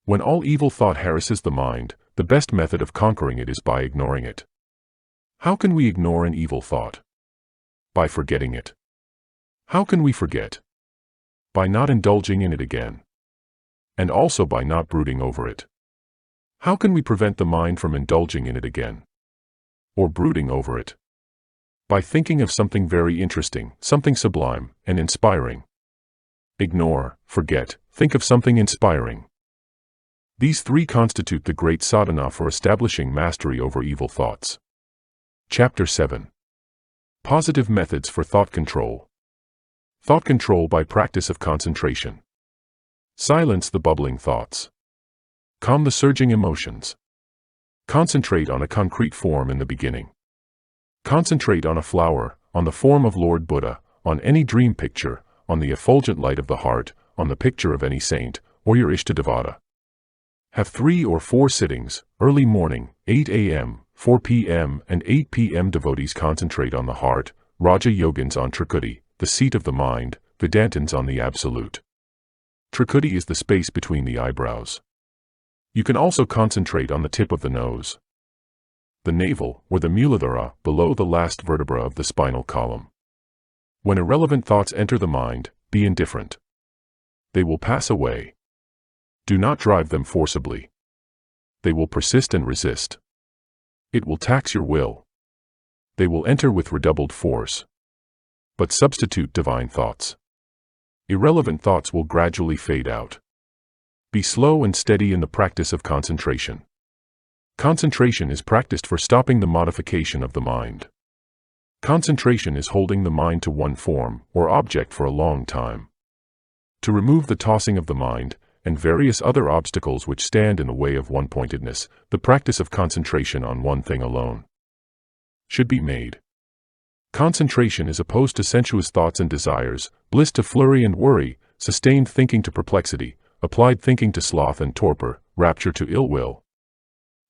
When all evil thought harasses the mind, the best method of conquering it is by ignoring it. How can we ignore an evil thought? By forgetting it. How can we forget? By not indulging in it again. And also by not brooding over it. How can we prevent the mind from indulging in it again? Or brooding over it? By thinking of something very interesting, something sublime and inspiring. Ignore, forget, think of something inspiring. These three constitute the great sadhana for establishing mastery over evil thoughts. Chapter 7. Positive Methods for Thought Control. Thought control by practice of concentration. Silence the bubbling thoughts. Calm the surging emotions. Concentrate on a concrete form in the beginning. Concentrate on a flower, on the form of Lord Buddha, on any dream picture, on the effulgent light of the heart, on the picture of any saint, or your Ishtadevata. Have 3 or 4 sittings, early morning, 8 a.m., 4 p.m., and 8 p.m. Devotees concentrate on the heart, Raja Yogins on Trikuti, the seat of the mind, Vedantins on the Absolute. Trikuti is the space between the eyebrows. You can also concentrate on the tip of the nose, the navel, or the Muladhara, below the last vertebra of the spinal column. When irrelevant thoughts enter the mind, be indifferent. They will pass away. Do not drive them forcibly. They will persist and resist. It will tax your will. They will enter with redoubled force. But substitute divine thoughts. Irrelevant thoughts will gradually fade out. Be slow and steady in the practice of concentration. Concentration is practiced for stopping the modification of the mind. Concentration is holding the mind to one form or object for a long time. To remove the tossing of the mind, and various other obstacles which stand in the way of one-pointedness, the practice of concentration on one thing alone should be made. Concentration is opposed to sensuous thoughts and desires, bliss to flurry and worry, sustained thinking to perplexity, applied thinking to sloth and torpor, rapture to ill will.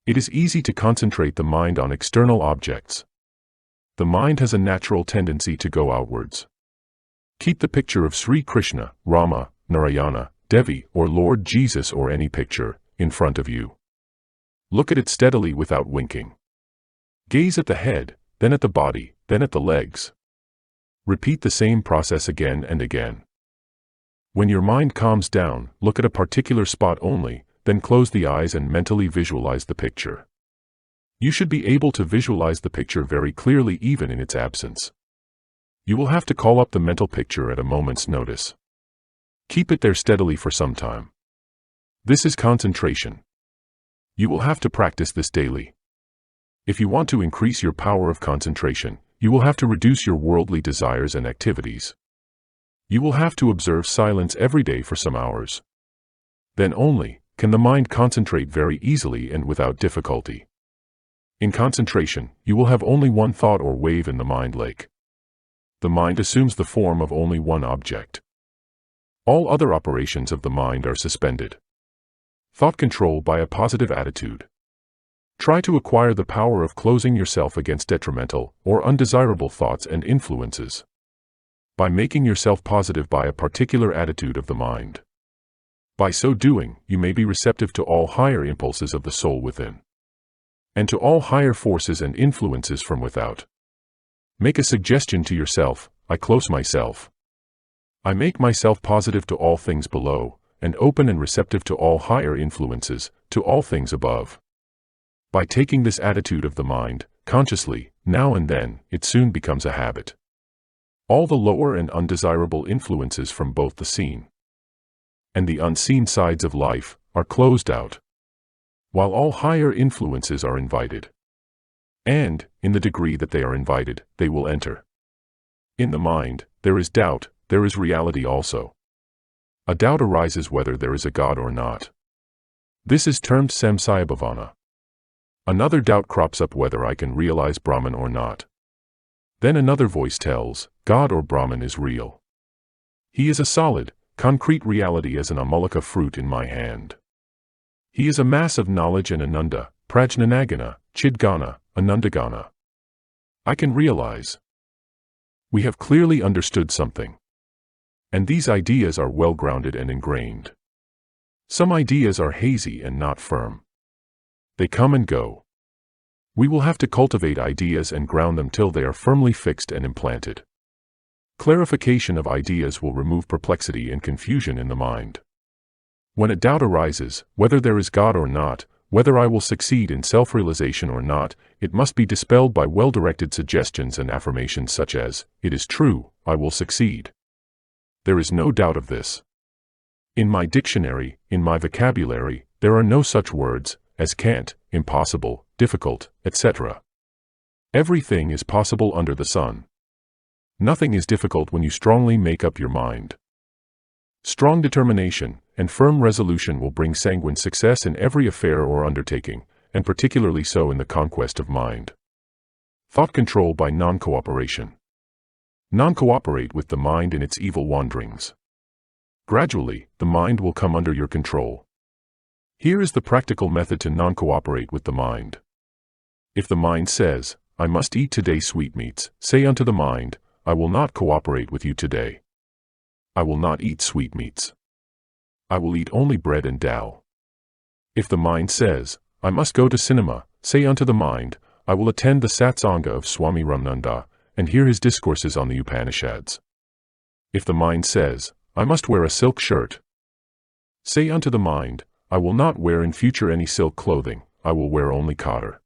It is easy to concentrate the mind on external objects. The mind has a natural tendency to go outwards. Keep the picture of Sri Krishna, Rama, Narayana, Devi, or Lord Jesus or any picture, in front of you. Look at it steadily without winking. Gaze at the head, then at the body, then at the legs. Repeat the same process again and again. When your mind calms down, look at a particular spot only, then close the eyes and mentally visualize the picture. You should be able to visualize the picture very clearly even in its absence. You will have to call up the mental picture at a moment's notice. Keep it there steadily for some time. This is concentration. You will have to practice this daily. If you want to increase your power of concentration, you will have to reduce your worldly desires and activities. You will have to observe silence every day for some hours. Then only can the mind concentrate very easily and without difficulty. In concentration, you will have only one thought or wave in the mind lake. The mind assumes the form of only one object. All other operations of the mind are suspended. Thought control by a positive attitude. Try to acquire the power of closing yourself against detrimental or undesirable thoughts and influences. By making yourself positive by a particular attitude of the mind. By so doing, you may be receptive to all higher impulses of the soul within, and to all higher forces and influences from without. Make a suggestion to yourself: I close myself. I make myself positive to all things below, and open and receptive to all higher influences, to all things above. By taking this attitude of the mind, consciously, now and then, it soon becomes a habit. All the lower and undesirable influences from both the seen and the unseen sides of life are closed out, while all higher influences are invited. And, in the degree that they are invited, they will enter. In the mind, there is doubt, there is reality also. A doubt arises whether there is a God or not. This is termed samsayabhavana. Another doubt crops up whether I can realize Brahman or not. Then another voice tells, God or Brahman is real. He is a solid, concrete reality as an amulaka fruit in my hand. He is a mass of knowledge and ananda, prajnanagana, chidgana, anandagana. I can realize. We have clearly understood something. And these ideas are well grounded and ingrained. Some ideas are hazy and not firm. They come and go. We will have to cultivate ideas and ground them till they are firmly fixed and implanted. Clarification of ideas will remove perplexity and confusion in the mind. When a doubt arises, whether there is God or not, whether I will succeed in self-realization or not, it must be dispelled by well-directed suggestions and affirmations such as, "It is true, I will succeed. There is no doubt of this. In my dictionary, in my vocabulary, there are no such words as can't, impossible, difficult, etc. Everything is possible under the sun. Nothing is difficult when you strongly make up your mind. Strong determination and firm resolution will bring sanguine success in every affair or undertaking, and particularly so in the conquest of mind. Thought control by non-cooperation. Non-cooperate with the mind in its evil wanderings. Gradually, the mind will come under your control. Here is the practical method to non-cooperate with the mind. If the mind says, "I must eat today sweetmeats," say unto the mind, "I will not cooperate with you today. I will not eat sweetmeats. I will eat only bread and dal." If the mind says, "I must go to cinema," say unto the mind, "I will attend the satsanga of Swami Sivananda, and hear his discourses on the Upanishads." If the mind says, "I must wear a silk shirt," say unto the mind, "I will not wear in future any silk clothing, I will wear only cotter."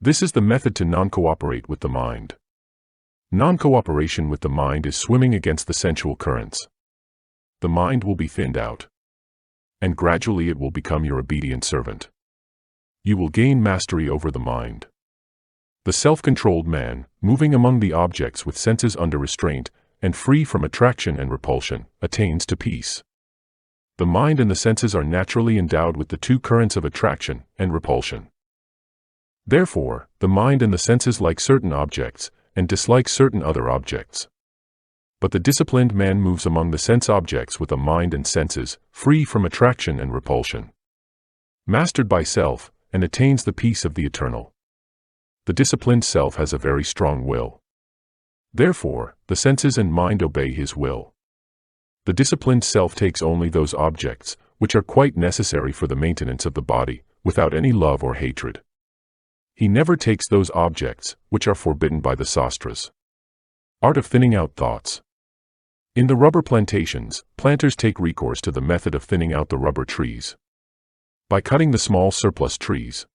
This is the method to non-cooperate with the mind. Non-cooperation with the mind is swimming against the sensual currents. The mind will be thinned out, and gradually it will become your obedient servant. You will gain mastery over the mind. The self-controlled man, moving among the objects with senses under restraint, and free from attraction and repulsion, attains to peace. The mind and the senses are naturally endowed with the two currents of attraction and repulsion. Therefore, the mind and the senses like certain objects, and dislike certain other objects. But the disciplined man moves among the sense objects with a mind and senses, free from attraction and repulsion. Mastered by self, and attains the peace of the eternal. The disciplined self has a very strong will. Therefore, the senses and mind obey his will. The disciplined self takes only those objects, which are quite necessary for the maintenance of the body, without any love or hatred. He never takes those objects, which are forbidden by the sastras. Art of thinning out thoughts. In the rubber plantations, planters take recourse to the method of thinning out the rubber trees. By cutting the small surplus trees,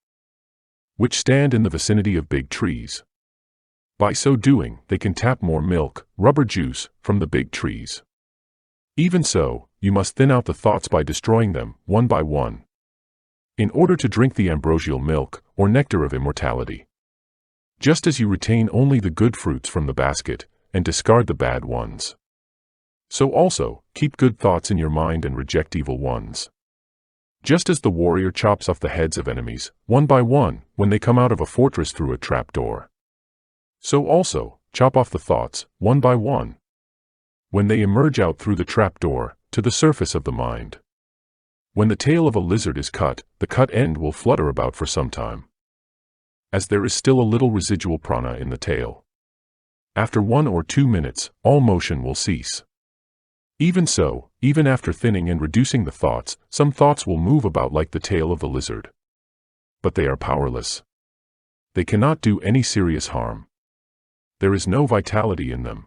which stand in the vicinity of big trees. By so doing, they can tap more milk, rubber juice, from the big trees. Even so, you must thin out the thoughts by destroying them, one by one, in order to drink the ambrosial milk, or nectar of immortality. Just as you retain only the good fruits from the basket, and discard the bad ones. So also, keep good thoughts in your mind and reject evil ones. Just as the warrior chops off the heads of enemies, one by one, when they come out of a fortress through a trap door. So also, chop off the thoughts, one by one, when they emerge out through the trap door, to the surface of the mind. When the tail of a lizard is cut, the cut end will flutter about for some time, as there is still a little residual prana in the tail. After 1 or 2 minutes, all motion will cease. Even so, even after thinning and reducing the thoughts, some thoughts will move about like the tail of the lizard. But they are powerless. They cannot do any serious harm. There is no vitality in them.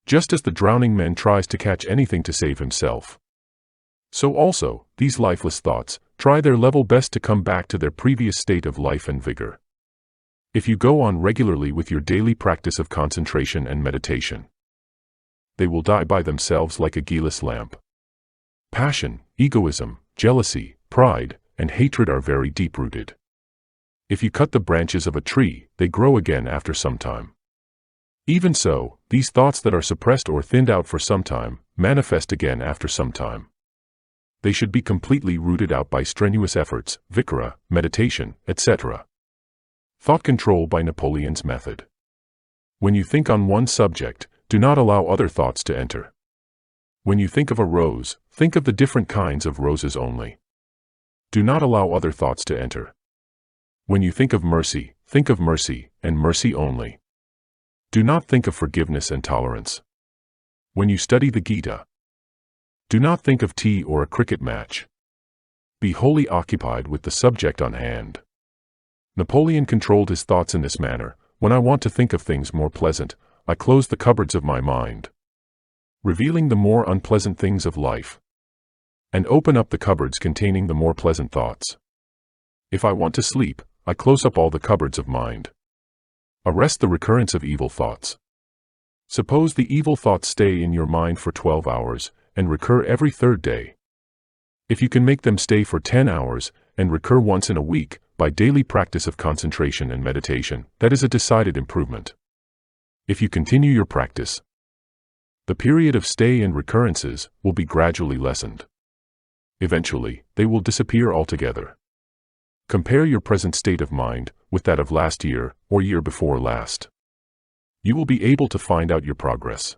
Just as the drowning man tries to catch anything to save himself, so also, these lifeless thoughts, try their level best to come back to their previous state of life and vigor. If you go on regularly with your daily practice of concentration and meditation, they will die by themselves like a guileless lamp. Passion, egoism, jealousy, pride, and hatred are very deep-rooted. If you cut the branches of a tree, they grow again after some time. Even so, these thoughts that are suppressed or thinned out for some time, manifest again after some time. They should be completely rooted out by strenuous efforts, vikara, meditation, etc. Thought control by Napoleon's method. When you think on one subject, do not allow other thoughts to enter. When you think of a rose, think of the different kinds of roses only. Do not allow other thoughts to enter. When you think of mercy, and mercy only. Do not think of forgiveness and tolerance. When you study the Gita, do not think of tea or a cricket match. Be wholly occupied with the subject on hand. Napoleon controlled his thoughts in this manner. When I want to think of things more pleasant, I close the cupboards of my mind, revealing the more unpleasant things of life, and open up the cupboards containing the more pleasant thoughts. If I want to sleep, I close up all the cupboards of mind. Arrest the recurrence of evil thoughts. Suppose the evil thoughts stay in your mind for 12 hours and recur every third day. If you can make them stay for 10 hours and recur once in a week by daily practice of concentration and meditation, that is a decided improvement. If you continue your practice, the period of stay and recurrences will be gradually lessened. Eventually, they will disappear altogether. Compare your present state of mind with that of last year or year before last. You will be able to find out your progress.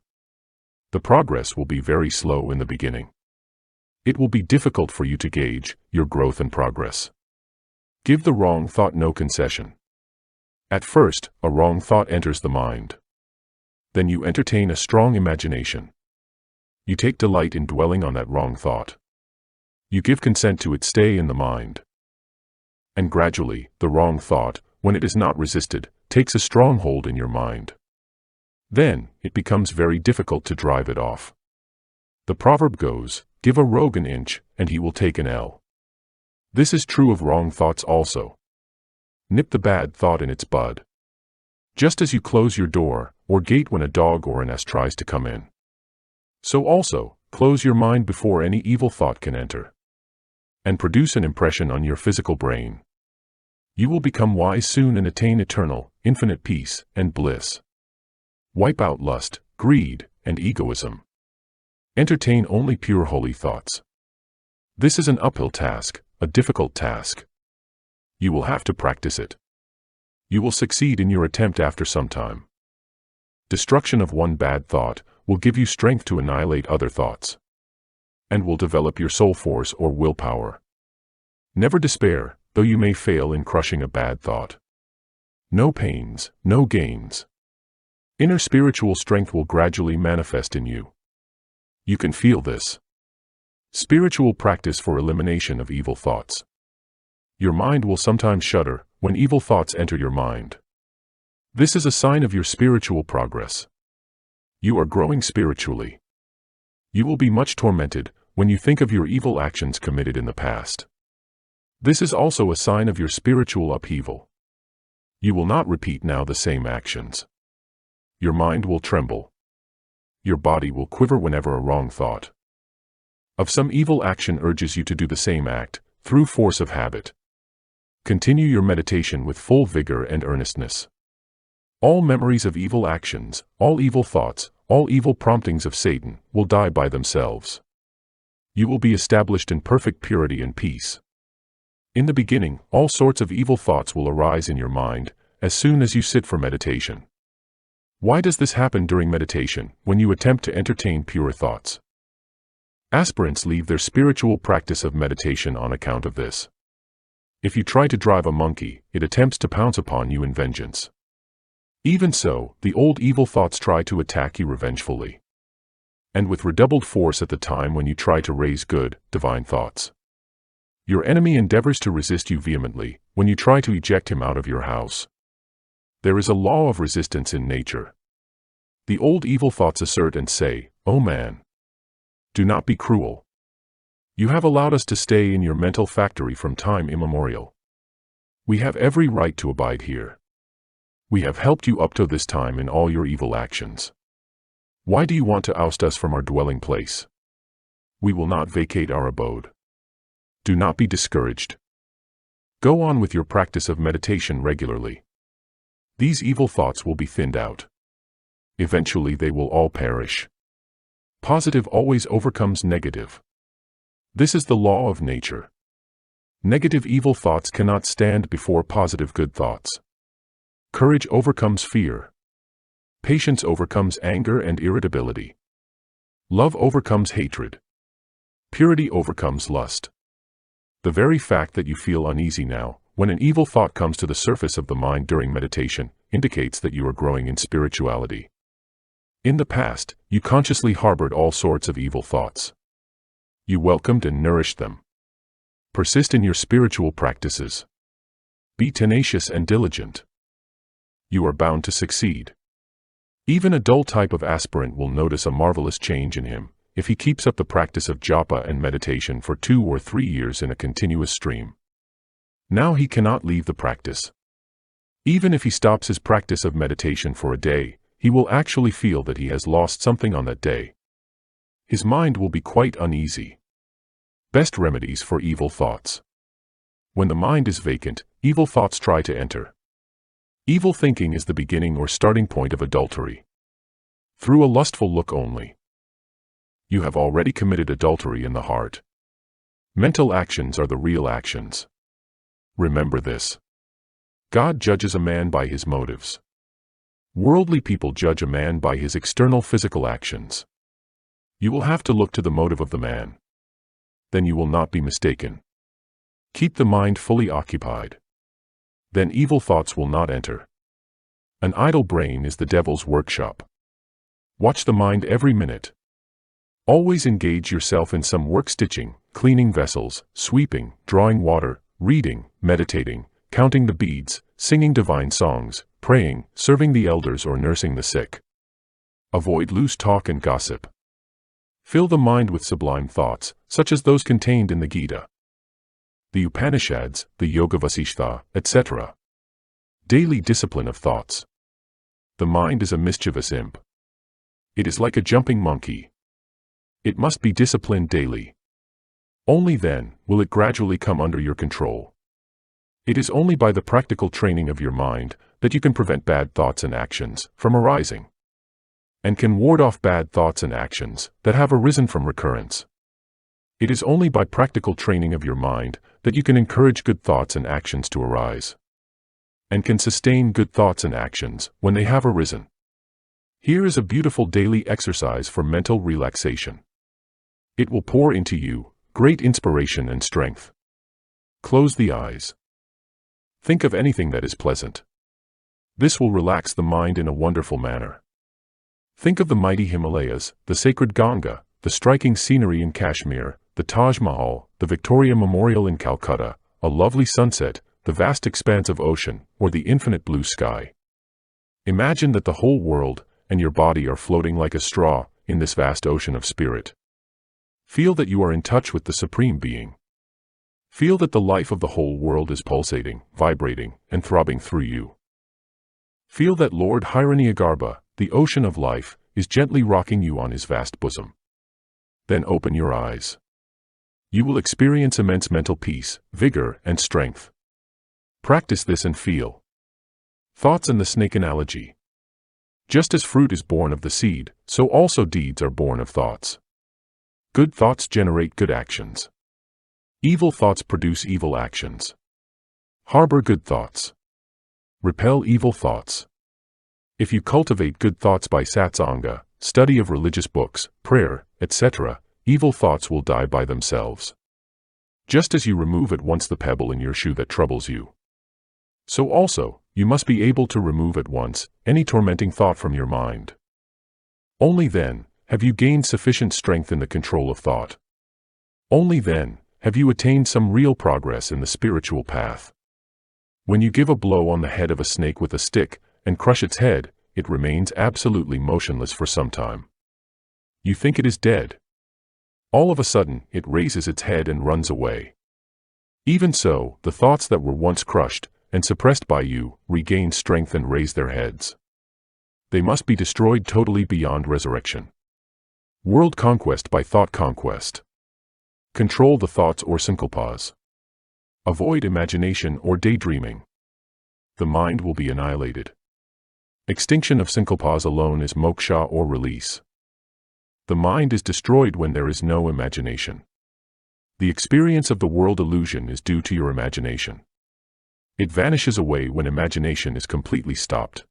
The progress will be very slow in the beginning. It will be difficult for you to gauge your growth and progress. Give the wrong thought no concession. At first, a wrong thought enters the mind. Then you entertain a strong imagination. You take delight in dwelling on that wrong thought. You give consent to its stay in the mind. And gradually, the wrong thought, when it is not resisted, takes a strong hold in your mind. Then, it becomes very difficult to drive it off. The proverb goes, "Give a rogue an inch, and he will take an ell." This is true of wrong thoughts also. Nip the bad thought in its bud. Just as you close your door or gate when a dog or an ass tries to come in, so also, close your mind before any evil thought can enter, and produce an impression on your physical brain. You will become wise soon and attain eternal, infinite peace and bliss. Wipe out lust, greed, and egoism. Entertain only pure holy thoughts. This is an uphill task, a difficult task. You will have to practice it. You will succeed in your attempt after some time. Destruction of one bad thought will give you strength to annihilate other thoughts, and will develop your soul force or willpower. Never despair, though you may fail in crushing a bad thought. No pains, no gains. Inner spiritual strength will gradually manifest in you. You can feel this. Spiritual practice for elimination of evil thoughts. Your mind will sometimes shudder when evil thoughts enter your mind. This is a sign of your spiritual progress. You are growing spiritually. You will be much tormented when you think of your evil actions committed in the past. This is also a sign of your spiritual upheaval. You will not repeat now the same actions. Your mind will tremble. Your body will quiver whenever a wrong thought of some evil action urges you to do the same act, through force of habit. Continue your meditation with full vigor and earnestness. All memories of evil actions, all evil thoughts, all evil promptings of Satan will die by themselves. You will be established in perfect purity and peace. In the beginning, all sorts of evil thoughts will arise in your mind as soon as you sit for meditation. Why does this happen during meditation, when you attempt to entertain pure thoughts? Aspirants leave their spiritual practice of meditation on account of this. If you try to drive a monkey, it attempts to pounce upon you in vengeance. Even so, the old evil thoughts try to attack you revengefully, and with redoubled force at the time when you try to raise good, divine thoughts. Your enemy endeavors to resist you vehemently when you try to eject him out of your house. There is a law of resistance in nature. The old evil thoughts assert and say, "Oh man, do not be cruel. You have allowed us to stay in your mental factory from time immemorial. We have every right to abide here. We have helped you up to this time in all your evil actions. Why do you want to oust us from our dwelling place? We will not vacate our abode. Do not be discouraged. Go on with your practice of meditation regularly. These evil thoughts will be thinned out. Eventually they will all perish. Positive always overcomes negative. This is the law of nature. Negative evil thoughts cannot stand before positive good thoughts. Courage overcomes fear. Patience overcomes anger and irritability. Love overcomes hatred. Purity overcomes lust. The very fact that you feel uneasy now, when an evil thought comes to the surface of the mind during meditation, indicates that you are growing in spirituality. In the past, you consciously harbored all sorts of evil thoughts. You welcomed and nourished them. Persist in your spiritual practices. Be tenacious and diligent. You are bound to succeed. Even a dull type of aspirant will notice a marvelous change in him if he keeps up the practice of japa and meditation for 2 or 3 years in a continuous stream. Now he cannot leave the practice. Even if he stops his practice of meditation for a day, he will actually feel that he has lost something on that day. His mind will be quite uneasy. Best remedies for evil thoughts. When the mind is vacant, evil thoughts try to enter. Evil thinking is the beginning or starting point of adultery. Through a lustful look only, you have already committed adultery in the heart. Mental actions are the real actions. Remember this. God judges a man by his motives. Worldly people judge a man by his external physical actions. You will have to look to the motive of the man. Then you will not be mistaken. Keep the mind fully occupied. Then evil thoughts will not enter. An idle brain is the devil's workshop. Watch the mind every minute. Always engage yourself in some work: stitching, cleaning vessels, sweeping, drawing water, reading, meditating, counting the beads, singing divine songs, praying, serving the elders, or nursing the sick. Avoid loose talk and gossip. Fill the mind with sublime thoughts, such as those contained in the Gita, the Upanishads, the Yoga Vasishtha, etc. Daily discipline of thoughts. The mind is a mischievous imp. It is like a jumping monkey. It must be disciplined daily. Only then will it gradually come under your control. It is only by the practical training of your mind that you can prevent bad thoughts and actions from arising, and can ward off bad thoughts and actions that have arisen from recurrence. It is only by practical training of your mind that you can encourage good thoughts and actions to arise, and can sustain good thoughts and actions when they have arisen. Here is a beautiful daily exercise for mental relaxation. It will pour into you great inspiration and strength. Close the eyes. Think of anything that is pleasant. This will relax the mind in a wonderful manner. Think of the mighty Himalayas, the sacred Ganga, the striking scenery in Kashmir, the Taj Mahal, the Victoria Memorial in Calcutta, a lovely sunset, the vast expanse of ocean, or the infinite blue sky. Imagine that the whole world and your body are floating like a straw in this vast ocean of spirit. Feel that you are in touch with the Supreme Being. Feel that the life of the whole world is pulsating, vibrating, and throbbing through you. Feel that Lord Hiranyagarbha, the ocean of life, is gently rocking you on his vast bosom. Then open your eyes. You will experience immense mental peace, vigor, and strength. Practice this and feel. Thoughts and the snake analogy. Just as fruit is born of the seed, so also deeds are born of thoughts. Good thoughts generate good actions. Evil thoughts produce evil actions. Harbor good thoughts. Repel evil thoughts. If you cultivate good thoughts by satsanga, study of religious books, prayer, etc., evil thoughts will die by themselves. Just as you remove at once the pebble in your shoe that troubles you, so also, you must be able to remove at once any tormenting thought from your mind. Only then have you gained sufficient strength in the control of thought. Only then have you attained some real progress in the spiritual path. When you give a blow on the head of a snake with a stick and crush its head, it remains absolutely motionless for some time. You think it is dead. All of a sudden, it raises its head and runs away. Even so, the thoughts that were once crushed and suppressed by you regain strength and raise their heads. They must be destroyed totally beyond resurrection. World conquest by thought conquest. Control the thoughts or syncopas. Avoid imagination or daydreaming. The mind will be annihilated. Extinction of syncopas alone is moksha or release. The mind is destroyed when there is no imagination. The experience of the world illusion is due to your imagination. It vanishes away when imagination is completely stopped.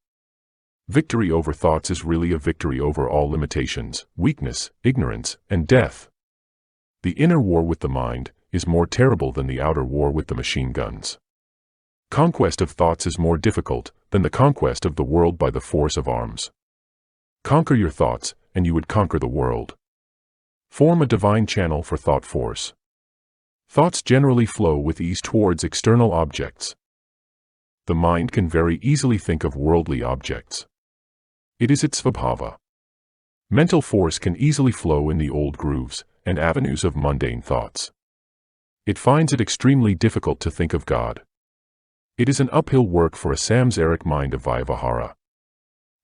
Victory over thoughts is really a victory over all limitations, weakness, ignorance, and death. The inner war with the mind is more terrible than the outer war with the machine guns. Conquest of thoughts is more difficult than the conquest of the world by the force of arms. Conquer your thoughts, and you would conquer the world. Form a divine channel for thought force. Thoughts generally flow with ease towards external objects. The mind can very easily think of worldly objects. It is its svabhava. Mental force can easily flow in the old grooves and avenues of mundane thoughts. It finds it extremely difficult to think of God. It is an uphill work for a samsaric mind of Vyavahara.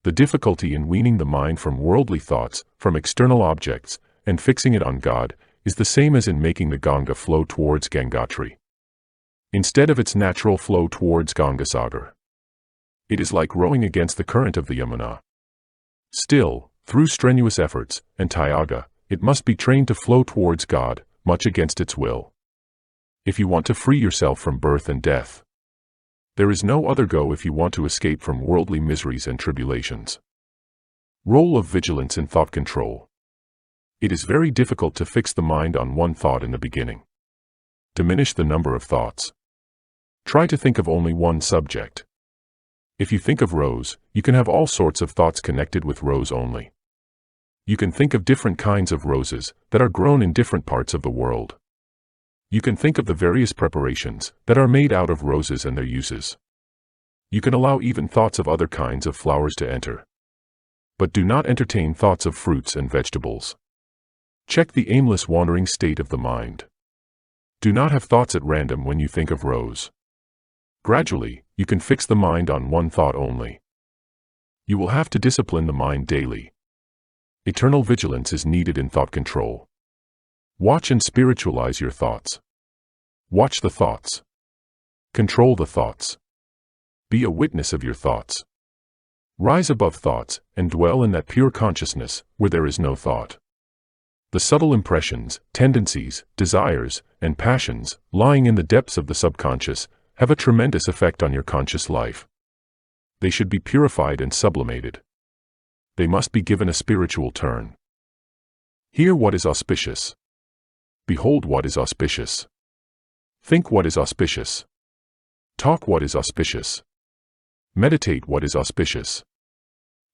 The difficulty in weaning the mind from worldly thoughts, from external objects, and fixing it on God, is the same as in making the Ganga flow towards Gangotri, instead of its natural flow towards Gangasagar. It is like rowing against the current of the Yamuna. Still, through strenuous efforts and tyaga, it must be trained to flow towards God, much against its will. If you want to free yourself from birth and death, there is no other go if you want to escape from worldly miseries and tribulations. Role of vigilance in thought control. It is very difficult to fix the mind on one thought in the beginning. Diminish the number of thoughts. Try to think of only one subject. If you think of rose, you can have all sorts of thoughts connected with rose only. You can think of different kinds of roses that are grown in different parts of the world. You can think of the various preparations that are made out of roses and their uses. You can allow even thoughts of other kinds of flowers to enter. But do not entertain thoughts of fruits and vegetables. Check the aimless wandering state of the mind. Do not have thoughts at random when you think of rose. Gradually, you can fix the mind on one thought only. You will have to discipline the mind daily. Eternal vigilance is needed in thought control. Watch and spiritualize your thoughts. Watch the thoughts. Control the thoughts. Be a witness of your thoughts. Rise above thoughts and dwell in that pure consciousness where there is no thought. The subtle impressions, tendencies, desires, and passions lying in the depths of the subconscious have a tremendous effect on your conscious life. They should be purified and sublimated. They must be given a spiritual turn. Hear what is auspicious. Behold what is auspicious. Think what is auspicious. Talk what is auspicious. Meditate what is auspicious.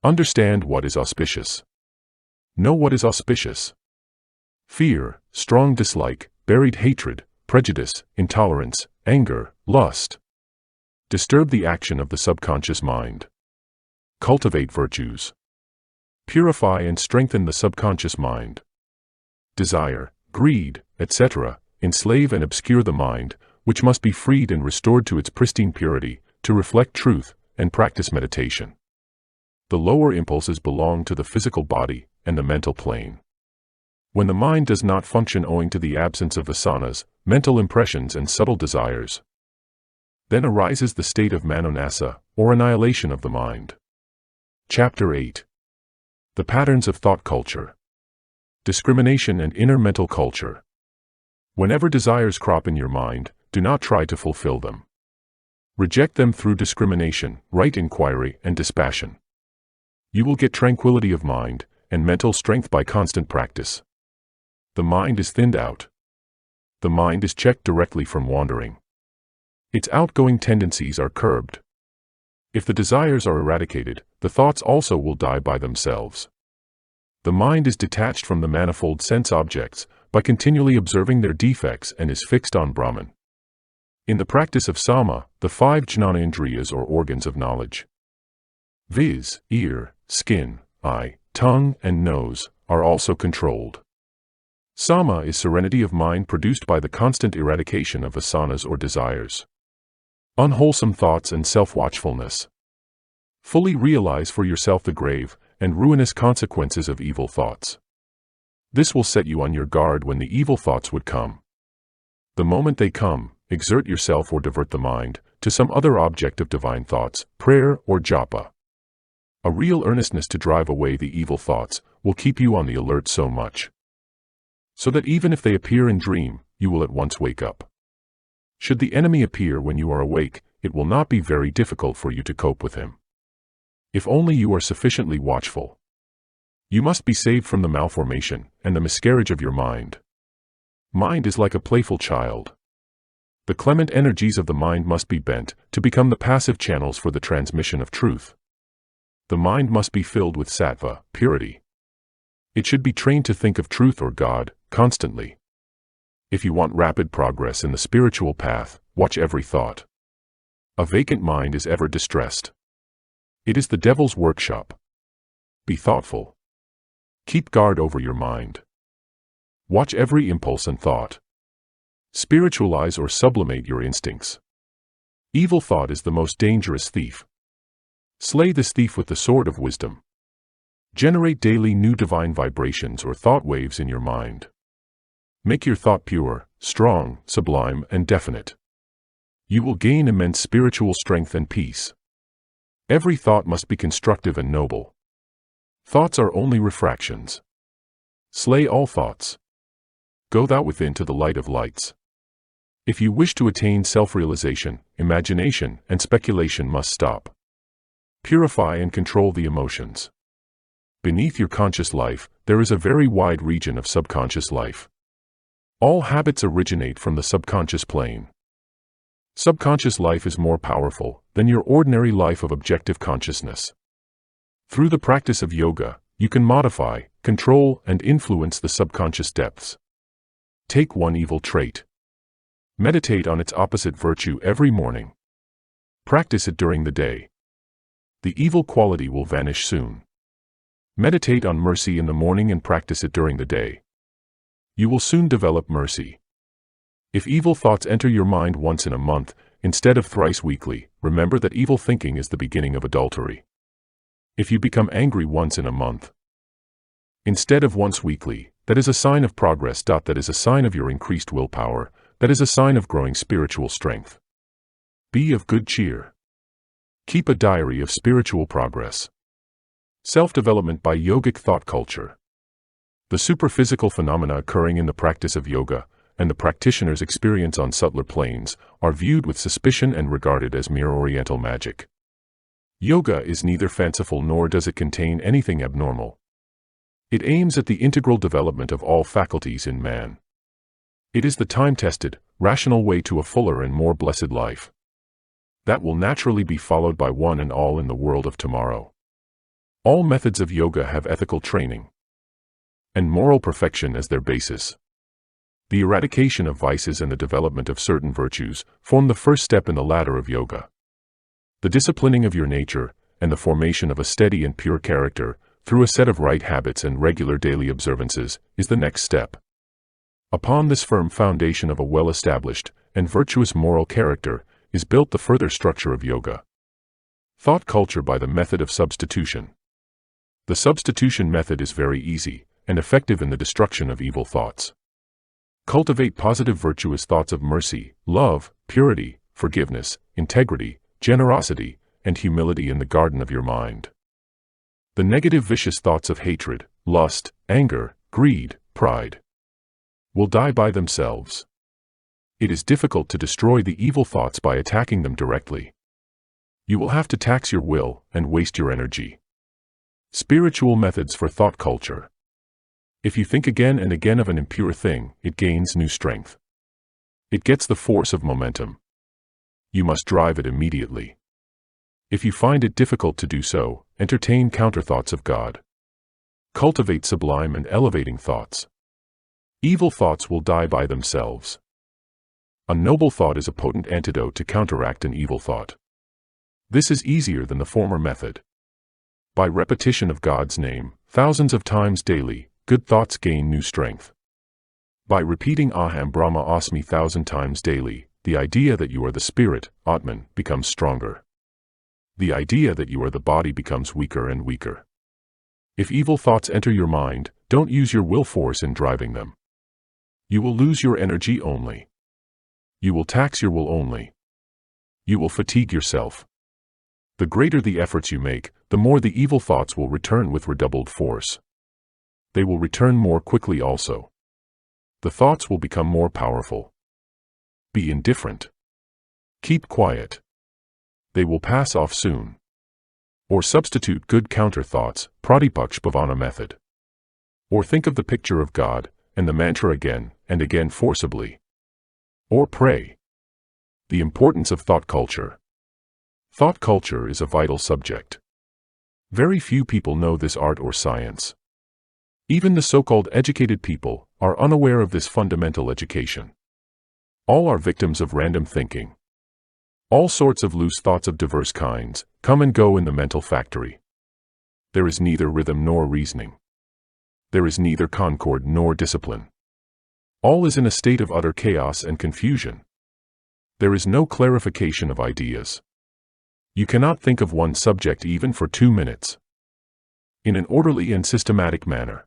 Understand what is auspicious. Know what is auspicious. Fear, strong dislike, buried hatred, prejudice, intolerance, anger, lust. Disturb the action of the subconscious mind. Cultivate virtues. Purify and strengthen the subconscious mind. Desire, greed, etc., enslave and obscure the mind, which must be freed and restored to its pristine purity, to reflect truth and practice meditation. The lower impulses belong to the physical body and the mental plane. When the mind does not function owing to the absence of vasanas, mental impressions and subtle desires, then arises the state of manonasa, or annihilation of the mind. Chapter 8. The Patterns of Thought Culture. Discrimination and Inner Mental Culture. Whenever desires crop in your mind, do not try to fulfill them. Reject them through discrimination, right inquiry, and dispassion. You will get tranquility of mind and mental strength by constant practice. The mind is thinned out. The mind is checked directly from wandering. Its outgoing tendencies are curbed. If the desires are eradicated, the thoughts also will die by themselves. The mind is detached from the manifold sense objects by continually observing their defects and is fixed on Brahman. In the practice of Sama, the 5 jnanendriyas or organs of knowledge, viz., ear, skin, eye, tongue, and nose, are also controlled. Sama is serenity of mind produced by the constant eradication of vasanas or desires, unwholesome thoughts and self-watchfulness. Fully realize for yourself the grave and ruinous consequences of evil thoughts. This will set you on your guard when the evil thoughts would come. The moment they come, exert yourself or divert the mind to some other object of divine thoughts, prayer or japa. A real earnestness to drive away the evil thoughts will keep you on the alert so much, so that even if they appear in dream, you will at once wake up. Should the enemy appear when you are awake, it will not be very difficult for you to cope with him, if only you are sufficiently watchful. You must be saved from the malformation and the miscarriage of your mind. Mind is like a playful child. The clement energies of the mind must be bent to become the passive channels for the transmission of truth. The mind must be filled with sattva, purity. It should be trained to think of truth or God, constantly. If you want rapid progress in the spiritual path, watch every thought. A vacant mind is ever distressed. It is the devil's workshop. Be thoughtful. Keep guard over your mind. Watch every impulse and thought. Spiritualize or sublimate your instincts. Evil thought is the most dangerous thief. Slay this thief with the sword of wisdom. Generate daily new divine vibrations or thought waves in your mind. Make your thought pure, strong, sublime, and definite. You will gain immense spiritual strength and peace. Every thought must be constructive and noble. Thoughts are only refractions. Slay all thoughts. Go thou within to the light of lights. If you wish to attain self-realization, imagination and speculation must stop. Purify and control the emotions. Beneath your conscious life, there is a very wide region of subconscious life. All habits originate from the subconscious plane. Subconscious life is more powerful than your ordinary life of objective consciousness. Through the practice of yoga, you can modify, control, and influence the subconscious depths. Take one evil trait. Meditate on its opposite virtue every morning. Practice it during the day. The evil quality will vanish soon. Meditate on mercy in the morning and practice it during the day. You will soon develop mercy. If evil thoughts enter your mind once in a month, instead of thrice weekly, remember that evil thinking is the beginning of adultery. If you become angry once in a month, instead of once weekly, that is a sign of progress. That is a sign of your increased willpower. That is a sign of growing spiritual strength. Be of good cheer. Keep a diary of spiritual progress. Self-development by yogic thought culture. The superphysical phenomena occurring in the practice of yoga, and the practitioner's experience on subtler planes, are viewed with suspicion and regarded as mere oriental magic. Yoga is neither fanciful nor does it contain anything abnormal. It aims at the integral development of all faculties in man. It is the time-tested, rational way to a fuller and more blessed life. That will naturally be followed by one and all in the world of tomorrow. All methods of yoga have ethical training and moral perfection as their basis. The eradication of vices and the development of certain virtues form the first step in the ladder of yoga. The disciplining of your nature and the formation of a steady and pure character through a set of right habits and regular daily observances is the next step. Upon this firm foundation of a well-established and virtuous moral character is built the further structure of yoga. Thought culture by the method of substitution. The substitution method is very easy and effective in the destruction of evil thoughts. Cultivate positive virtuous thoughts of mercy, love, purity, forgiveness, integrity, generosity, and humility in the garden of your mind. The negative vicious thoughts of hatred, lust, anger, greed, pride will die by themselves. It is difficult to destroy the evil thoughts by attacking them directly. You will have to tax your will and waste your energy. Spiritual methods for thought culture. If you think again and again of an impure thing, it gains new strength. It gets the force of momentum. You must drive it immediately. If you find it difficult to do so, entertain counterthoughts of God. Cultivate sublime and elevating thoughts. Evil thoughts will die by themselves. A noble thought is a potent antidote to counteract an evil thought. This is easier than the former method. By repetition of God's name, thousands of times daily, good thoughts gain new strength. By repeating Aham Brahma Asmi 1,000 times daily, the idea that you are the spirit, Atman, becomes stronger. The idea that you are the body becomes weaker and weaker. If evil thoughts enter your mind, don't use your will force in driving them. You will lose your energy only. You will tax your will only. You will fatigue yourself. The greater the efforts you make, the more the evil thoughts will return with redoubled force. They will return more quickly also. The thoughts will become more powerful. Be indifferent. Keep quiet. They will pass off soon. Or substitute good counter-thoughts, Pratipaksh Bhavana method. Or think of the picture of God, and the mantra again and again forcibly. Or pray. The importance of thought culture. Thought culture is a vital subject. Very few people know this art or science. Even the so-called educated people are unaware of this fundamental education. All are victims of random thinking. All sorts of loose thoughts of diverse kinds come and go in the mental factory. There is neither rhythm nor reasoning. There is neither concord nor discipline. All is in a state of utter chaos and confusion. There is no clarification of ideas. You cannot think of one subject even for 2 minutes in an orderly and systematic manner.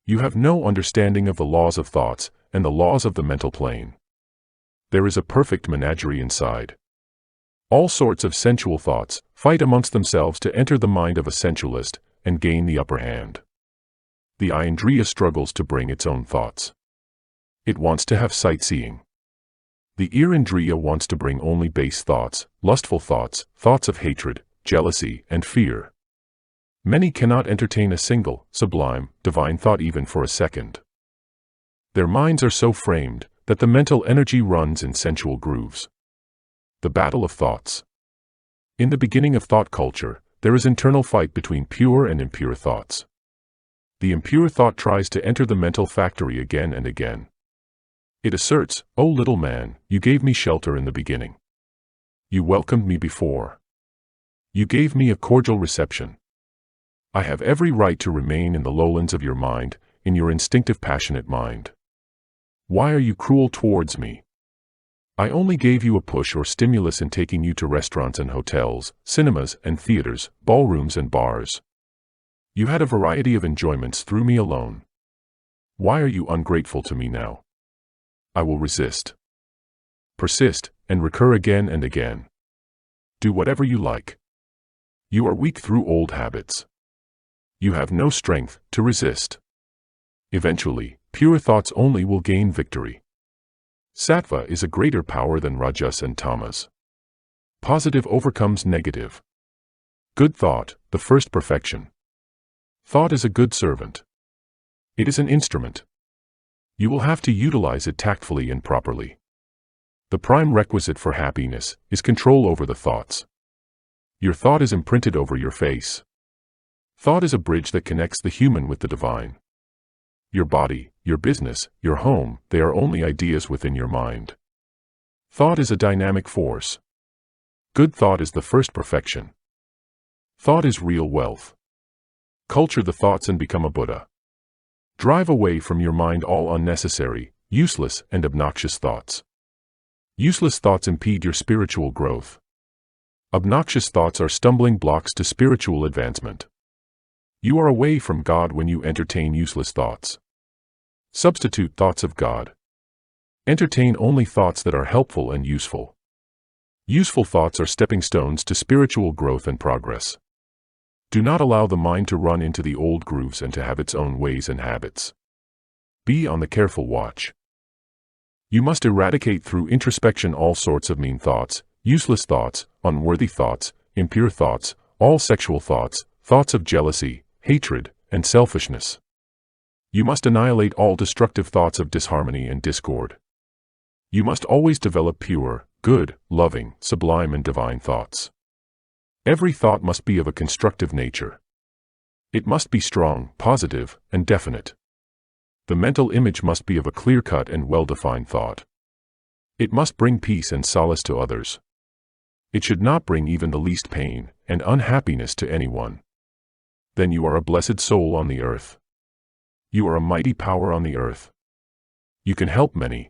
You have no understanding of the laws of thoughts and the laws of the mental plane. There is a perfect menagerie inside. All sorts of sensual thoughts fight amongst themselves to enter the mind of a sensualist and gain the upper hand. The eye indriya struggles to bring its own thoughts. It wants to have sightseeing. The ear indriya wants to bring only base thoughts, lustful thoughts, thoughts of hatred, jealousy, and fear. Many cannot entertain a single, sublime, divine thought even for a second. Their minds are so framed that the mental energy runs in sensual grooves. The battle of thoughts. In the beginning of thought culture, there is internal fight between pure and impure thoughts. The impure thought tries to enter the mental factory again and again. It asserts, "O little man, you gave me shelter in the beginning. You welcomed me before. You gave me a cordial reception. I have every right to remain in the lowlands of your mind, in your instinctive passionate mind. Why are you cruel towards me? I only gave you a push or stimulus in taking you to restaurants and hotels, cinemas and theaters, ballrooms and bars. You had a variety of enjoyments through me alone. Why are you ungrateful to me now? I will resist. Persist, and recur again and again. Do whatever you like. You are weak through old habits. You have no strength to resist. Eventually, pure thoughts only will gain victory. Sattva is a greater power than Rajas and Tamas. Positive overcomes negative. Good thought, the first perfection. Thought is a good servant. It is an instrument. You will have to utilize it tactfully and properly. The prime requisite for happiness is control over the thoughts. Your thought is imprinted over your face. Thought is a bridge that connects the human with the divine. Your body, your business, your home, they are only ideas within your mind. Thought is a dynamic force. Good thought is the first perfection. Thought is real wealth. Culture the thoughts and become a Buddha. Drive away from your mind all unnecessary, useless, and obnoxious thoughts. Useless thoughts impede your spiritual growth. Obnoxious thoughts are stumbling blocks to spiritual advancement. You are away from God when you entertain useless thoughts. Substitute thoughts of God. Entertain only thoughts that are helpful and useful. Useful thoughts are stepping stones to spiritual growth and progress. Do not allow the mind to run into the old grooves and to have its own ways and habits. Be on the careful watch. You must eradicate through introspection all sorts of mean thoughts, useless thoughts, unworthy thoughts, impure thoughts, all sexual thoughts, thoughts of jealousy, hatred, and selfishness. You must annihilate all destructive thoughts of disharmony and discord. You must always develop pure, good, loving, sublime and divine thoughts. Every thought must be of a constructive nature. It must be strong, positive, and definite. The mental image must be of a clear-cut and well-defined thought. It must bring peace and solace to others. It should not bring even the least pain and unhappiness to anyone. Then you are a blessed soul on the earth. You are a mighty power on the earth. You can help many.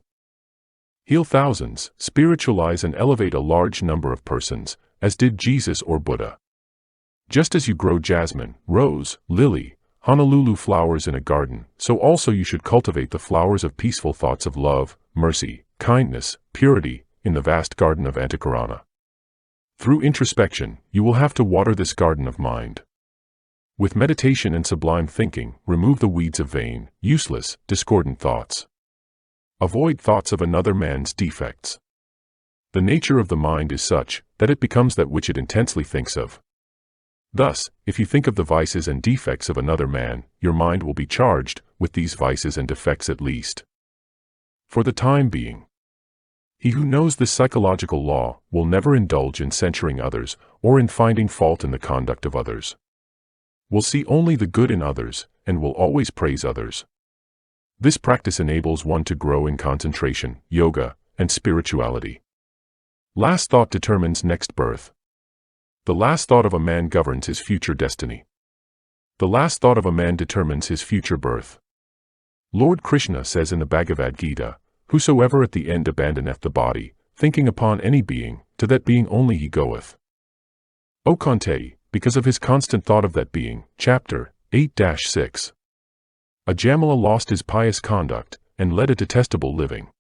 Heal thousands, spiritualize and elevate a large number of persons, as did Jesus or Buddha. Just as you grow jasmine, rose, lily, Honolulu flowers in a garden, so also you should cultivate the flowers of peaceful thoughts of love, mercy, kindness, purity, in the vast garden of Antakarana. Through introspection, you will have to water this garden of mind. With meditation and sublime thinking, remove the weeds of vain, useless, discordant thoughts. Avoid thoughts of another man's defects. The nature of the mind is such that it becomes that which it intensely thinks of. Thus, if you think of the vices and defects of another man, your mind will be charged with these vices and defects at least. For the time being. He who knows this psychological law will never indulge in censuring others or in finding fault in the conduct of others. Will see only the good in others and will always praise others. This practice enables one to grow in concentration, yoga, and spirituality. Last thought determines next birth. The last thought of a man governs his future destiny. The last thought of a man determines his future birth. Lord Krishna says in the Bhagavad Gita, "Whosoever at the end abandoneth the body, thinking upon any being, to that being only he goeth." O Kante, because of his constant thought of that being, chapter 8-6. Ajamala lost his pious conduct, and led a detestable living.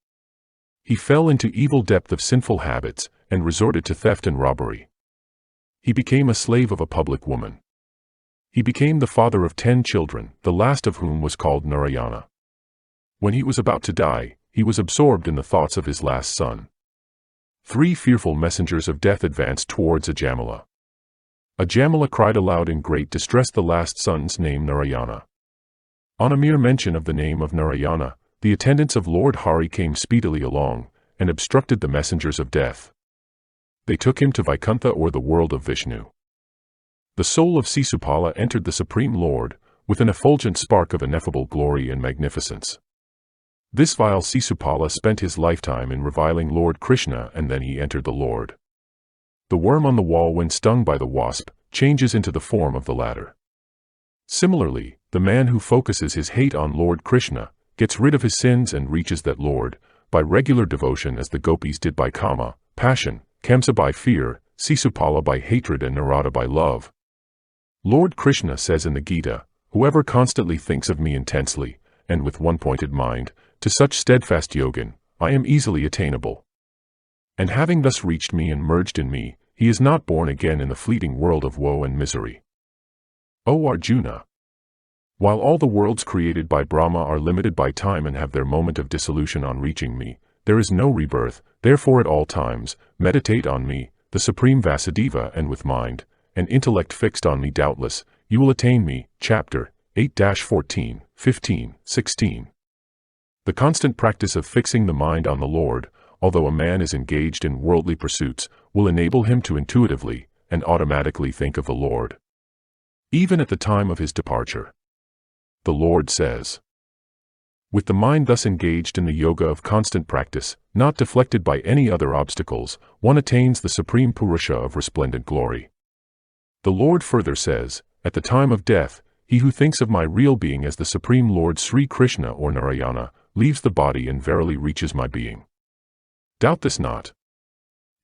He fell into evil depth of sinful habits, and resorted to theft and robbery. He became a slave of a public woman. He became the father of 10 children, the last of whom was called Narayana. When he was about to die, he was absorbed in the thoughts of his last son. 3 fearful messengers of death advanced towards Ajamala. Ajamala cried aloud in great distress the last son's name Narayana. On a mere mention of the name of Narayana, the attendants of Lord Hari came speedily along, and obstructed the messengers of death. They took him to Vaikuntha, or the world of Vishnu. The soul of Sisupala entered the Supreme Lord, with an effulgent spark of ineffable glory and magnificence. This vile Sisupala spent his lifetime in reviling Lord Krishna, and then he entered the Lord. The worm on the wall, when stung by the wasp, changes into the form of the latter. Similarly, the man who focuses his hate on Lord Krishna, gets rid of his sins and reaches that Lord, by regular devotion, as the gopis did by kama, passion, Kamsa by fear, Sisupala by hatred, and Narada by love. Lord Krishna says in the Gita, "Whoever constantly thinks of me intensely, and with one pointed mind, to such steadfast yogin, I am easily attainable. And having thus reached me and merged in me, he is not born again in the fleeting world of woe and misery." O Arjuna! While all the worlds created by Brahma are limited by time and have their moment of dissolution on reaching me, there is no rebirth. Therefore at all times, meditate on me, the Supreme Vasudeva, and with mind and intellect fixed on me, doubtless, you will attain me. Chapter 8-14, 15, 16. The constant practice of fixing the mind on the Lord, although a man is engaged in worldly pursuits, will enable him to intuitively and automatically think of the Lord, even at the time of his departure. The Lord says, "With the mind thus engaged in the yoga of constant practice, not deflected by any other obstacles, one attains the Supreme Purusha of resplendent glory." The Lord further says, "At the time of death, he who thinks of my real being as the Supreme Lord Sri Krishna or Narayana, leaves the body and verily reaches my being. Doubt this not.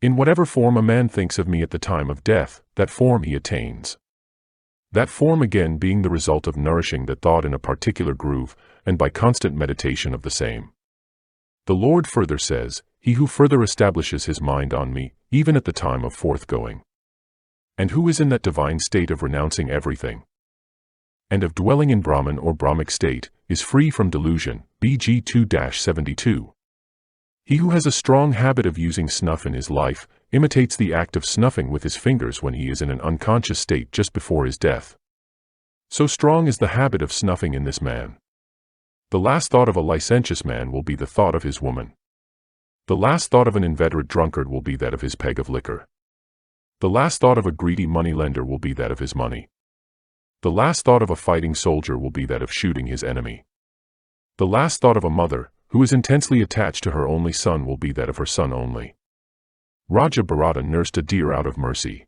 In whatever form a man thinks of me at the time of death, that form he attains. That form again being the result of nourishing that thought in a particular groove, and by constant meditation of the same." The Lord further says, "He who further establishes his mind on me, even at the time of forthgoing, and who is in that divine state of renouncing everything, and of dwelling in Brahman or Brahmic state, is free from delusion." BG 2-72. He who has a strong habit of using snuff in his life, imitates the act of snuffing with his fingers when he is in an unconscious state just before his death. So strong is the habit of snuffing in this man. The last thought of a licentious man will be the thought of his woman. The last thought of an inveterate drunkard will be that of his peg of liquor. The last thought of a greedy moneylender will be that of his money. The last thought of a fighting soldier will be that of shooting his enemy. The last thought of a mother, who is intensely attached to her only son, will be that of her son only. Raja Bharata nursed a deer out of mercy,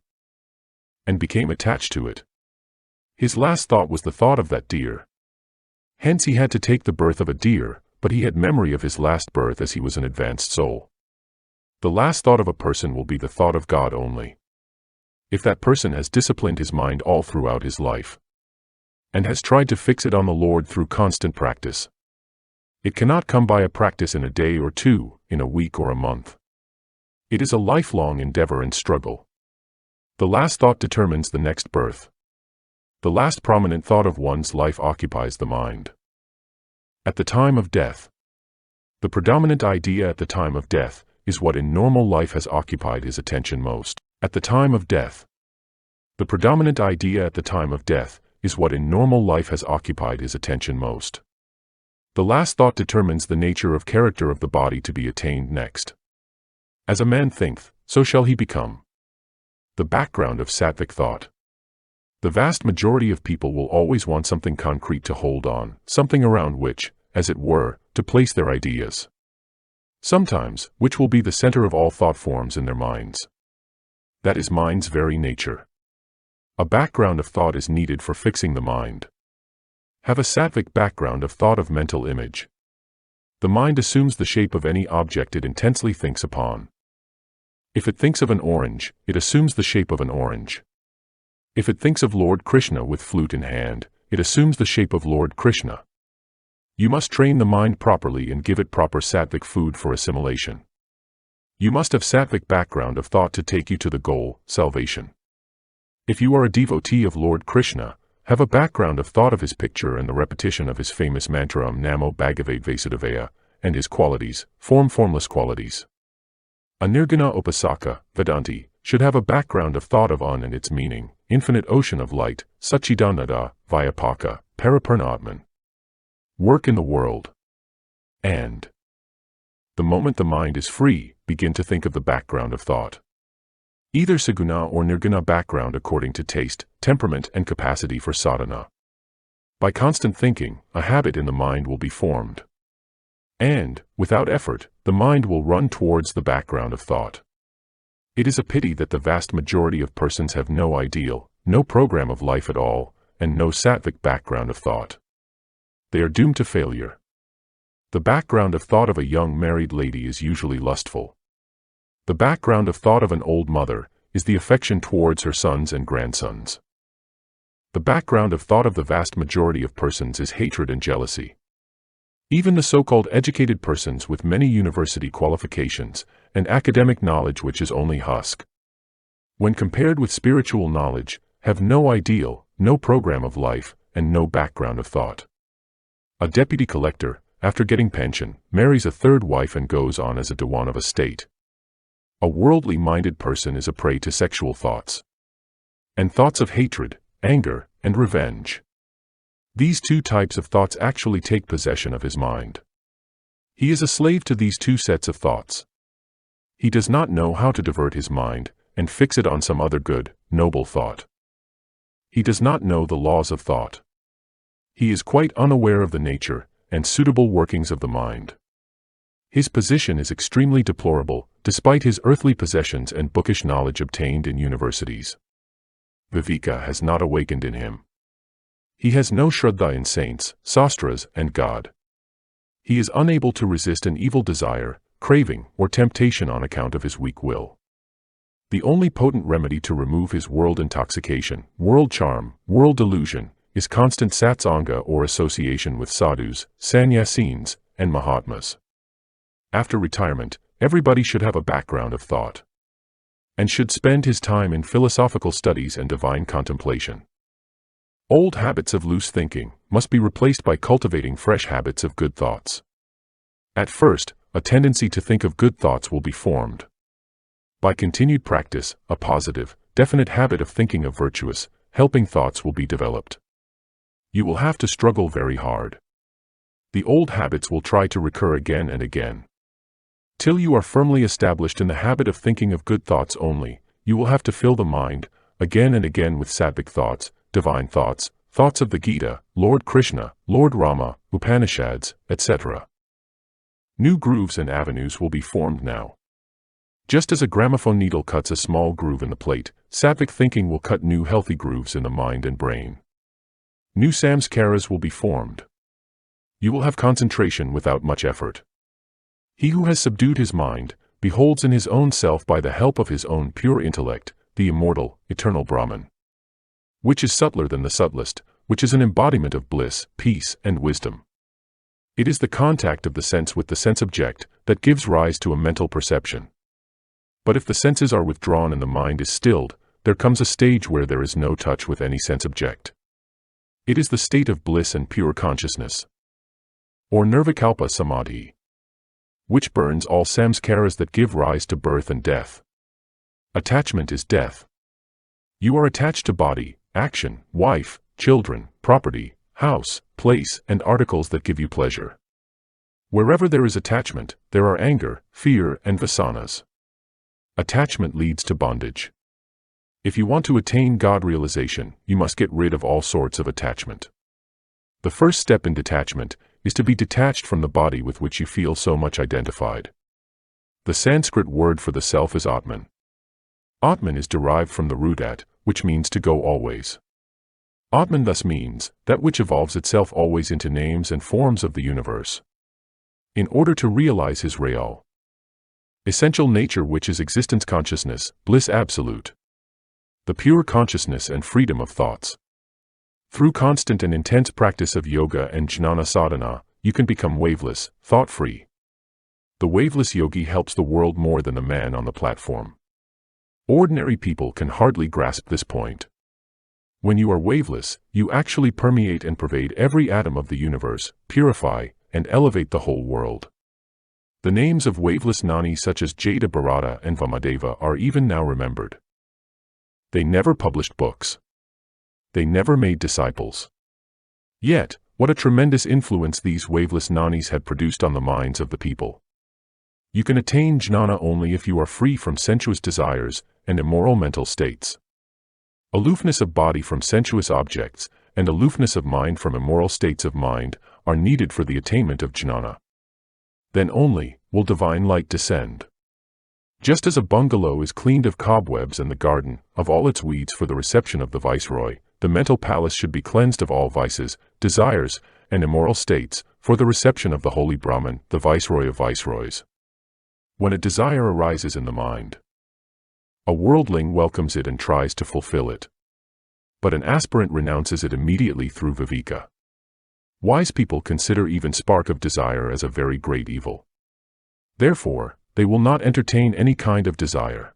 and became attached to it. His last thought was the thought of that deer. Hence he had to take the birth of a deer, but he had memory of his last birth as he was an advanced soul. The last thought of a person will be the thought of God only. If that person has disciplined his mind all throughout his life, and has tried to fix it on the Lord through constant practice, it cannot come by a practice in a day or two, in a week or a month. It is a lifelong endeavor and struggle. The last thought determines the next birth. The last prominent thought of one's life occupies the mind. At the time of death, the predominant idea at the time of death is what in normal life has occupied his attention most. At the time of death, the predominant idea at the time of death is what in normal life has occupied his attention most. The last thought determines the nature of character of the body to be attained next. As a man thinketh, so shall he become. The background of sattvic thought. The vast majority of people will always want something concrete to hold on, something around which, as it were, to place their ideas. Sometimes, which will be the center of all thought forms in their minds. That is mind's very nature. A background of thought is needed for fixing the mind. Have a sattvic background of thought of mental image. The mind assumes the shape of any object it intensely thinks upon. If it thinks of an orange, it assumes the shape of an orange. If it thinks of Lord Krishna with flute in hand, it assumes the shape of Lord Krishna. You must train the mind properly and give it proper sattvic food for assimilation. You must have sattvic background of thought to take you to the goal, salvation. If you are a devotee of Lord Krishna, have a background of thought of his picture and the repetition of his famous mantra Namo Bhagavate Vasudevaya, and his qualities, formless qualities. A Nirguna Upasaka, Vedanti, should have a background of thought of Un and its meaning, infinite ocean of light, Satchidananda, Vyapaka, Paripurna. Work in the world. And the moment the mind is free, begin to think of the background of thought. Either Saguna or Nirguna background according to taste, temperament and capacity for sadhana. By constant thinking, a habit in the mind will be formed. And, without effort, the mind will run towards the background of thought. It is a pity that the vast majority of persons have no ideal, no program of life at all, and no sattvic background of thought. They are doomed to failure. The background of thought of a young married lady is usually lustful. The background of thought of an old mother is the affection towards her sons and grandsons. The background of thought of the vast majority of persons is hatred and jealousy. Even the so-called educated persons with many university qualifications and academic knowledge which is only husk, when compared with spiritual knowledge, have no ideal, no program of life, and no background of thought. A deputy collector, after getting pension, marries a third wife and goes on as a Diwan of a state. A worldly-minded person is a prey to sexual thoughts. And thoughts of hatred, anger, and revenge. These two types of thoughts actually take possession of his mind. He is a slave to these two sets of thoughts. He does not know how to divert his mind and fix it on some other good, noble thought. He does not know the laws of thought. He is quite unaware of the nature and suitable workings of the mind. His position is extremely deplorable, despite his earthly possessions and bookish knowledge obtained in universities. Viveka has not awakened in him. He has no Shraddha in saints, sastras, and God. He is unable to resist an evil desire, craving, or temptation on account of his weak will. The only potent remedy to remove his world intoxication, world charm, world delusion, is constant satsanga or association with sadhus, sannyasins, and mahatmas. After retirement, everybody should have a background of thought, and should spend his time in philosophical studies and divine contemplation. Old habits of loose thinking must be replaced by cultivating fresh habits of good thoughts. At first, a tendency to think of good thoughts will be formed. By continued practice, a positive, definite habit of thinking of virtuous, helping thoughts will be developed. You will have to struggle very hard. The old habits will try to recur again and again. Till you are firmly established in the habit of thinking of good thoughts only, you will have to fill the mind, again and again with sattvic thoughts, divine thoughts, thoughts of the Gita, Lord Krishna, Lord Rama, Upanishads, etc. New grooves and avenues will be formed now. Just as a gramophone needle cuts a small groove in the plate, sattvic thinking will cut new healthy grooves in the mind and brain. New samskaras will be formed. You will have concentration without much effort. He who has subdued his mind, beholds in his own self by the help of his own pure intellect, the immortal, eternal Brahman, which is subtler than the subtlest, which is an embodiment of bliss, peace, and wisdom. It is the contact of the sense with the sense object that gives rise to a mental perception. But if the senses are withdrawn and the mind is stilled, there comes a stage where there is no touch with any sense object. It is the state of bliss and pure consciousness, or nirvikalpa samadhi, which burns all samskaras that give rise to birth and death. Attachment is death. You are attached to body, action, wife, children, property, house, place, and articles that give you pleasure. Wherever there is attachment, there are anger, fear, and vasanas. Attachment leads to bondage. If you want to attain God realization, you must get rid of all sorts of attachment. The first step in detachment is to be detached from the body with which you feel so much identified. The Sanskrit word for the self is Atman. Atman is derived from the root at, which means to go always. Atman thus means that which evolves itself always into names and forms of the universe. In order to realize his real, essential nature, which is existence consciousness, bliss absolute, the pure consciousness and freedom of thoughts. Through constant and intense practice of yoga and jnana sadhana, you can become waveless, thought-free. The waveless yogi helps the world more than the man on the platform. Ordinary people can hardly grasp this point. When you are waveless, you actually permeate and pervade every atom of the universe, purify, and elevate the whole world. The names of waveless Gnani such as Jada Bharata and Vamadeva are even now remembered. They never published books. They never made disciples. Yet, what a tremendous influence these waveless Gnanis had produced on the minds of the people. You can attain jnana only if you are free from sensuous desires and immoral mental states. Aloofness of body from sensuous objects and aloofness of mind from immoral states of mind are needed for the attainment of jnana. Then only will divine light descend. Just as a bungalow is cleaned of cobwebs and the garden of all its weeds for the reception of the viceroy, the mental palace should be cleansed of all vices, desires, and immoral states for the reception of the holy Brahman, the viceroy of viceroys. When a desire arises in the mind, a worldling welcomes it and tries to fulfill it. But an aspirant renounces it immediately through viveka. Wise people consider even spark of desire as a very great evil. Therefore, they will not entertain any kind of desire.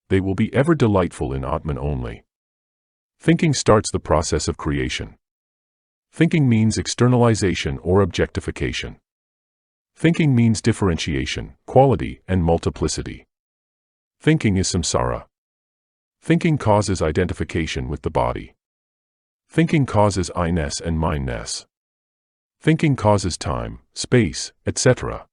They will be ever delightful in Atman only. Thinking starts the process of creation. Thinking means externalization or objectification. Thinking means differentiation, quality, and multiplicity. Thinking is samsara. Thinking causes identification with the body. Thinking causes I-ness and mine-ness. Thinking causes time, space, etc.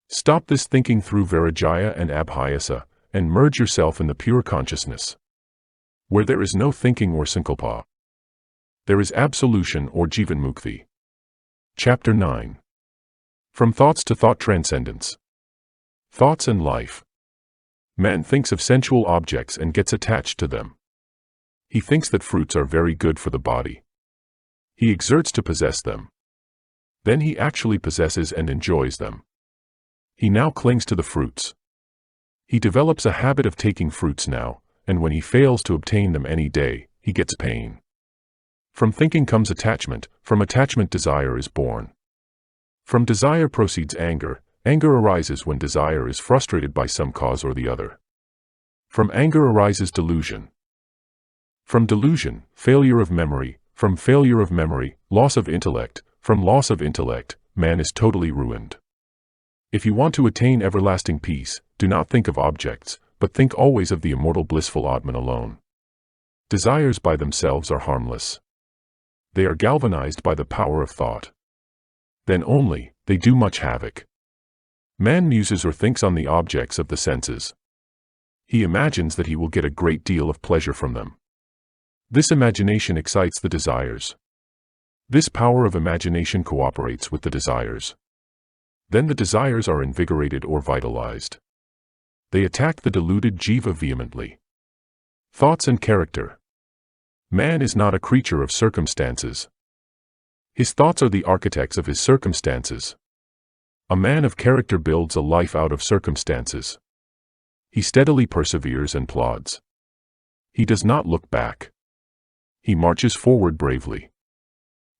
Stop this thinking through Vairagya and Abhyasa, and merge yourself in the pure consciousness. Where there is no thinking or sankalpa, there is absolution or jivanmukti. Chapter 9. From Thoughts to Thought Transcendence. Thoughts and life. Man thinks of sensual objects and gets attached to them. He thinks that fruits are very good for the body. He exerts to possess them. Then he actually possesses and enjoys them. He now clings to the fruits. He develops a habit of taking fruits now, and when he fails to obtain them any day, he gets pain. From thinking comes attachment, from attachment desire is born. From desire proceeds anger. Anger arises when desire is frustrated by some cause or the other. From anger arises delusion. From delusion, failure of memory. From failure of memory, loss of intellect. From loss of intellect, man is totally ruined. If you want to attain everlasting peace, do not think of objects, but think always of the immortal blissful Atman alone. Desires by themselves are harmless. They are galvanized by the power of thought. Then only, they do much havoc. Man muses or thinks on the objects of the senses. He imagines that he will get a great deal of pleasure from them. This imagination excites the desires. This power of imagination cooperates with the desires. Then the desires are invigorated or vitalized. They attack the deluded jiva vehemently. Thoughts and character. Man is not a creature of circumstances. His thoughts are the architects of his circumstances. A man of character builds a life out of circumstances. He steadily perseveres and plods. He does not look back. He marches forward bravely.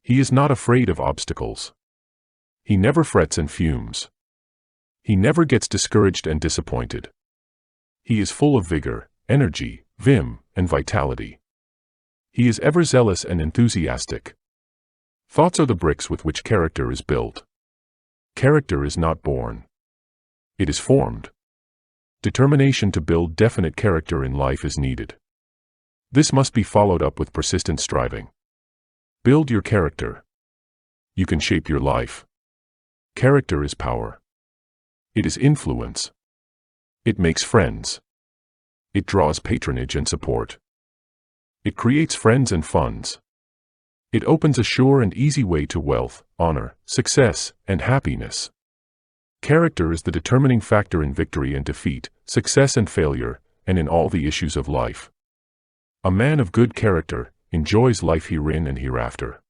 He is not afraid of obstacles. He never frets and fumes. He never gets discouraged and disappointed. He is full of vigor, energy, vim, and vitality. He is ever zealous and enthusiastic. Thoughts are the bricks with which character is built. Character is not born. It is formed. Determination to build definite character in life is needed. This must be followed up with persistent striving. Build your character. You can shape your life. Character is power. It is influence. It makes friends. It draws patronage and support. It creates friends and funds. It opens a sure and easy way to wealth, honor, success, and happiness. Character is the determining factor in victory and defeat, success and failure, and in all the issues of life. A man of good character enjoys life herein and hereafter.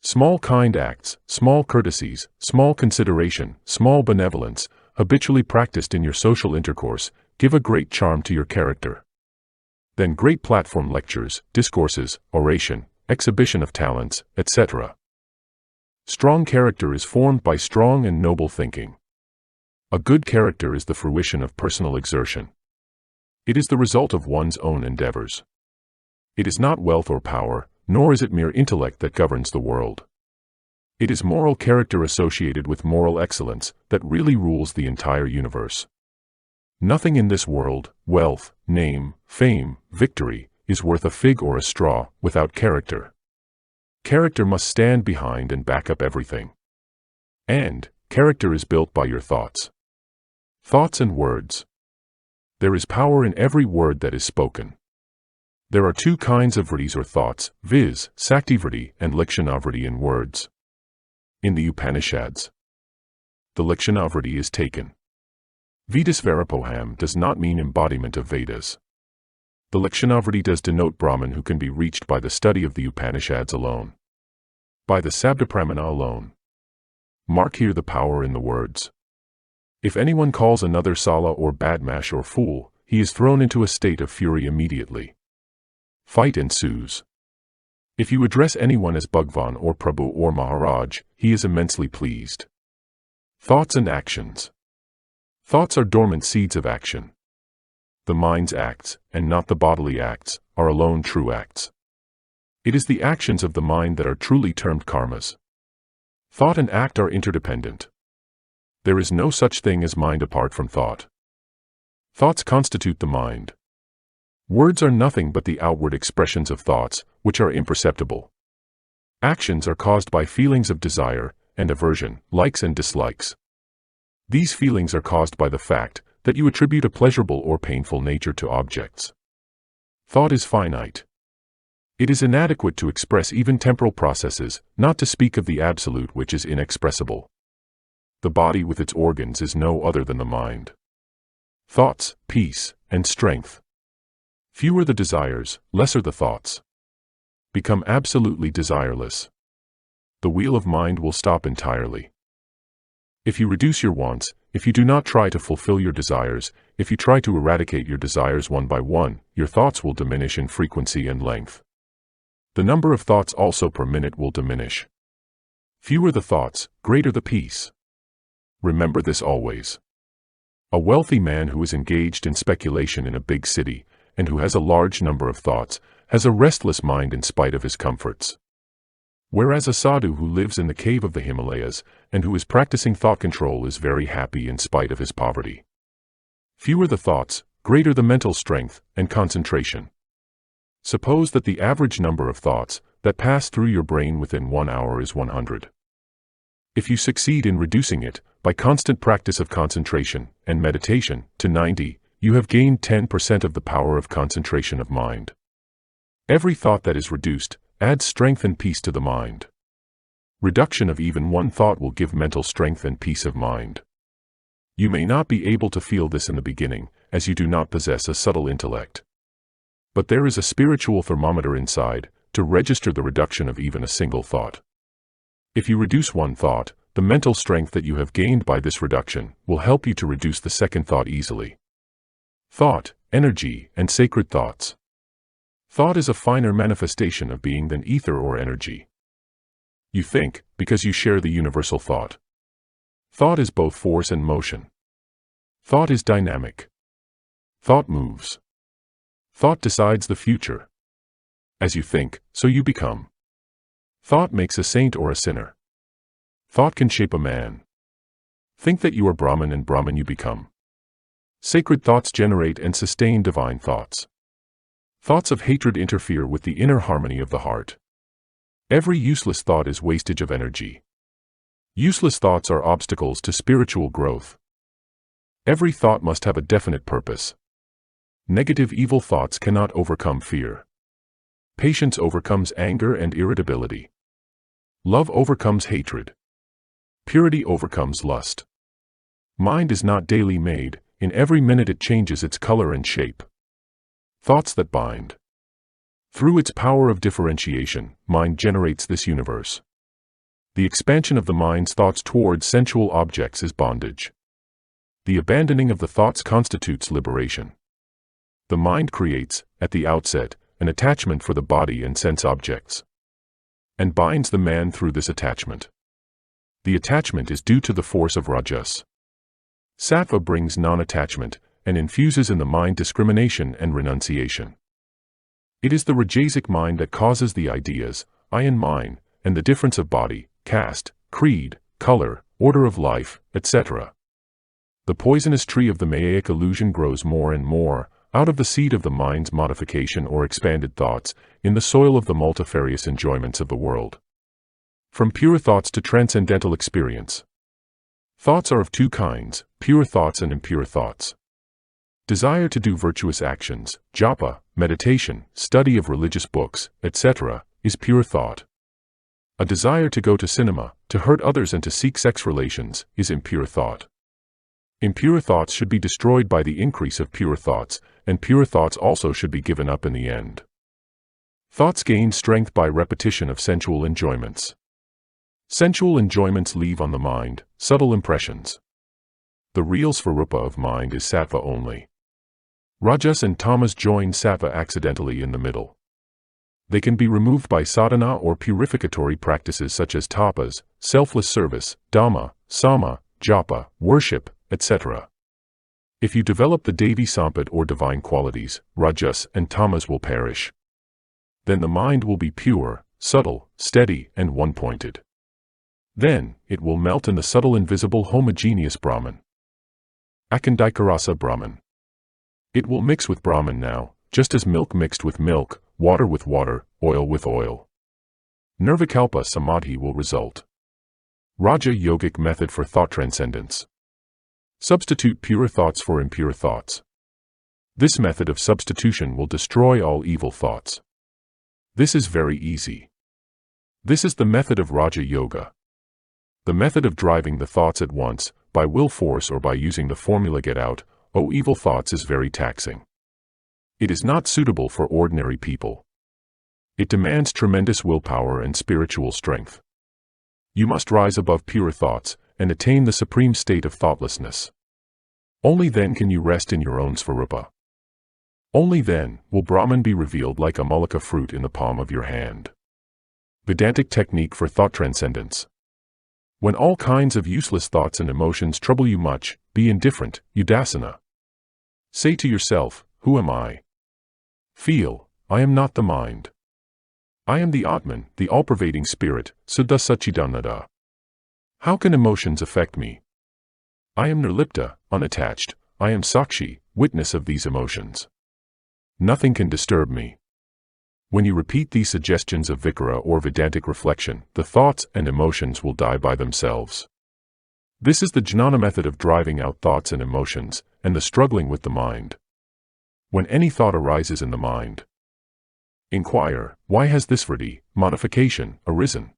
Small kind acts, small courtesies, small consideration, small benevolence, habitually practiced in your social intercourse, give a great charm to your character. Then great platform lectures, discourses, oration, exhibition of talents, etc. Strong character is formed by strong and noble thinking. A good character is the fruition of personal exertion. It is the result of one's own endeavors. It is not wealth or power, nor is it mere intellect that governs the world. It is moral character associated with moral excellence that really rules the entire universe. Nothing in this world, wealth, name, fame, victory, is worth a fig or a straw without character. Character must stand behind and back up everything. And character is built by your thoughts. Thoughts and words. There is power in every word that is spoken. There are two kinds of vrittis or thoughts, viz., Saktivritti and Likshanavritti in words. In the Upanishads, the Likshanavritti is taken. Vedasvarapoham does not mean embodiment of Vedas. The Likshanavritti does denote Brahman who can be reached by the study of the Upanishads alone. By the Sabdapramana alone. Mark here the power in the words. If anyone calls another Sala or Badmash or fool, he is thrown into a state of fury immediately. Fight ensues. If you address anyone as Bhagwan or Prabhu or Maharaj, he is immensely pleased. Thoughts and actions. Thoughts are dormant seeds of action. The mind's acts, and not the bodily acts, are alone true acts. It is the actions of the mind that are truly termed karmas. Thought and act are interdependent. There is no such thing as mind apart from thought. Thoughts constitute the mind. Words are nothing but the outward expressions of thoughts, which are imperceptible. Actions are caused by feelings of desire and aversion, likes and dislikes. These feelings are caused by the fact that you attribute a pleasurable or painful nature to objects. Thought is finite. It is inadequate to express even temporal processes, not to speak of the absolute which is inexpressible. The body with its organs is no other than the mind. Thoughts, peace, and strength. Fewer the desires, lesser the thoughts. Become absolutely desireless. The wheel of mind will stop entirely. If you reduce your wants, if you do not try to fulfill your desires, if you try to eradicate your desires one by one, your thoughts will diminish in frequency and length. The number of thoughts also per minute will diminish. Fewer the thoughts, greater the peace. Remember this always. A wealthy man who is engaged in speculation in a big city, and who has a large number of thoughts, has a restless mind in spite of his comforts. Whereas a sadhu who lives in the cave of the Himalayas, and who is practicing thought control is very happy in spite of his poverty. Fewer the thoughts, greater the mental strength and concentration. Suppose that the average number of thoughts that pass through your brain within 1 hour is 100. If you succeed in reducing it, by constant practice of concentration and meditation, to 90, you have gained 10% of the power of concentration of mind. Every thought that is reduced adds strength and peace to the mind. Reduction of even one thought will give mental strength and peace of mind. You may not be able to feel this in the beginning, as you do not possess a subtle intellect. But there is a spiritual thermometer inside, to register the reduction of even a single thought. If you reduce one thought, the mental strength that you have gained by this reduction will help you to reduce the second thought easily. Thought, energy, and sacred thoughts. Thought is a finer manifestation of being than ether or energy. You think, because you share the universal thought. Thought is both force and motion. Thought is dynamic. Thought moves. Thought decides the future. As you think, so you become. Thought makes a saint or a sinner. Thought can shape a man. Think that you are Brahman and Brahman you become. Sacred thoughts generate and sustain divine thoughts. Thoughts of hatred interfere with the inner harmony of the heart. Every useless thought is wastage of energy. Useless thoughts are obstacles to spiritual growth. Every thought must have a definite purpose. Negative evil thoughts cannot overcome fear. Patience overcomes anger and irritability. Love overcomes hatred. Purity overcomes lust. Mind is not daily made, in every minute it changes its color and shape. Thoughts that bind. Through its power of differentiation, mind generates this universe. The expansion of the mind's thoughts towards sensual objects is bondage. The abandoning of the thoughts constitutes liberation. The mind creates, at the outset, an attachment for the body and sense objects, and binds the man through this attachment. The attachment is due to the force of Rajas. Sattva brings non-attachment, and infuses in the mind discrimination and renunciation. It is the Rajasic mind that causes the ideas, I and mine, and the difference of body, caste, creed, color, order of life, etc. The poisonous tree of the Mayaic illusion grows more and more, out of the seed of the mind's modification or expanded thoughts, in the soil of the multifarious enjoyments of the world. From pure thoughts to transcendental experience. Thoughts are of two kinds, pure thoughts and impure thoughts. Desire to do virtuous actions, japa, meditation, study of religious books, etc., is pure thought. A desire to go to cinema, to hurt others and to seek sex relations, is impure thought. Impure thoughts should be destroyed by the increase of pure thoughts, and pure thoughts also should be given up in the end. Thoughts gain strength by repetition of sensual enjoyments. Sensual enjoyments leave on the mind subtle impressions. The real svarupa of mind is sattva only. Rajas and tamas join sattva accidentally in the middle. They can be removed by sadhana or purificatory practices such as tapas, selfless service, dhamma, sama, japa, worship, etc. If you develop the Devi Sampat or divine qualities, Rajas and Tamas will perish. Then the mind will be pure, subtle, steady, and one-pointed. Then, it will melt in the subtle invisible homogeneous Brahman. Akandikarasa Brahman. It will mix with Brahman now, just as milk mixed with milk, water with water, oil with oil. Nirvikalpa Samadhi will result. Raja Yogic method for thought transcendence. Substitute pure thoughts for impure thoughts. This method of substitution will destroy all evil thoughts. This is very easy. This is the method of Raja Yoga. The method of driving the thoughts at once, by will force or by using the formula get out, O evil thoughts, is very taxing. It is not suitable for ordinary people. It demands tremendous willpower and spiritual strength. You must rise above pure thoughts, and attain the supreme state of thoughtlessness. Only then can you rest in your own svarupa. Only then will Brahman be revealed like a mulika fruit in the palm of your hand. Vedantic technique for thought transcendence. When all kinds of useless thoughts and emotions trouble you much, be indifferent, udasana. Say to yourself, who am I? Feel, I am not the mind. I am the Atman, the all-pervading spirit, Suddha Satchidananda. How can emotions affect me? I am nirlipta, unattached, I am Sakshi, witness of these emotions. Nothing can disturb me. When you repeat these suggestions of Vikara or Vedantic reflection, the thoughts and emotions will die by themselves. This is the jnana method of driving out thoughts and emotions, and the struggling with the mind. When any thought arises in the mind, inquire, why has this vritti, modification, arisen?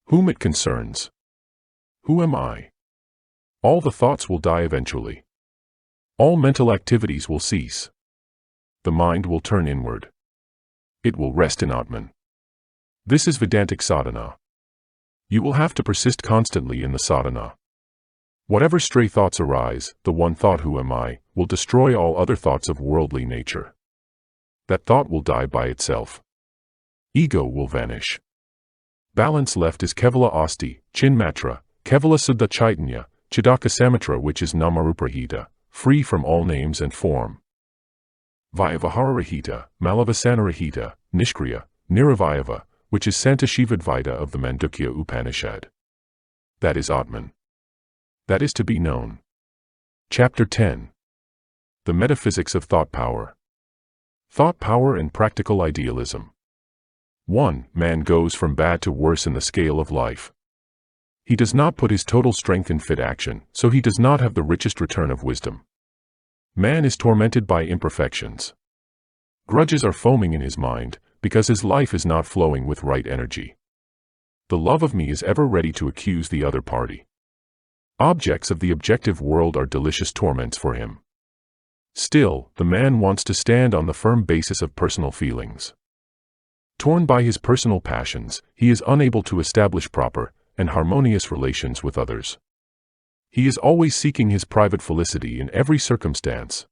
Whom it concerns? Who am I? All the thoughts will die eventually. All mental activities will cease. The mind will turn inward. It will rest in Atman. This is Vedantic sadhana. You will have to persist constantly in the sadhana. Whatever stray thoughts arise, the one thought, who am I, will destroy all other thoughts of worldly nature. That thought will die by itself. Ego will vanish. Balance left is Kevala Asti, Chinmatra, Kevala Siddha Chaitanya, Chidaka Samatra, which is Namaruprahita, free from all names and form. Vyavahararahita, Malavasanarahita, Nishkriya, Niravayava, which is Santashivadvaita of the Mandukya Upanishad. That is Atman. That is to be known. Chapter 10. The Metaphysics of Thought Power. Thought Power and Practical Idealism. 1. Man goes from bad to worse in the scale of life. He does not put his total strength in fit action, so he does not have the richest return of wisdom. Man is tormented by imperfections. Grudges are foaming in his mind, because his life is not flowing with right energy. The love of me is ever ready to accuse the other party. Objects of the objective world are delicious torments for him. Still, the man wants to stand on the firm basis of personal feelings. Torn by his personal passions, he is unable to establish proper and harmonious relations with others. He is always seeking his private felicity in every circumstance.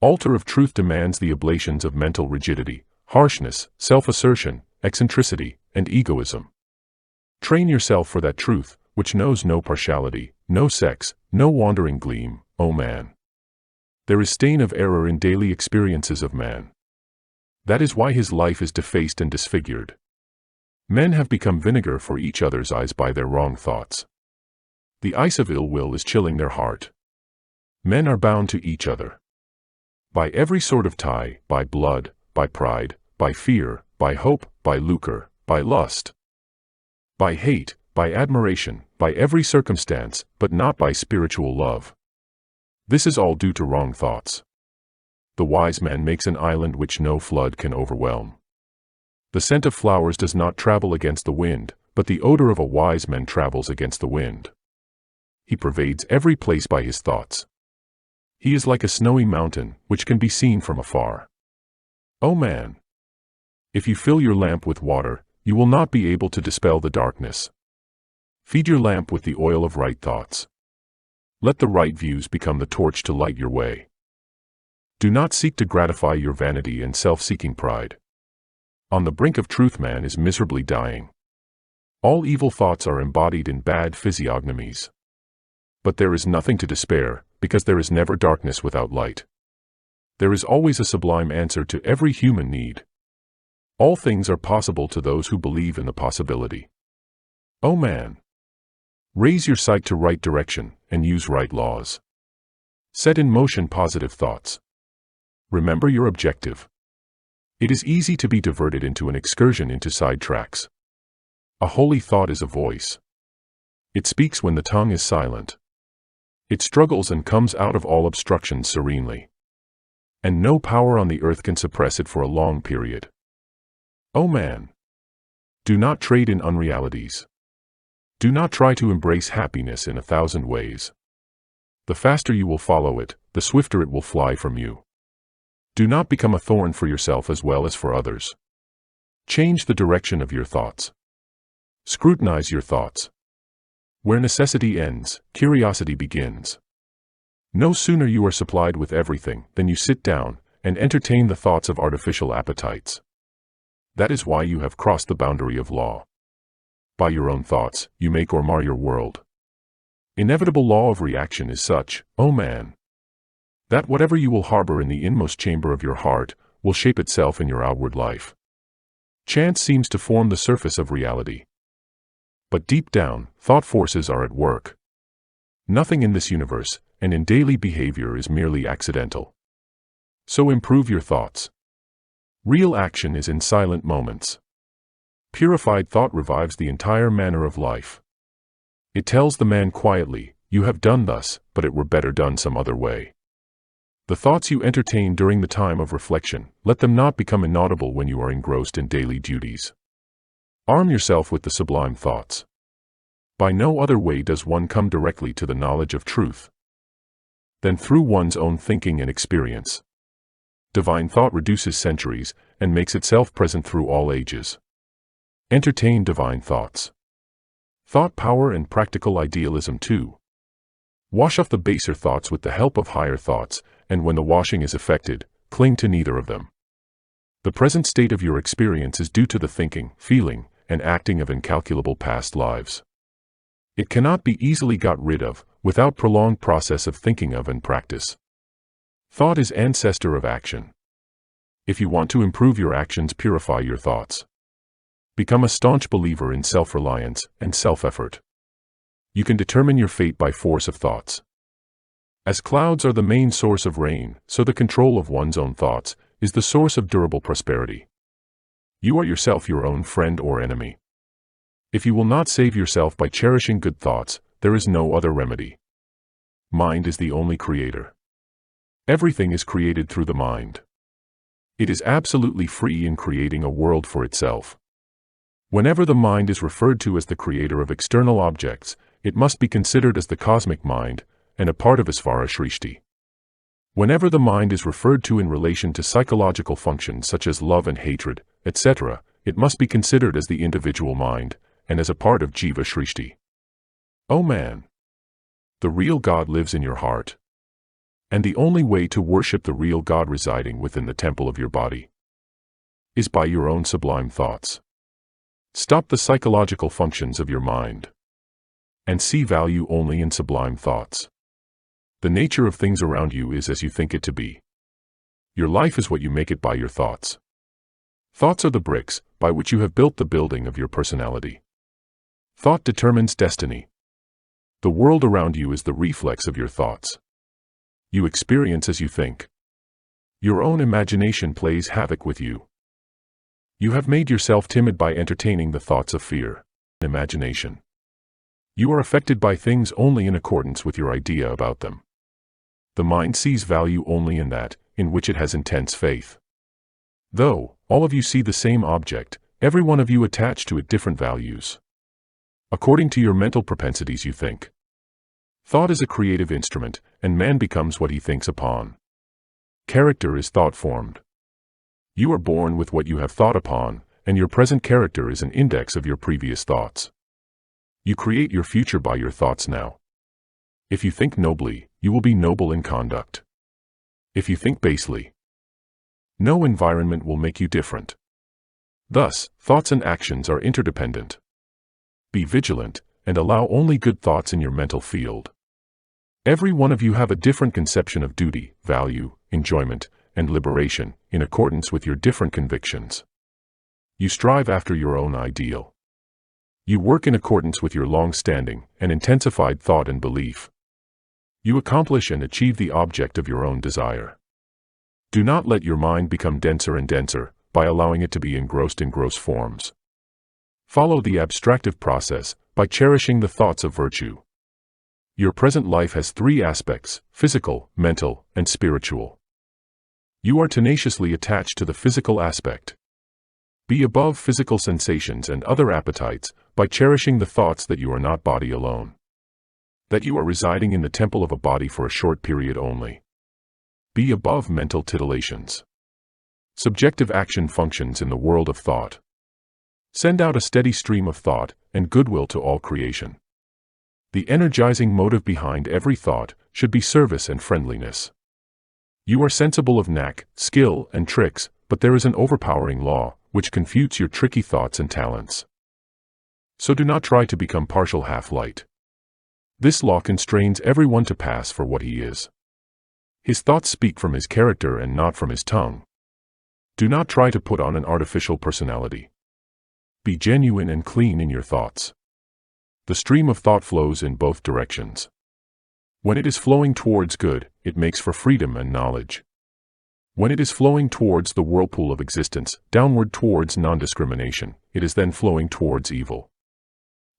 Altar of truth demands the oblations of mental rigidity, harshness, self-assertion, eccentricity, and egoism. Train yourself for that truth, which knows no partiality, no sex, no wandering gleam, O man. There is stain of error in daily experiences of man. That is why his life is defaced and disfigured. Men have become vinegar for each other's eyes by their wrong thoughts. The ice of ill will is chilling their heart. Men are bound to each other. By every sort of tie, by blood, by pride, by fear, by hope, by lucre, by lust, by hate, by admiration, by every circumstance, but not by spiritual love. This is all due to wrong thoughts. The wise man makes an island which no flood can overwhelm. The scent of flowers does not travel against the wind, but the odor of a wise man travels against the wind. He pervades every place by his thoughts. He is like a snowy mountain, which can be seen from afar. O man! If you fill your lamp with water, you will not be able to dispel the darkness. Feed your lamp with the oil of right thoughts. Let the right views become the torch to light your way. Do not seek to gratify your vanity and self-seeking pride. On the brink of truth man is miserably dying. All evil thoughts are embodied in bad physiognomies. But there is nothing to despair, because there is never darkness without light. There is always a sublime answer to every human need. All things are possible to those who believe in the possibility. O man! Raise your sight to right direction, and use right laws. Set in motion positive thoughts. Remember your objective. It is easy to be diverted into an excursion into side tracks. A holy thought is a voice. It speaks when the tongue is silent. It struggles and comes out of all obstructions serenely. And no power on the earth can suppress it for a long period. O man! Do not trade in unrealities. Do not try to embrace happiness in 1,000 ways. The faster you will follow it, the swifter it will fly from you. Do not become a thorn for yourself as well as for others. Change the direction of your thoughts. Scrutinize your thoughts. Where necessity ends, curiosity begins. No sooner you are supplied with everything than you sit down and entertain the thoughts of artificial appetites. That is why you have crossed the boundary of law. By your own thoughts, you make or mar your world. Inevitable law of reaction is such, O man, that whatever you will harbor in the inmost chamber of your heart will shape itself in your outward life. Chance seems to form the surface of reality. But deep down, thought forces are at work. Nothing in this universe and in daily behavior is merely accidental. So improve your thoughts. Real action is in silent moments. Purified thought revives the entire manner of life. It tells the man quietly, you have done thus, but it were better done some other way. The thoughts you entertain during the time of reflection, let them not become inaudible when you are engrossed in daily duties. Arm yourself with the sublime thoughts. By no other way does one come directly to the knowledge of truth than through one's own thinking and experience. Divine thought reduces centuries and makes itself present through all ages. Entertain divine thoughts. Thought power and practical idealism too. Wash off the baser thoughts with the help of higher thoughts, and when the washing is effected, cling to neither of them. The present state of your experience is due to the thinking, feeling, and acting of incalculable past lives. It cannot be easily got rid of without prolonged process of thinking of and practice. Thought is ancestor of action. If you want to improve your actions, purify your thoughts. Become a staunch believer in self-reliance and self-effort. You can determine your fate by force of thoughts. As clouds are the main source of rain, so the control of one's own thoughts is the source of durable prosperity. You are yourself your own friend or enemy. If you will not save yourself by cherishing good thoughts, there is no other remedy. Mind is the only creator. Everything is created through the mind. It is absolutely free in creating a world for itself. Whenever the mind is referred to as the creator of external objects, it must be considered as the cosmic mind, and a part of Isvara Srishti. Whenever the mind is referred to in relation to psychological functions such as love and hatred, etc., it must be considered as the individual mind, and as a part of Jiva Shrishti. O man! The real God lives in your heart. And the only way to worship the real God residing within the temple of your body is by your own sublime thoughts. Stop the psychological functions of your mind and see value only in sublime thoughts. The nature of things around you is as you think it to be. Your life is what you make it by your thoughts. Thoughts are the bricks by which you have built the building of your personality. Thought determines destiny. The world around you is the reflex of your thoughts. You experience as you think. Your own imagination plays havoc with you. You have made yourself timid by entertaining the thoughts of fear, imagination. You are affected by things only in accordance with your idea about them. The mind sees value only in that in which it has intense faith. Though all of you see the same object, every one of you attach to it different values. According to your mental propensities you think. Thought is a creative instrument, and man becomes what he thinks upon. Character is thought-formed. You are born with what you have thought upon, and your present character is an index of your previous thoughts. You create your future by your thoughts now. If you think nobly, you will be noble in conduct. If you think basely, no environment will make you different. Thus, thoughts and actions are interdependent. Be vigilant, and allow only good thoughts in your mental field. Every one of you have a different conception of duty, value, enjoyment, and liberation, in accordance with your different convictions. You strive after your own ideal. You work in accordance with your long-standing and intensified thought and belief. You accomplish and achieve the object of your own desire. Do not let your mind become denser and denser by allowing it to be engrossed in gross forms. Follow the abstractive process by cherishing the thoughts of virtue. Your present life has three aspects: physical, mental, and spiritual. You are tenaciously attached to the physical aspect. Be above physical sensations and other appetites by cherishing the thoughts that you are not body alone. That you are residing in the temple of a body for a short period only. Be above mental titillations. Subjective action functions in the world of thought. Send out a steady stream of thought and goodwill to all creation. The energizing motive behind every thought should be service and friendliness. You are sensible of knack, skill, and tricks, but there is an overpowering law which confutes your tricky thoughts and talents. So do not try to become partial half-light. This law constrains everyone to pass for what he is. His thoughts speak from his character and not from his tongue. Do not try to put on an artificial personality. Be genuine and clean in your thoughts. The stream of thought flows in both directions. When it is flowing towards good, it makes for freedom and knowledge. When it is flowing towards the whirlpool of existence, downward towards non-discrimination, it is then flowing towards evil.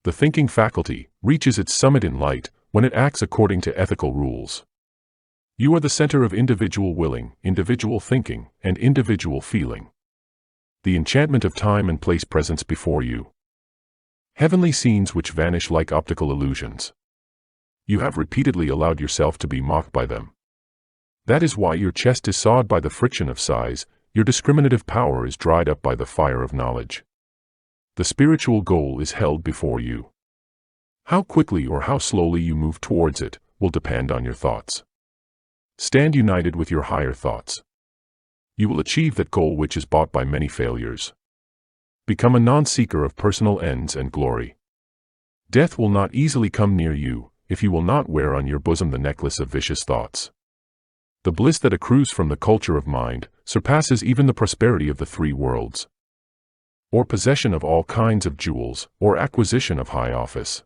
The thinking faculty reaches its summit in light when it acts according to ethical rules. You are the center of individual willing, individual thinking, and individual feeling. The enchantment of time and place presents before you heavenly scenes which vanish like optical illusions. You have repeatedly allowed yourself to be mocked by them. That is why your chest is sawed by the friction of sighs, your discriminative power is dried up by the fire of knowledge. The spiritual goal is held before you. How quickly or how slowly you move towards it will depend on your thoughts. Stand united with your higher thoughts. You will achieve that goal which is bought by many failures. Become a non-seeker of personal ends and glory. Death will not easily come near you if you will not wear on your bosom the necklace of vicious thoughts. The bliss that accrues from the culture of mind surpasses even the prosperity of the three worlds, or possession of all kinds of jewels, or acquisition of high office.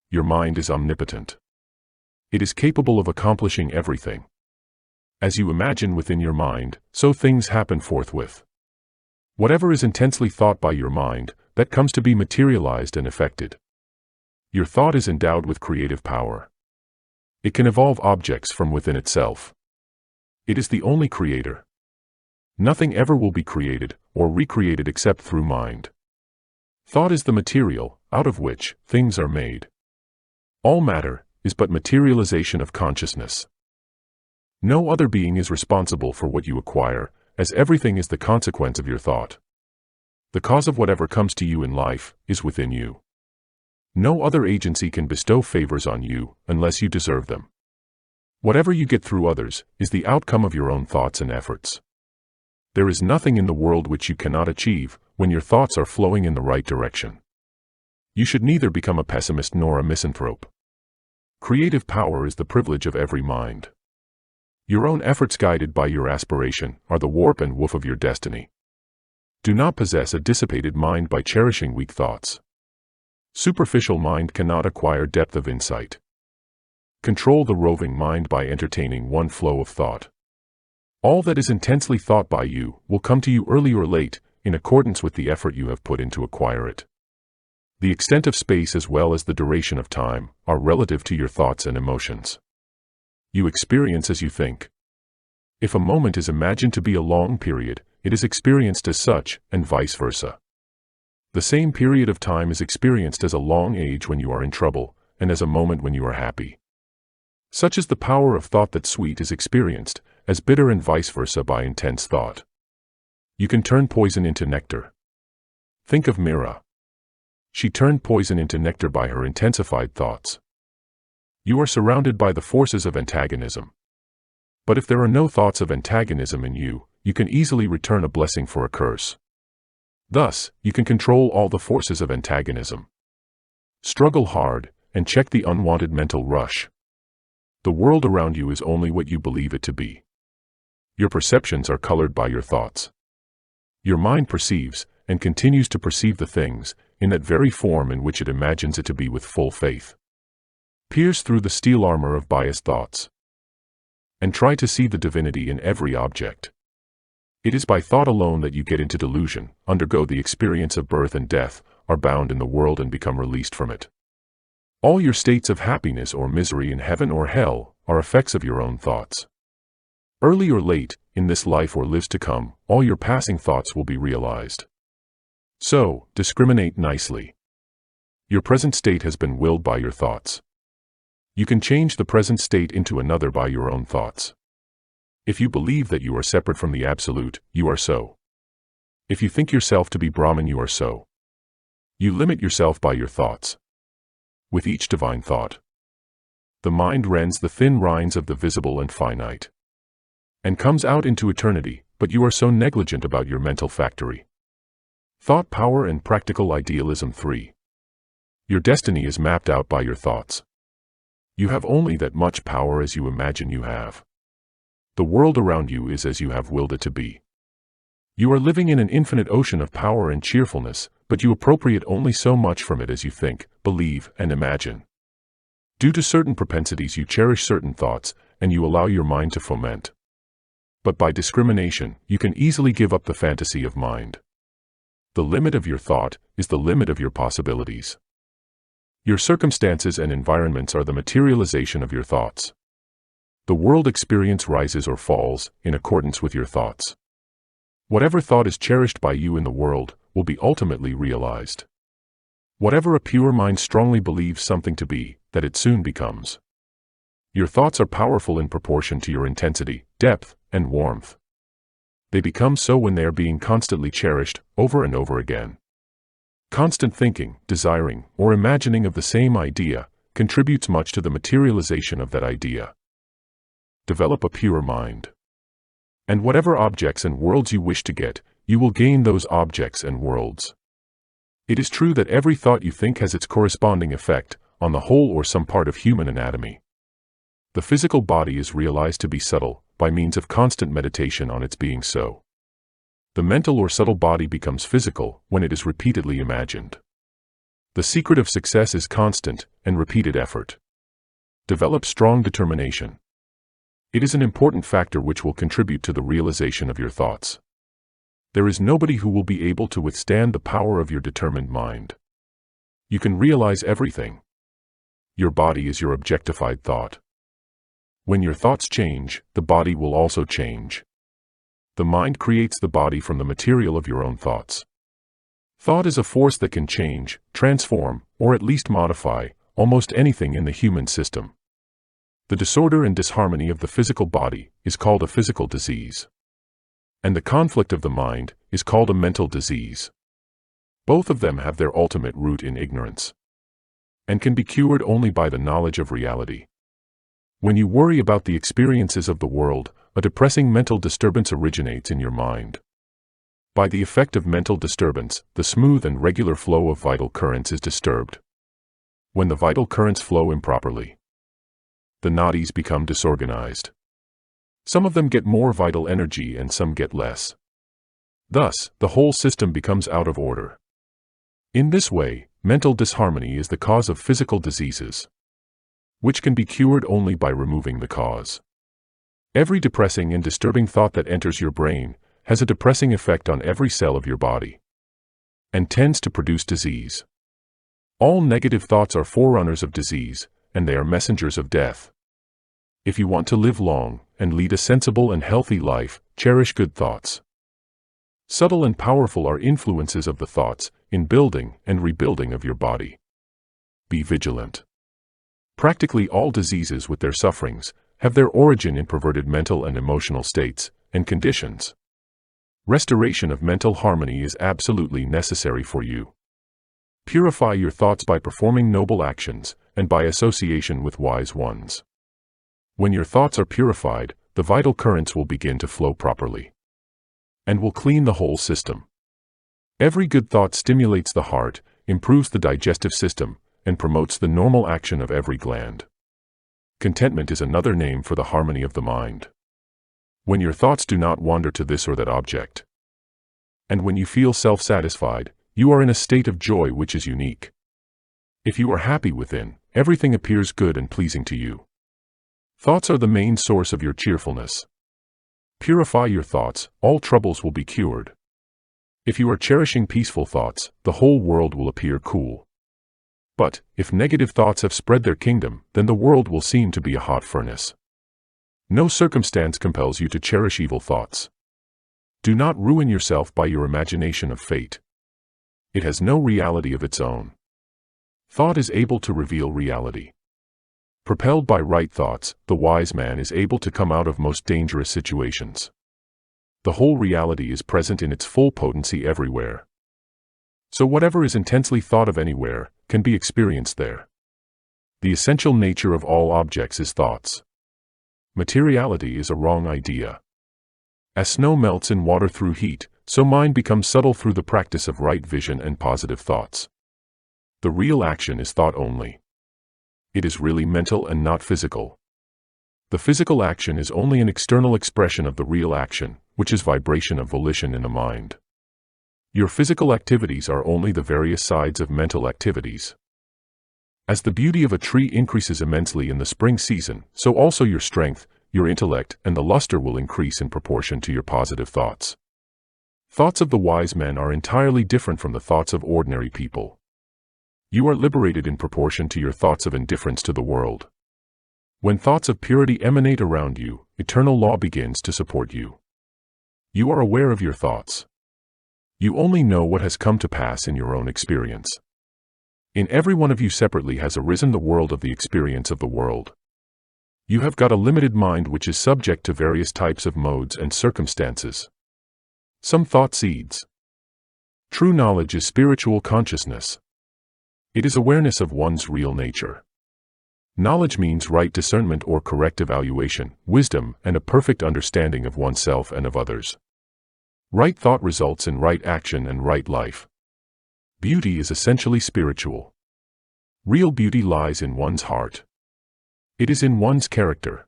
Your mind is omnipotent. It is capable of accomplishing everything. As you imagine within your mind, so things happen forthwith. Whatever is intensely thought by your mind, that comes to be materialized and effected. Your thought is endowed with creative power. It can evolve objects from within itself. It is the only creator. Nothing ever will be created or recreated except through mind. Thought is the material out of which things are made. All matter is but materialization of consciousness. No other being is responsible for what you acquire, as everything is the consequence of your thought. The cause of whatever comes to you in life is within you. No other agency can bestow favors on you unless you deserve them. Whatever you get through others is the outcome of your own thoughts and efforts. There is nothing in the world which you cannot achieve when your thoughts are flowing in the right direction. You should neither become a pessimist nor a misanthrope. Creative power is the privilege of every mind. Your own efforts guided by your aspiration are the warp and woof of your destiny. Do not possess a dissipated mind by cherishing weak thoughts. Superficial mind cannot acquire depth of insight. Control the roving mind by entertaining one flow of thought. All that is intensely thought by you will come to you early or late, in accordance with the effort you have put in to acquire it. The extent of space as well as the duration of time are relative to your thoughts and emotions. You experience as you think. If a moment is imagined to be a long period, it is experienced as such, and vice versa. The same period of time is experienced as a long age when you are in trouble, and as a moment when you are happy. Such is the power of thought that sweet is experienced as bitter and vice versa by intense thought. You can turn poison into nectar. Think of Mira. She turned poison into nectar by her intensified thoughts. You are surrounded by the forces of antagonism. But if there are no thoughts of antagonism in you, you can easily return a blessing for a curse. Thus, you can control all the forces of antagonism. Struggle hard, and check the unwanted mental rush. The world around you is only what you believe it to be. Your perceptions are colored by your thoughts. Your mind perceives, and continues to perceive the things, in that very form in which it imagines it to be with full faith. Pierce through the steel armor of biased thoughts. And try to see the divinity in every object. It is by thought alone that you get into delusion, undergo the experience of birth and death, are bound in the world and become released from it. All your states of happiness or misery in heaven or hell are effects of your own thoughts. Early or late, in this life or lives to come, all your passing thoughts will be realized. So, discriminate nicely. Your present state has been willed by your thoughts. You can change the present state into another by your own thoughts. If you believe that you are separate from the Absolute, you are so. If you think yourself to be Brahman, you are so. You limit yourself by your thoughts. With each divine thought, the mind rends the thin rinds of the visible and finite, and comes out into eternity, but you are so negligent about your mental factory. Thought power and practical idealism 3. Your destiny is mapped out by your thoughts. You have only that much power as you imagine you have. The world around you is as you have willed it to be. You are living in an infinite ocean of power and cheerfulness, but you appropriate only so much from it as you think, believe, and imagine. Due to certain propensities you cherish certain thoughts, and you allow your mind to foment. But by discrimination, you can easily give up the fantasy of mind. The limit of your thought is the limit of your possibilities. Your circumstances and environments are the materialization of your thoughts. The world experience rises or falls in accordance with your thoughts. Whatever thought is cherished by you in the world will be ultimately realized. Whatever a pure mind strongly believes something to be, that it soon becomes. Your thoughts are powerful in proportion to your intensity, depth, and warmth. They become so when they are being constantly cherished, over and over again. Constant thinking, desiring, or imagining of the same idea contributes much to the materialization of that idea. Develop a pure mind. And whatever objects and worlds you wish to get, you will gain those objects and worlds. It is true that every thought you think has its corresponding effect on the whole or some part of human anatomy. The physical body is realized to be subtle by means of constant meditation on its being so. The mental or subtle body becomes physical when it is repeatedly imagined. The secret of success is constant and repeated effort. Develop strong determination. It is an important factor which will contribute to the realization of your thoughts. There is nobody who will be able to withstand the power of your determined mind. You can realize everything. Your body is your objectified thought. When your thoughts change, the body will also change. The mind creates the body from the material of your own thoughts. Thought is a force that can change, transform, or at least modify almost anything in the human system. The disorder and disharmony of the physical body is called a physical disease. And the conflict of the mind is called a mental disease. Both of them have their ultimate root in ignorance, and can be cured only by the knowledge of reality. When you worry about the experiences of the world, a depressing mental disturbance originates in your mind. By the effect of mental disturbance, the smooth and regular flow of vital currents is disturbed. When the vital currents flow improperly, the nadis become disorganized. Some of them get more vital energy and some get less. Thus, the whole system becomes out of order. In this way, mental disharmony is the cause of physical diseases, which can be cured only by removing the cause. Every depressing and disturbing thought that enters your brain has a depressing effect on every cell of your body, and tends to produce disease. All negative thoughts are forerunners of disease, and they are messengers of death. If you want to live long and lead a sensible and healthy life, cherish good thoughts. Subtle and powerful are influences of the thoughts in building and rebuilding of your body. Be vigilant. Practically all diseases with their sufferings have their origin in perverted mental and emotional states and conditions. Restoration of mental harmony is absolutely necessary for you. Purify your thoughts by performing noble actions and by association with wise ones. When your thoughts are purified, the vital currents will begin to flow properly and will clean the whole system. Every good thought stimulates the heart, improves the digestive system, and promotes the normal action of every gland. Contentment is another name for the harmony of the mind. When your thoughts do not wander to this or that object, and when you feel self-satisfied, you are in a state of joy which is unique. If you are happy within, everything appears good and pleasing to you. Thoughts are the main source of your cheerfulness. Purify your thoughts, all troubles will be cured. If you are cherishing peaceful thoughts, the whole world will appear cool. But, if negative thoughts have spread their kingdom, then the world will seem to be a hot furnace. No circumstance compels you to cherish evil thoughts. Do not ruin yourself by your imagination of fate. It has no reality of its own. Thought is able to reveal reality. Propelled by right thoughts, the wise man is able to come out of most dangerous situations. The whole reality is present in its full potency everywhere. So whatever is intensely thought of anywhere, can be experienced there. The essential nature of all objects is thoughts. Materiality is a wrong idea. As snow melts in water through heat, so mind becomes subtle through the practice of right vision and positive thoughts. The real action is thought only. It is really mental and not physical. The physical action is only an external expression of the real action, which is vibration of volition in the mind. Your physical activities are only the various sides of mental activities. As the beauty of a tree increases immensely in the spring season, so also your strength, your intellect, and the luster will increase in proportion to your positive thoughts. Thoughts of the wise men are entirely different from the thoughts of ordinary people. You are liberated in proportion to your thoughts of indifference to the world. When thoughts of purity emanate around you, eternal law begins to support you. You are aware of your thoughts. You only know what has come to pass in your own experience. In every one of you separately has arisen the world of the experience of the world. You have got a limited mind which is subject to various types of modes and circumstances. Some thought seeds. True knowledge is spiritual consciousness. It is awareness of one's real nature. Knowledge means right discernment or correct evaluation, wisdom, and a perfect understanding of oneself and of others. Right thought results in right action and right life. Beauty is essentially spiritual. Real beauty lies in one's heart. It is in one's character.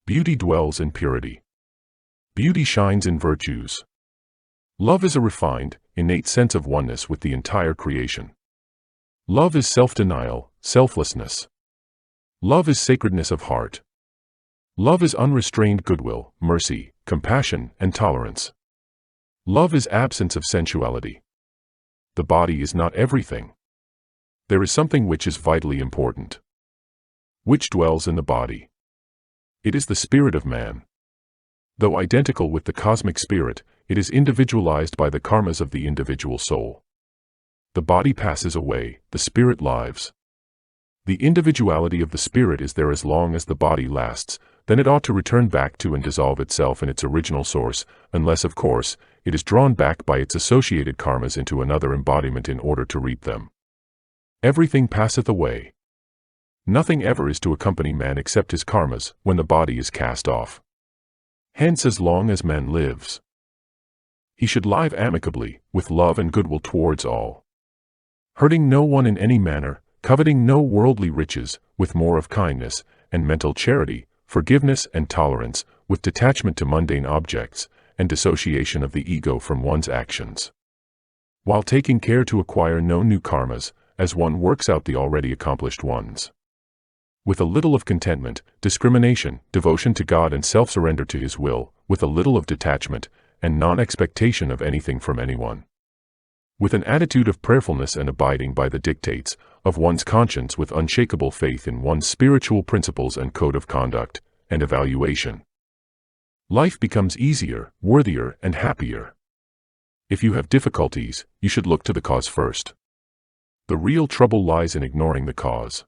Beauty dwells in purity. Beauty shines in virtues. Love is a refined, innate sense of oneness with the entire creation. Love is self-denial, selflessness. Love is sacredness of heart. Love is unrestrained goodwill, mercy, compassion, and tolerance. Love is absence of sensuality. The body is not everything. There is something which is vitally important, which dwells in the body. It is the spirit of man. Though identical with the cosmic spirit, it is individualized by the karmas of the individual soul. The body passes away, the spirit lives. The individuality of the spirit is there as long as the body lasts, then it ought to return back to and dissolve itself in its original source, unless, of course, it is drawn back by its associated karmas into another embodiment in order to reap them. Everything passeth away. Nothing ever is to accompany man except his karmas, when the body is cast off. Hence, as long as man lives, he should live amicably, with love and goodwill towards all, hurting no one in any manner, coveting no worldly riches, with more of kindness, and mental charity, forgiveness and tolerance, with detachment to mundane objects, and dissociation of the ego from one's actions, while taking care to acquire no new karmas, as one works out the already accomplished ones. With a little of contentment, discrimination, devotion to God and self-surrender to His will, with a little of detachment, and non-expectation of anything from anyone. With an attitude of prayerfulness and abiding by the dictates of one's conscience, with unshakable faith in one's spiritual principles and code of conduct and evaluation, life becomes easier, worthier, and happier. If you have difficulties, you should look to the cause first. The real trouble lies in ignoring the cause.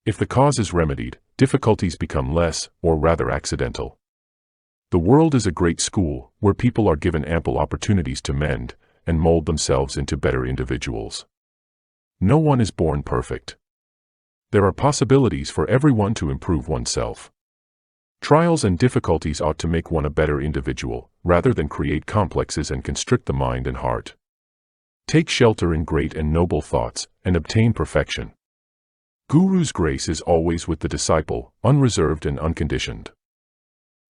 If the cause is remedied, difficulties become less, or rather accidental. The world is a great school, where people are given ample opportunities to mend and mold themselves into better individuals. No one is born perfect. There are possibilities for everyone to improve oneself. Trials and difficulties ought to make one a better individual, rather than create complexes and constrict the mind and heart. Take shelter in great and noble thoughts, and obtain perfection. Guru's grace is always with the disciple, unreserved and unconditioned.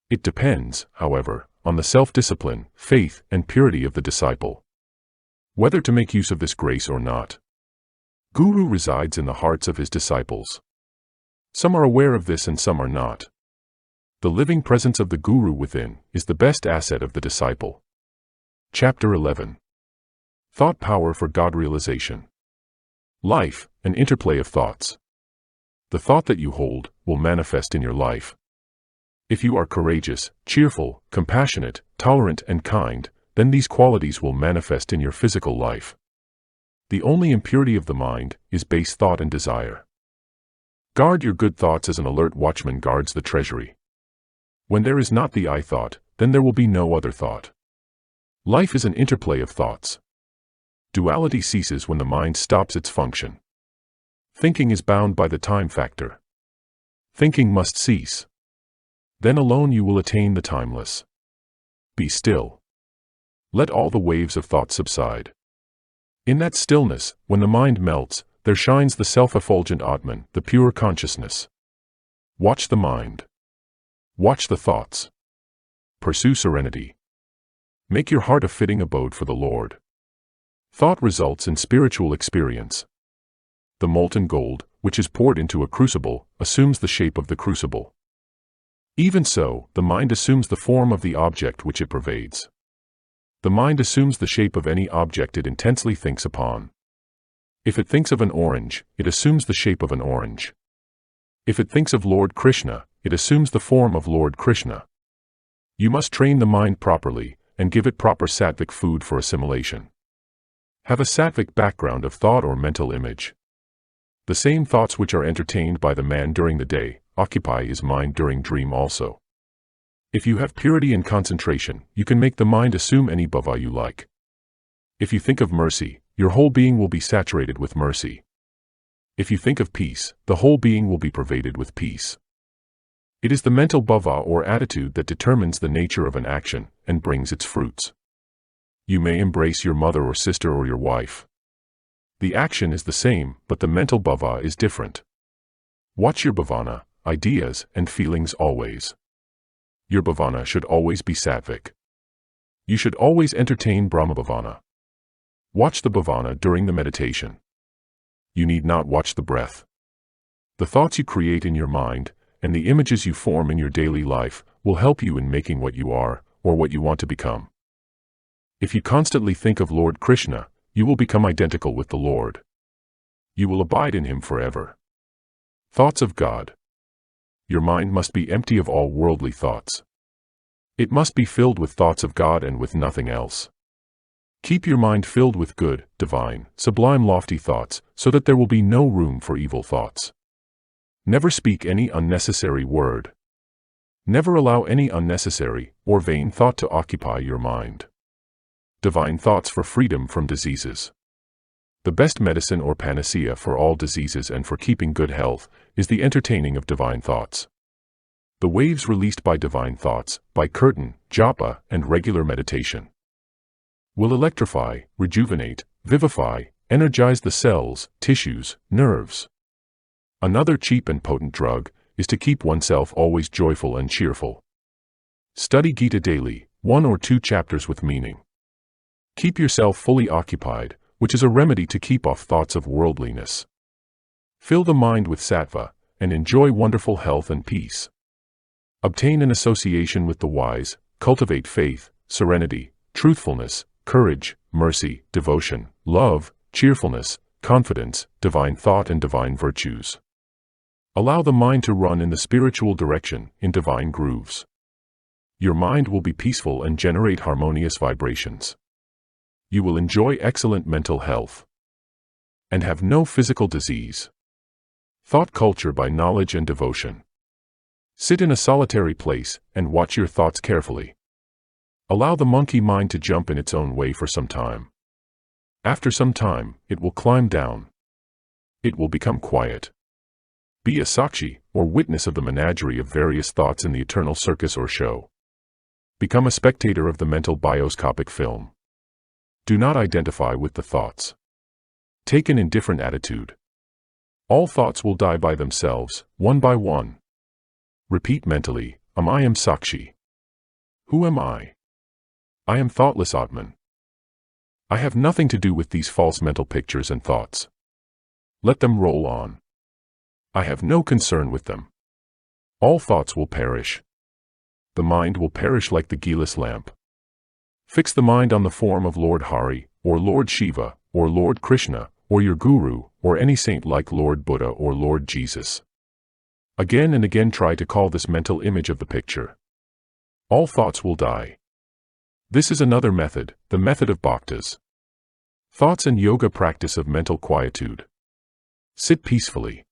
It depends, however, on the self-discipline, faith, and purity of the disciple, whether to make use of this grace or not. Guru resides in the hearts of his disciples. Some are aware of this and some are not. The living presence of the Guru within is the best asset of the disciple. Chapter 11. Thought Power for God Realization. Life, an interplay of thoughts. The thought that you hold will manifest in your life. If you are courageous, cheerful, compassionate, tolerant, and kind, then these qualities will manifest in your physical life. The only impurity of the mind is base thought and desire. Guard your good thoughts as an alert watchman guards the treasury. When there is not the I thought, then there will be no other thought. Life is an interplay of thoughts. Duality ceases when the mind stops its function. Thinking is bound by the time factor. Thinking must cease. Then alone you will attain the timeless. Be still. Let all the waves of thought subside. In that stillness, when the mind melts, there shines the self-effulgent Atman, the pure consciousness. Watch the mind. Watch the thoughts. Pursue serenity. Make your heart a fitting abode for the Lord. Thought results in spiritual experience. The molten gold, which is poured into a crucible, assumes the shape of the crucible. Even so, the mind assumes the form of the object which it pervades. The mind assumes the shape of any object it intensely thinks upon. If it thinks of an orange, it assumes the shape of an orange. If it thinks of Lord Krishna, it assumes the form of Lord Krishna. You must train the mind properly, and give it proper sattvic food for assimilation. Have a sattvic background of thought or mental image. The same thoughts which are entertained by the man during the day, occupy his mind during dream also. If you have purity and concentration, you can make the mind assume any bhava you like. If you think of mercy, your whole being will be saturated with mercy. If you think of peace, the whole being will be pervaded with peace. It is the mental bhava or attitude that determines the nature of an action and brings its fruits. You may embrace your mother or sister or your wife. The action is the same, but the mental bhava is different. Watch your bhavana, ideas, and feelings always. Your bhavana should always be sattvic. You should always entertain Brahma bhavana. Watch the bhavana during the meditation. You need not watch the breath. The thoughts you create in your mind, and the images you form in your daily life, will help you in making what you are, or what you want to become. If you constantly think of Lord Krishna, you will become identical with the Lord. You will abide in Him forever. Thoughts of God. Your mind must be empty of all worldly thoughts. It must be filled with thoughts of God and with nothing else. Keep your mind filled with good, divine, sublime lofty thoughts, so that there will be no room for evil thoughts. Never speak any unnecessary word. Never allow any unnecessary or vain thought to occupy your mind. Divine thoughts for freedom from diseases. The best medicine or panacea for all diseases and for keeping good health is the entertaining of divine thoughts. The waves released by divine thoughts, by kirtan, japa, and regular meditation, will electrify, rejuvenate, vivify, energize the cells, tissues, nerves. Another cheap and potent drug is to keep oneself always joyful and cheerful. Study Gita daily, 1 or 2 chapters with meaning. Keep yourself fully occupied, which is a remedy to keep off thoughts of worldliness. Fill the mind with sattva, and enjoy wonderful health and peace. Obtain an association with the wise, cultivate faith, serenity, truthfulness, courage, mercy, devotion, love, cheerfulness, confidence, divine thought and divine virtues. Allow the mind to run in the spiritual direction, in divine grooves. Your mind will be peaceful and generate harmonious vibrations. You will enjoy excellent mental health and have no physical disease. Thought culture by knowledge and devotion. Sit in a solitary place and watch your thoughts carefully. Allow the monkey mind to jump in its own way for some time. After some time, it will climb down. It will become quiet. Be a sakshi, or witness of the menagerie of various thoughts in the eternal circus or show. Become a spectator of the mental bioscopic film. Do not identify with the thoughts. Take an indifferent attitude. All thoughts will die by themselves, one by one. Repeat mentally, I am Sakshi. Who am I? I am thoughtless Atman. I have nothing to do with these false mental pictures and thoughts. Let them roll on. I have no concern with them. All thoughts will perish. The mind will perish like the Gilas lamp. Fix the mind on the form of Lord Hari, or Lord Shiva, or Lord Krishna, or your Guru, or any saint like Lord Buddha or Lord Jesus. Again and again try to call this mental image of the picture. All thoughts will die. This is another method, the method of bhaktas. Thoughts and yoga practice of mental quietude. Sit peacefully.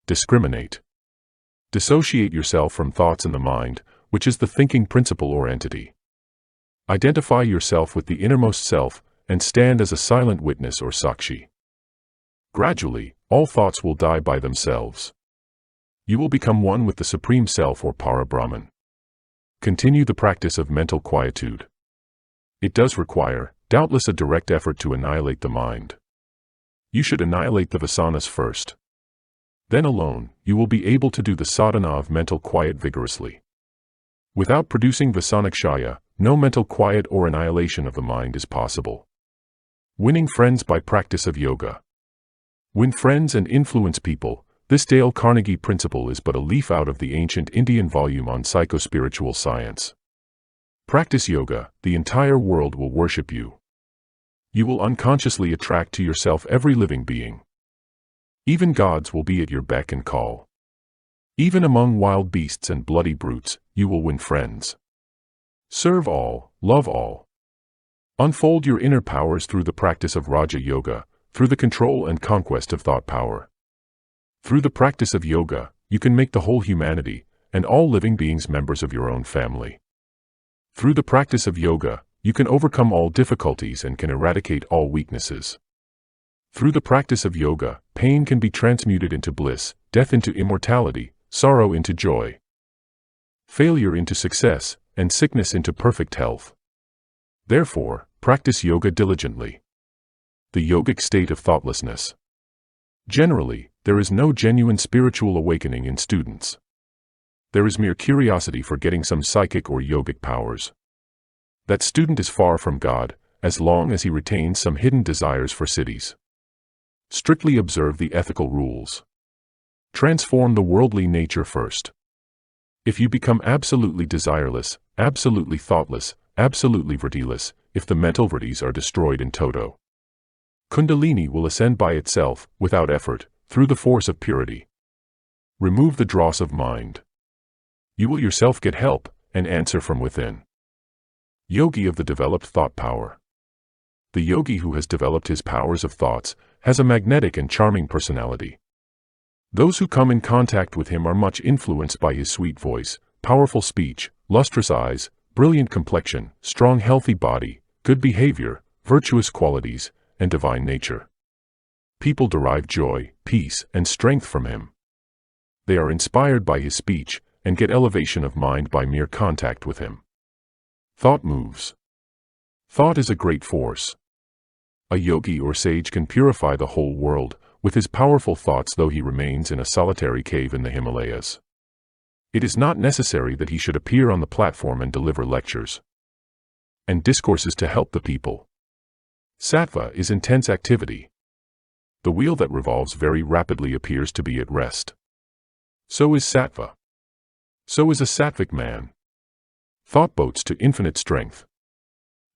Discriminate. Dissociate yourself from thoughts in the mind, which is the thinking principle or entity. Identify yourself with the innermost self, and stand as a silent witness or sakshi. Gradually, all thoughts will die by themselves. You will become one with the Supreme Self or Para-Brahman. Continue the practice of mental quietude. It does require, doubtless, a direct effort to annihilate the mind. You should annihilate the vasanas first. Then alone, you will be able to do the sadhana of mental quiet vigorously. Without producing vasanakshaya, no mental quiet or annihilation of the mind is possible. Winning friends by practice of yoga. Win friends and influence people. This Dale Carnegie principle is but a leaf out of the ancient Indian volume on psychospiritual science. Practice yoga, the entire world will worship you. You will unconsciously attract to yourself every living being. Even gods will be at your beck and call. Even among wild beasts and bloody brutes, you will win friends. Serve all, love all. Unfold your inner powers through the practice of Raja Yoga, through the control and conquest of thought power. Through the practice of yoga, you can make the whole humanity, and all living beings members of your own family. Through the practice of yoga, you can overcome all difficulties and can eradicate all weaknesses. Through the practice of yoga, pain can be transmuted into bliss, death into immortality, sorrow into joy, failure into success, and sickness into perfect health. Therefore, practice yoga diligently. The yogic state of thoughtlessness. Generally, there is no genuine spiritual awakening in students. There is mere curiosity for getting some psychic or yogic powers. That student is far from God, as long as he retains some hidden desires for cities. Strictly observe the ethical rules. Transform the worldly nature first. If you become absolutely desireless, absolutely thoughtless, absolutely vritiless, if the mental vrittis are destroyed in toto, Kundalini will ascend by itself, without effort, through the force of purity. Remove the dross of mind. You will yourself get help, and answer from within. Yogi of the developed thought power. The yogi who has developed his powers of thoughts has a magnetic and charming personality. Those who come in contact with him are much influenced by his sweet voice, powerful speech, lustrous eyes, brilliant complexion, strong healthy body, good behavior, virtuous qualities, and divine nature. People derive joy, peace, and strength from him. They are inspired by his speech, and get elevation of mind by mere contact with him. Thought moves. Thought is a great force. A yogi or sage can purify the whole world with his powerful thoughts, though he remains in a solitary cave in the Himalayas. It is not necessary that he should appear on the platform and deliver lectures and discourses to help the people. Sattva is intense activity. The wheel that revolves very rapidly appears to be at rest. So is sattva. So is a sattvic man. Thought boats to infinite strength.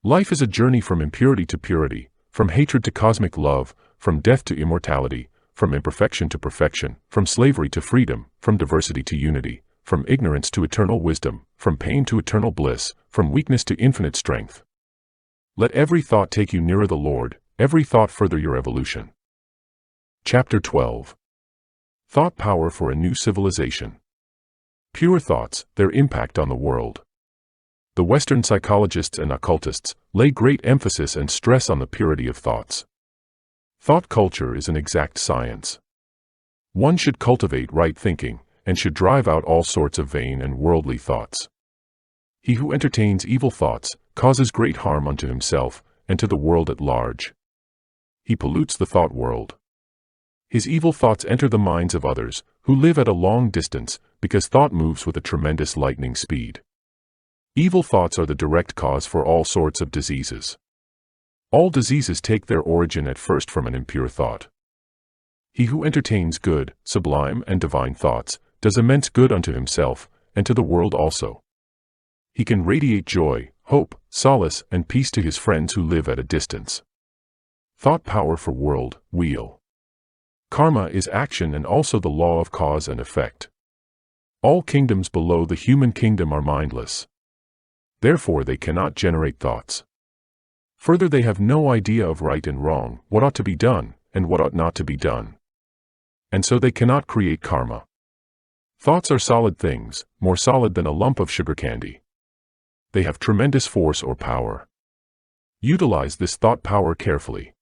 Life is a journey from impurity to purity, from hatred to cosmic love, from death to immortality, from imperfection to perfection, from slavery to freedom, from diversity to unity, from ignorance to eternal wisdom, from pain to eternal bliss, from weakness to infinite strength. Let every thought take you nearer the Lord, every thought further your evolution. Chapter 12. Thought Power for a New Civilization. Pure thoughts, their impact on the world. The Western psychologists and occultists lay great emphasis and stress on the purity of thoughts. Thought culture is an exact science. One should cultivate right thinking, and should drive out all sorts of vain and worldly thoughts. He who entertains evil thoughts causes great harm unto himself and to the world at large. He pollutes the thought world. His evil thoughts enter the minds of others, who live at a long distance, because thought moves with a tremendous lightning speed. Evil thoughts are the direct cause for all sorts of diseases. All diseases take their origin at first from an impure thought. He who entertains good, sublime, and divine thoughts does immense good unto himself, and to the world also. He can radiate joy, hope, solace, and peace to his friends who live at a distance. Thought power for world, wheel. Karma is action and also the law of cause and effect. All kingdoms below the human kingdom are mindless. Therefore they cannot generate thoughts. Further, they have no idea of right and wrong, what ought to be done, and what ought not to be done. And so they cannot create karma. Thoughts are solid things, more solid than a lump of sugar candy. They have tremendous force or power. Utilize this thought power carefully.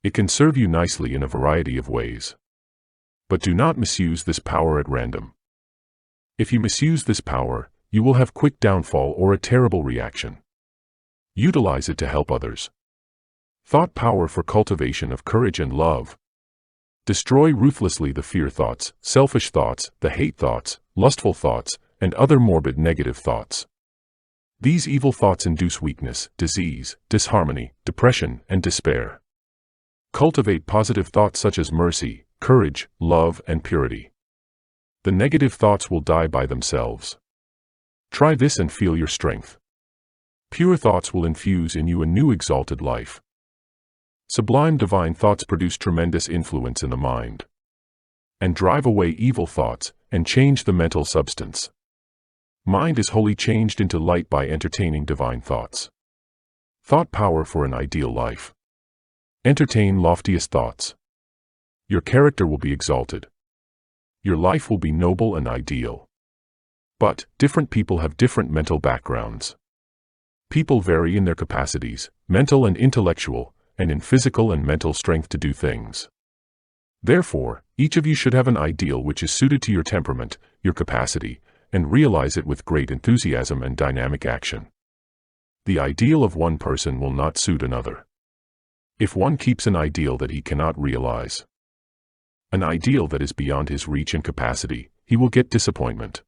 It can serve you nicely in a variety of ways. But do not misuse this power at random. If you misuse this power, you will have quick downfall or a terrible reaction. Utilize it to help others. Thought power for cultivation of courage and love. Destroy ruthlessly the fear thoughts, selfish thoughts, the hate thoughts, lustful thoughts, and other morbid negative thoughts. These evil thoughts induce weakness, disease, disharmony, depression, and despair. Cultivate positive thoughts such as mercy, courage, love, and purity. The negative thoughts will die by themselves. Try this and feel your strength. Pure thoughts will infuse in you a new exalted life. Sublime divine thoughts produce tremendous influence in the mind, and drive away evil thoughts, and change the mental substance. Mind is wholly changed into light by entertaining divine thoughts. Thought power for an ideal life. Entertain loftiest thoughts. Your character will be exalted. Your life will be noble and ideal. But different people have different mental backgrounds. People vary in their capacities, mental and intellectual, and in physical and mental strength to do things. Therefore, each of you should have an ideal which is suited to your temperament, your capacity, and realize it with great enthusiasm and dynamic action. The ideal of one person will not suit another. If one keeps an ideal that he cannot realize, an ideal that is beyond his reach and capacity, he will get disappointment.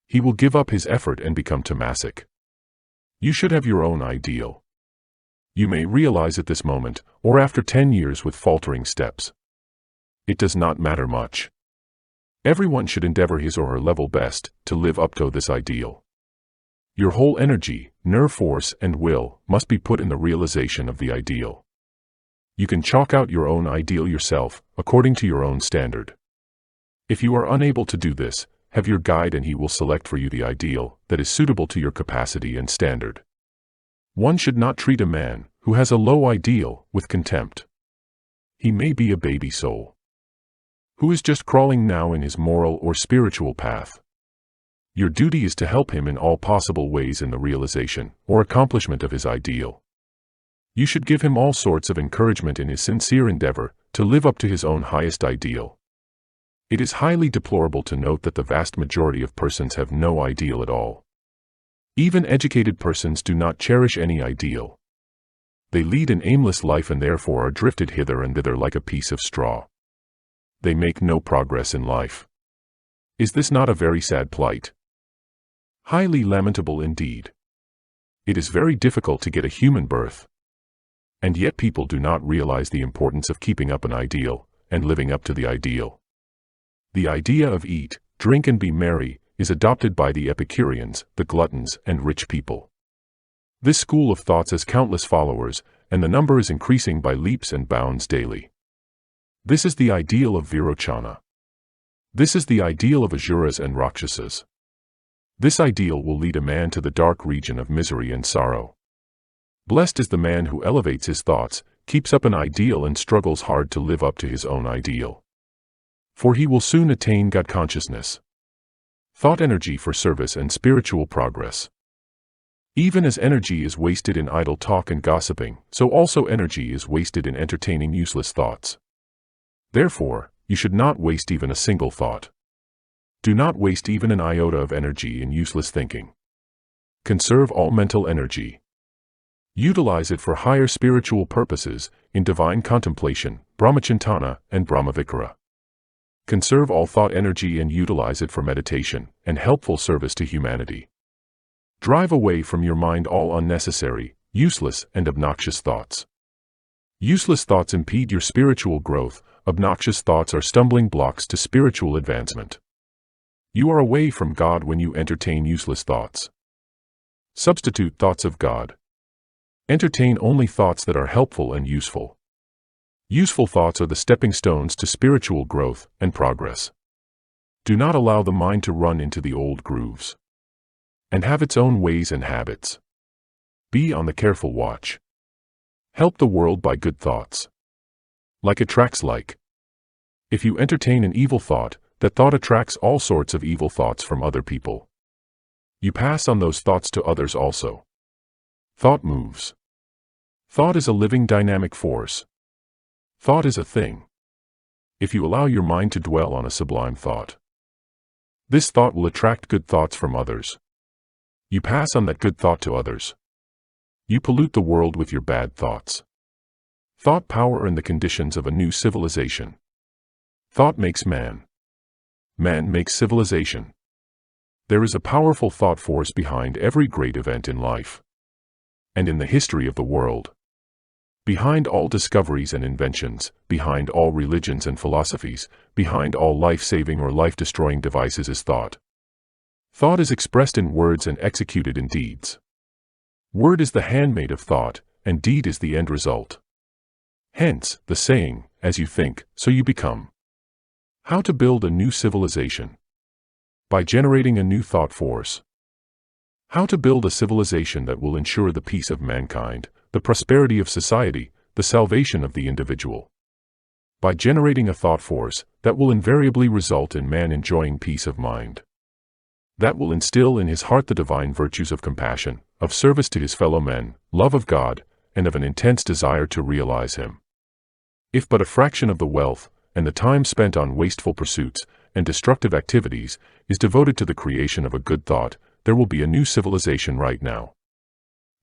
He will give up his effort and become tamasic. You should have your own ideal. You may realize it this moment, or after 10 years with faltering steps. It does not matter much. Everyone should endeavor his or her level best to live up to this ideal. Your whole energy, nerve force, and will must be put in the realization of the ideal. You can chalk out your own ideal yourself, according to your own standard. If you are unable to do this, have your guide and he will select for you the ideal that is suitable to your capacity and standard. One should not treat a man who has a low ideal with contempt. He may be a baby soul who is just crawling now in his moral or spiritual path. Your duty is to help him in all possible ways in the realization or accomplishment of his ideal. You should give him all sorts of encouragement in his sincere endeavor to live up to his own highest ideal. It is highly deplorable to note that the vast majority of persons have no ideal at all. Even educated persons do not cherish any ideal. They lead an aimless life and therefore are drifted hither and thither like a piece of straw. They make no progress in life. Is this not a very sad plight? Highly lamentable indeed. It is very difficult to get a human birth. And yet people do not realize the importance of keeping up an ideal and living up to the ideal. The idea of eat, drink and be merry is adopted by the Epicureans, the gluttons, and rich people. This school of thoughts has countless followers, and the number is increasing by leaps and bounds daily. This is the ideal of Virochana. This is the ideal of Asuras and Rakshasas. This ideal will lead a man to the dark region of misery and sorrow. Blessed is the man who elevates his thoughts, keeps up an ideal and struggles hard to live up to his own ideal. For he will soon attain God consciousness. Thought energy for service and spiritual progress. Even as energy is wasted in idle talk and gossiping, so also energy is wasted in entertaining useless thoughts. Therefore, you should not waste even a single thought. Do not waste even an iota of energy in useless thinking. Conserve all mental energy. Utilize it for higher spiritual purposes, in divine contemplation, Brahmachintana, and Brahmavikara. Conserve all thought energy and utilize it for meditation and helpful service to humanity. Drive away from your mind all unnecessary, useless, and obnoxious thoughts. Useless thoughts impede your spiritual growth, obnoxious thoughts are stumbling blocks to spiritual advancement. You are away from God when you entertain useless thoughts. Substitute thoughts of God. Entertain only thoughts that are helpful and useful. Useful thoughts are the stepping stones to spiritual growth and progress. Do not allow the mind to run into the old grooves and have its own ways and habits. Be on the careful watch. Help the world by good thoughts. Like attracts like. If you entertain an evil thought, that thought attracts all sorts of evil thoughts from other people. You pass on those thoughts to others also. Thought moves. Thought is a living dynamic force. Thought is a thing. If you allow your mind to dwell on a sublime thought, this thought will attract good thoughts from others. You pass on that good thought to others. You pollute the world with your bad thoughts. Thought power and the conditions of a new civilization. Thought makes man. Man makes civilization. There is a powerful thought force behind every great event in life and in the history of the world. Behind all discoveries and inventions, behind all religions and philosophies, behind all life-saving or life-destroying devices is thought. Thought is expressed in words and executed in deeds. Word is the handmaid of thought, and deed is the end result. Hence, the saying, as you think, so you become. How to build a new civilization? By generating a new thought force. How to build a civilization that will ensure the peace of mankind, the prosperity of society, the salvation of the individual. By generating a thought force that will invariably result in man enjoying peace of mind. That will instill in his heart the divine virtues of compassion, of service to his fellow men, love of God, and of an intense desire to realize Him. If but a fraction of the wealth, and the time spent on wasteful pursuits and destructive activities, is devoted to the creation of a good thought, there will be a new civilization right now.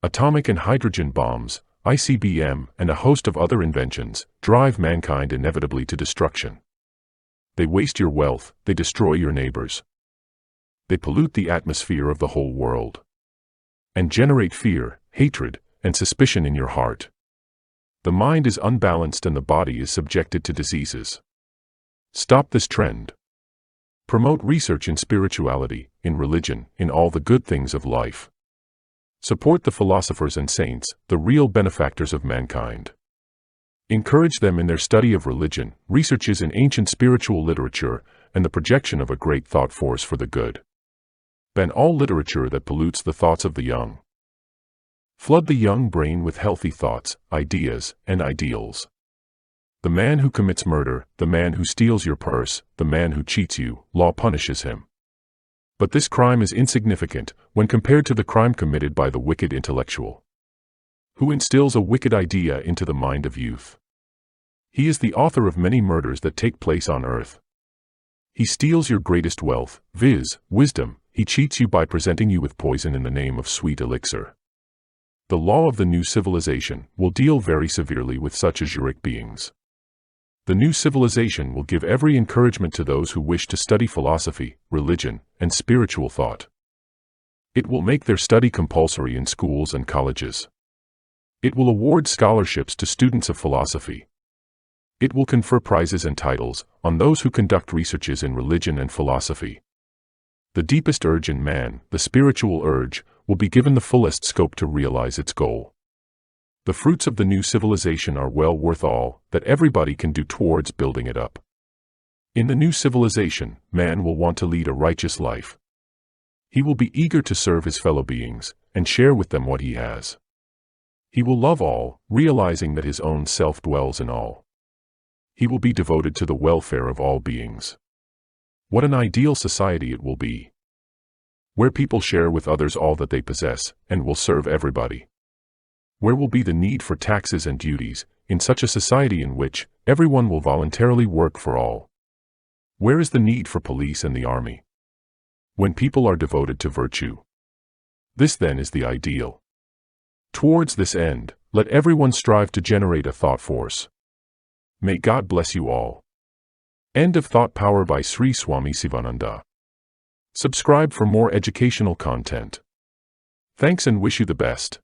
Atomic and hydrogen bombs, ICBM, and a host of other inventions drive mankind inevitably to destruction. They waste your wealth, they destroy your neighbors. They pollute the atmosphere of the whole world and generate fear, hatred, and suspicion in your heart. The mind is unbalanced and the body is subjected to diseases. Stop this trend. Promote research in spirituality, in religion, in all the good things of life. Support the philosophers and saints, the real benefactors of mankind. Encourage them in their study of religion, researches in ancient spiritual literature, and the projection of a great thought force for the good. Ban all literature that pollutes the thoughts of the young. Flood the young brain with healthy thoughts, ideas, and ideals. The man who commits murder, the man who steals your purse, the man who cheats you, law punishes him. But this crime is insignificant when compared to the crime committed by the wicked intellectual, who instills a wicked idea into the mind of youth. He is the author of many murders that take place on earth. He steals your greatest wealth, viz., wisdom. He cheats you by presenting you with poison in the name of sweet elixir. The law of the new civilization will deal very severely with such azuric beings. The new civilization will give every encouragement to those who wish to study philosophy, religion, and spiritual thought. It will make their study compulsory in schools and colleges. It will award scholarships to students of philosophy. It will confer prizes and titles on those who conduct researches in religion and philosophy. The deepest urge in man, the spiritual urge, will be given the fullest scope to realize its goal. The fruits of the new civilization are well worth all that everybody can do towards building it up. In the new civilization, man will want to lead a righteous life. He will be eager to serve his fellow beings and share with them what he has. He will love all, realizing that his own self dwells in all. He will be devoted to the welfare of all beings. What an ideal society it will be, where people share with others all that they possess and will serve everybody. Where will be the need for taxes and duties, in such a society in which everyone will voluntarily work for all? Where is the need for police and the army, when people are devoted to virtue? This then is the ideal. Towards this end, let everyone strive to generate a thought force. May God bless you all. End of Thought Power by Sri Swami Sivananda. Subscribe for more educational content. Thanks and wish you the best.